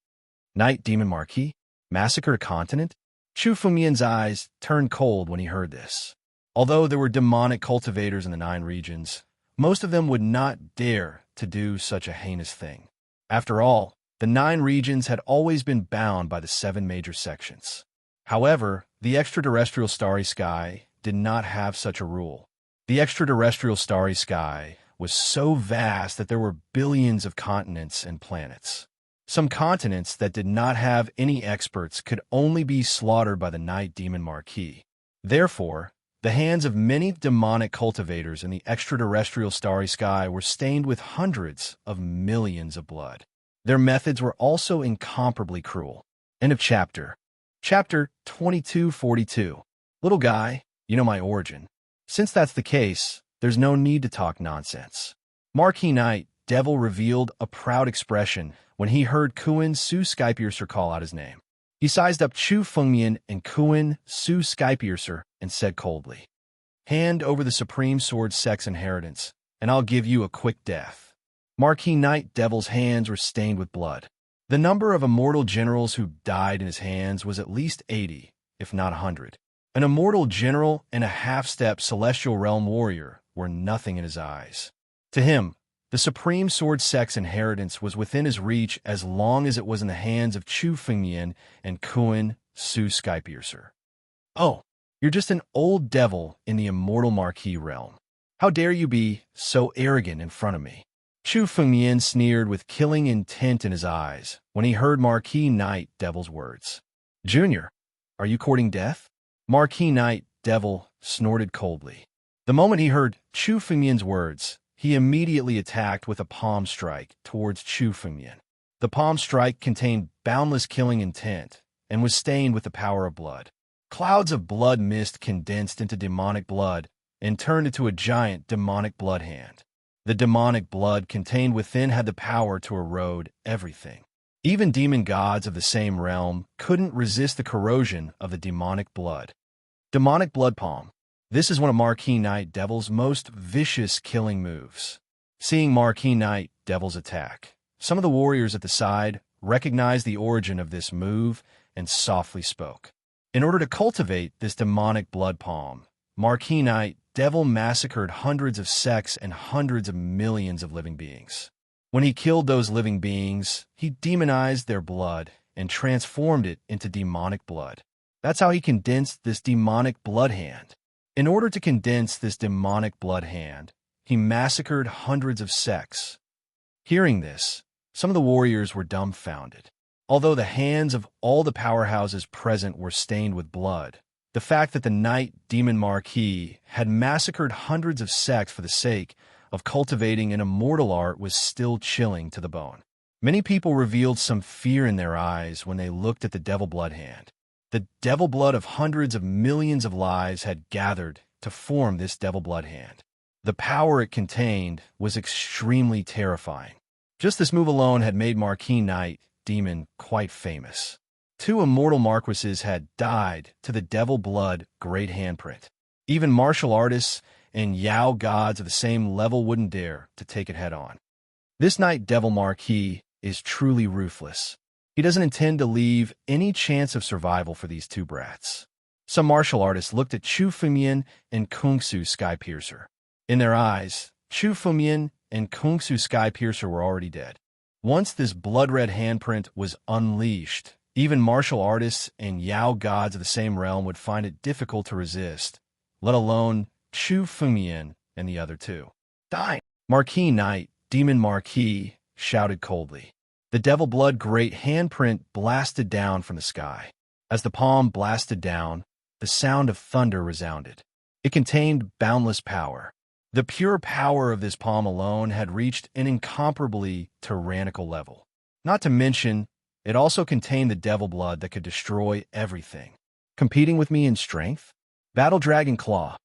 Night Demon Marquis, massacred a continent? Chu Fengyan's eyes turned cold when he heard this. Although there were demonic cultivators in the 9 regions, most of them would not dare to do such a heinous thing. After all, the 9 regions had always been bound by the 7 major sections. However, the extraterrestrial starry sky did not have such a rule. The extraterrestrial starry sky was so vast that there were billions of continents and planets. Some continents that did not have any experts could only be slaughtered by the Night Demon Marquis. Therefore, the hands of many demonic cultivators in the extraterrestrial starry sky were stained with hundreds of millions of blood. Their methods were also incomparably cruel. End of chapter. Chapter 2242. Little guy, you know my origin. Since that's the case, there's no need to talk nonsense. Marquis Knight, Devil revealed a proud expression when he heard Kuan Su Skypiercer call out his name. He sized up Chu Fengmian and Kuan Su Skypiercer and said coldly, "Hand over the Supreme Sword Sex inheritance, and I'll give you a quick death." Marquis Knight Devil's hands were stained with blood. The number of immortal generals who died in his hands was at least 80, if not 100. An immortal general and a half-step celestial realm warrior were nothing in his eyes. To him, the Supreme Sword Sex inheritance was within his reach as long as it was in the hands of Chu Fengmian and Kuan Su Skypiercer. "Oh, you're just an old devil in the immortal Marquis realm. How dare you be so arrogant in front of me?" Chu Fengmian sneered with killing intent in his eyes when he heard Marquis Knight Devil's words. "Junior, are you courting death?" Marquis Knight Devil snorted coldly. The moment he heard Chu Fengmian's words, he immediately attacked with a palm strike towards Chu Fengmian. The palm strike contained boundless killing intent and was stained with the power of blood. Clouds of blood mist condensed into demonic blood and turned into a giant demonic blood hand. The demonic blood contained within had the power to erode everything. Even demon gods of the same realm couldn't resist the corrosion of the demonic blood. Demonic blood palm. This is one of Marquis Knight Devil's most vicious killing moves. Seeing Marquis Knight Devil's attack, some of the warriors at the side recognized the origin of this move and softly spoke. In order to cultivate this demonic blood palm, Marquis Knight Devil massacred hundreds of sects and hundreds of millions of living beings. When he killed those living beings, he demonized their blood and transformed it into demonic blood. That's how he condensed this demonic blood hand. In order to condense this demonic blood hand, he massacred hundreds of sects. Hearing this, some of the warriors were dumbfounded. Although the hands of all the powerhouses present were stained with blood, the fact that the Knight Demon Marquis had massacred hundreds of sects for the sake of cultivating an immortal art was still chilling to the bone. Many people revealed some fear in their eyes when they looked at the devil blood hand. The devil blood of hundreds of millions of lives had gathered to form this devil blood hand. The power it contained was extremely terrifying. Just this move alone had made Marquis Knight Demon quite famous. 2 immortal marquises had died to the devil blood great handprint. Even martial artists and Yao gods of the same level wouldn't dare to take it head-on. This Knight Devil Marquis is truly ruthless. He doesn't intend to leave any chance of survival for these 2 brats. Some martial artists looked at Chu Fengmian and Kung Su Skypiercer. In their eyes, Chu Fengmian and Kung Su Skypiercer were already dead. Once this blood-red handprint was unleashed, even martial artists and Yao gods of the same realm would find it difficult to resist, let alone Chu Fengmian and the other 2. "Die!" Marquis Knight Demon Marquis shouted coldly. The devil blood great handprint blasted down from the sky. As the palm blasted down, the sound of thunder resounded. It contained boundless power. The pure power of this palm alone had reached an incomparably tyrannical level. Not to mention, it also contained the devil blood that could destroy everything. Competing with me in strength? Battle Dragon Claw.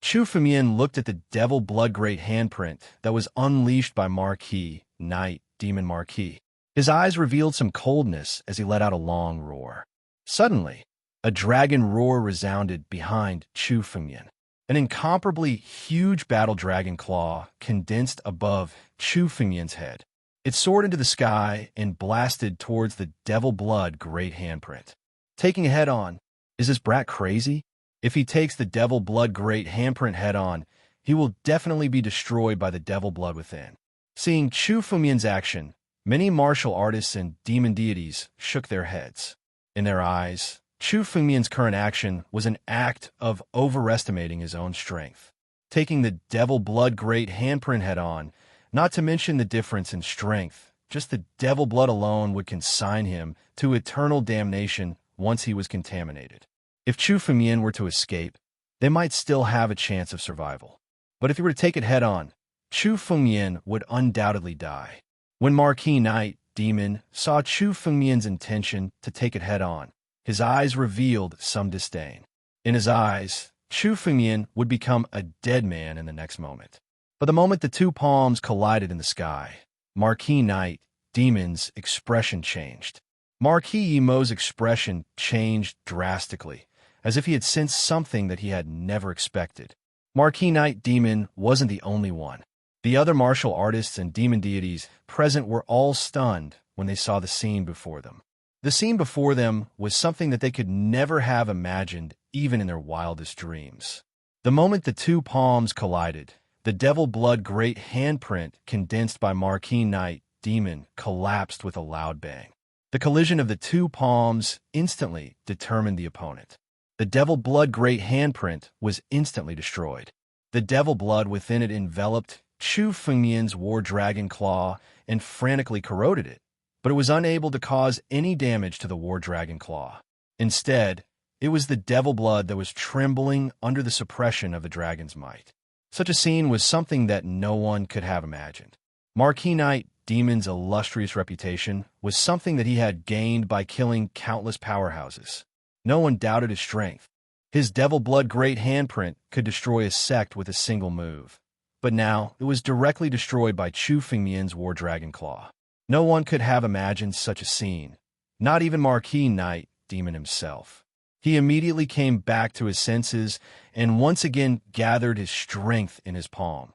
Chu Fengmian looked at the devil blood great handprint that was unleashed by Marquis Knight Demon Marquis. His eyes revealed some coldness as he let out a long roar. Suddenly, a dragon roar resounded behind Chu Fengmian. An incomparably huge battle dragon claw condensed above Chu Fengmian's head. It soared into the sky and blasted towards the devil blood great handprint. Taking it head-on. Is this brat crazy? If he takes the devil blood great handprint head-on, he will definitely be destroyed by the devil blood within. Seeing Chu Fengmian's action, many martial artists and demon deities shook their heads. In their eyes, Chu Fengmian's current action was an act of overestimating his own strength. Taking the devil blood great handprint head-on, not to mention the difference in strength, just the devil blood alone would consign him to eternal damnation once he was contaminated. If Chu Fengmian were to escape, they might still have a chance of survival. But if he were to take it head-on, Chu Fengmian would undoubtedly die. When Marquis Knight Demon saw Chu Fengmian's intention to take it head-on, his eyes revealed some disdain. In his eyes, Chu Fengmian would become a dead man in the next moment. But the moment the two palms collided in the sky, Marquis Knight Demon's expression changed. Marquis Mo's expression changed drastically, as if he had sensed something that he had never expected. Marquis Knight Demon wasn't the only one. The other martial artists and demon deities present were all stunned when they saw the scene before them. The scene before them was something that they could never have imagined, even in their wildest dreams. The moment the two palms collided, the devil blood great handprint condensed by Marquis Knight Demon collapsed with a loud bang. The collision of the two palms instantly determined the opponent. The devil blood great handprint was instantly destroyed. The devil blood within it enveloped Chu Fengmian's war dragon claw and frantically corroded it, but it was unable to cause any damage to the war dragon claw. Instead, it was the devil blood that was trembling under the suppression of the dragon's might. Such a scene was something that no one could have imagined. Marquis Knight Demon's illustrious reputation was something that he had gained by killing countless powerhouses. No one doubted his strength. His devil blood great handprint could destroy a sect with a single move. But now it was directly destroyed by Chu Fengmian's war dragon claw. No one could have imagined such a scene, not even Marquis Knight Demon himself. He immediately came back to his senses and once again gathered his strength in his palm,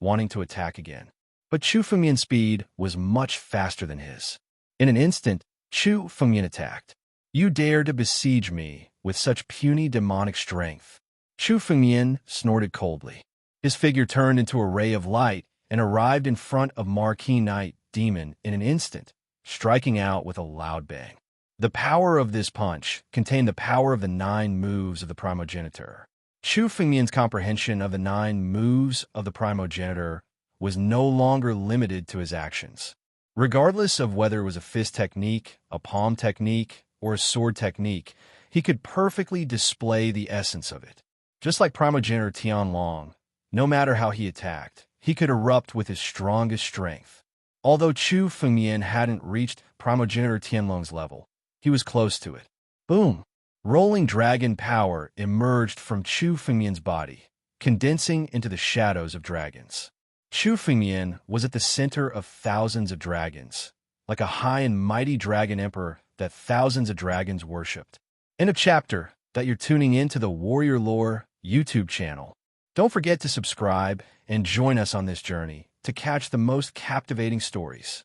wanting to attack again. But Chu Fengmian's speed was much faster than his. In an instant, Chu Fengmian attacked. "You dare to besiege me with such puny demonic strength?" Chu Fengmian snorted coldly. His figure turned into a ray of light and arrived in front of Marquis Knight Demon in an instant, striking out with a loud bang. The power of this punch contained the power of the 9 moves of the primogenitor. Chu Fengmian's comprehension of the 9 moves of the primogenitor was no longer limited to his actions. Regardless of whether it was a fist technique, a palm technique, or a sword technique, he could perfectly display the essence of it. Just like primogenitor Tianlong, no matter how he attacked, he could erupt with his strongest strength. Although Chu Fengmian hadn't reached primogenitor Tianlong's level, he was close to it. Boom! Rolling dragon power emerged from Chu Fengmian's body, condensing into the shadows of dragons. Chu Fengmian was at the center of thousands of dragons, like a high and mighty dragon emperor that thousands of dragons worshipped. End of chapter. That you're tuning in to the Warrior Lore YouTube channel. Don't forget to subscribe and join us on this journey to catch the most captivating stories.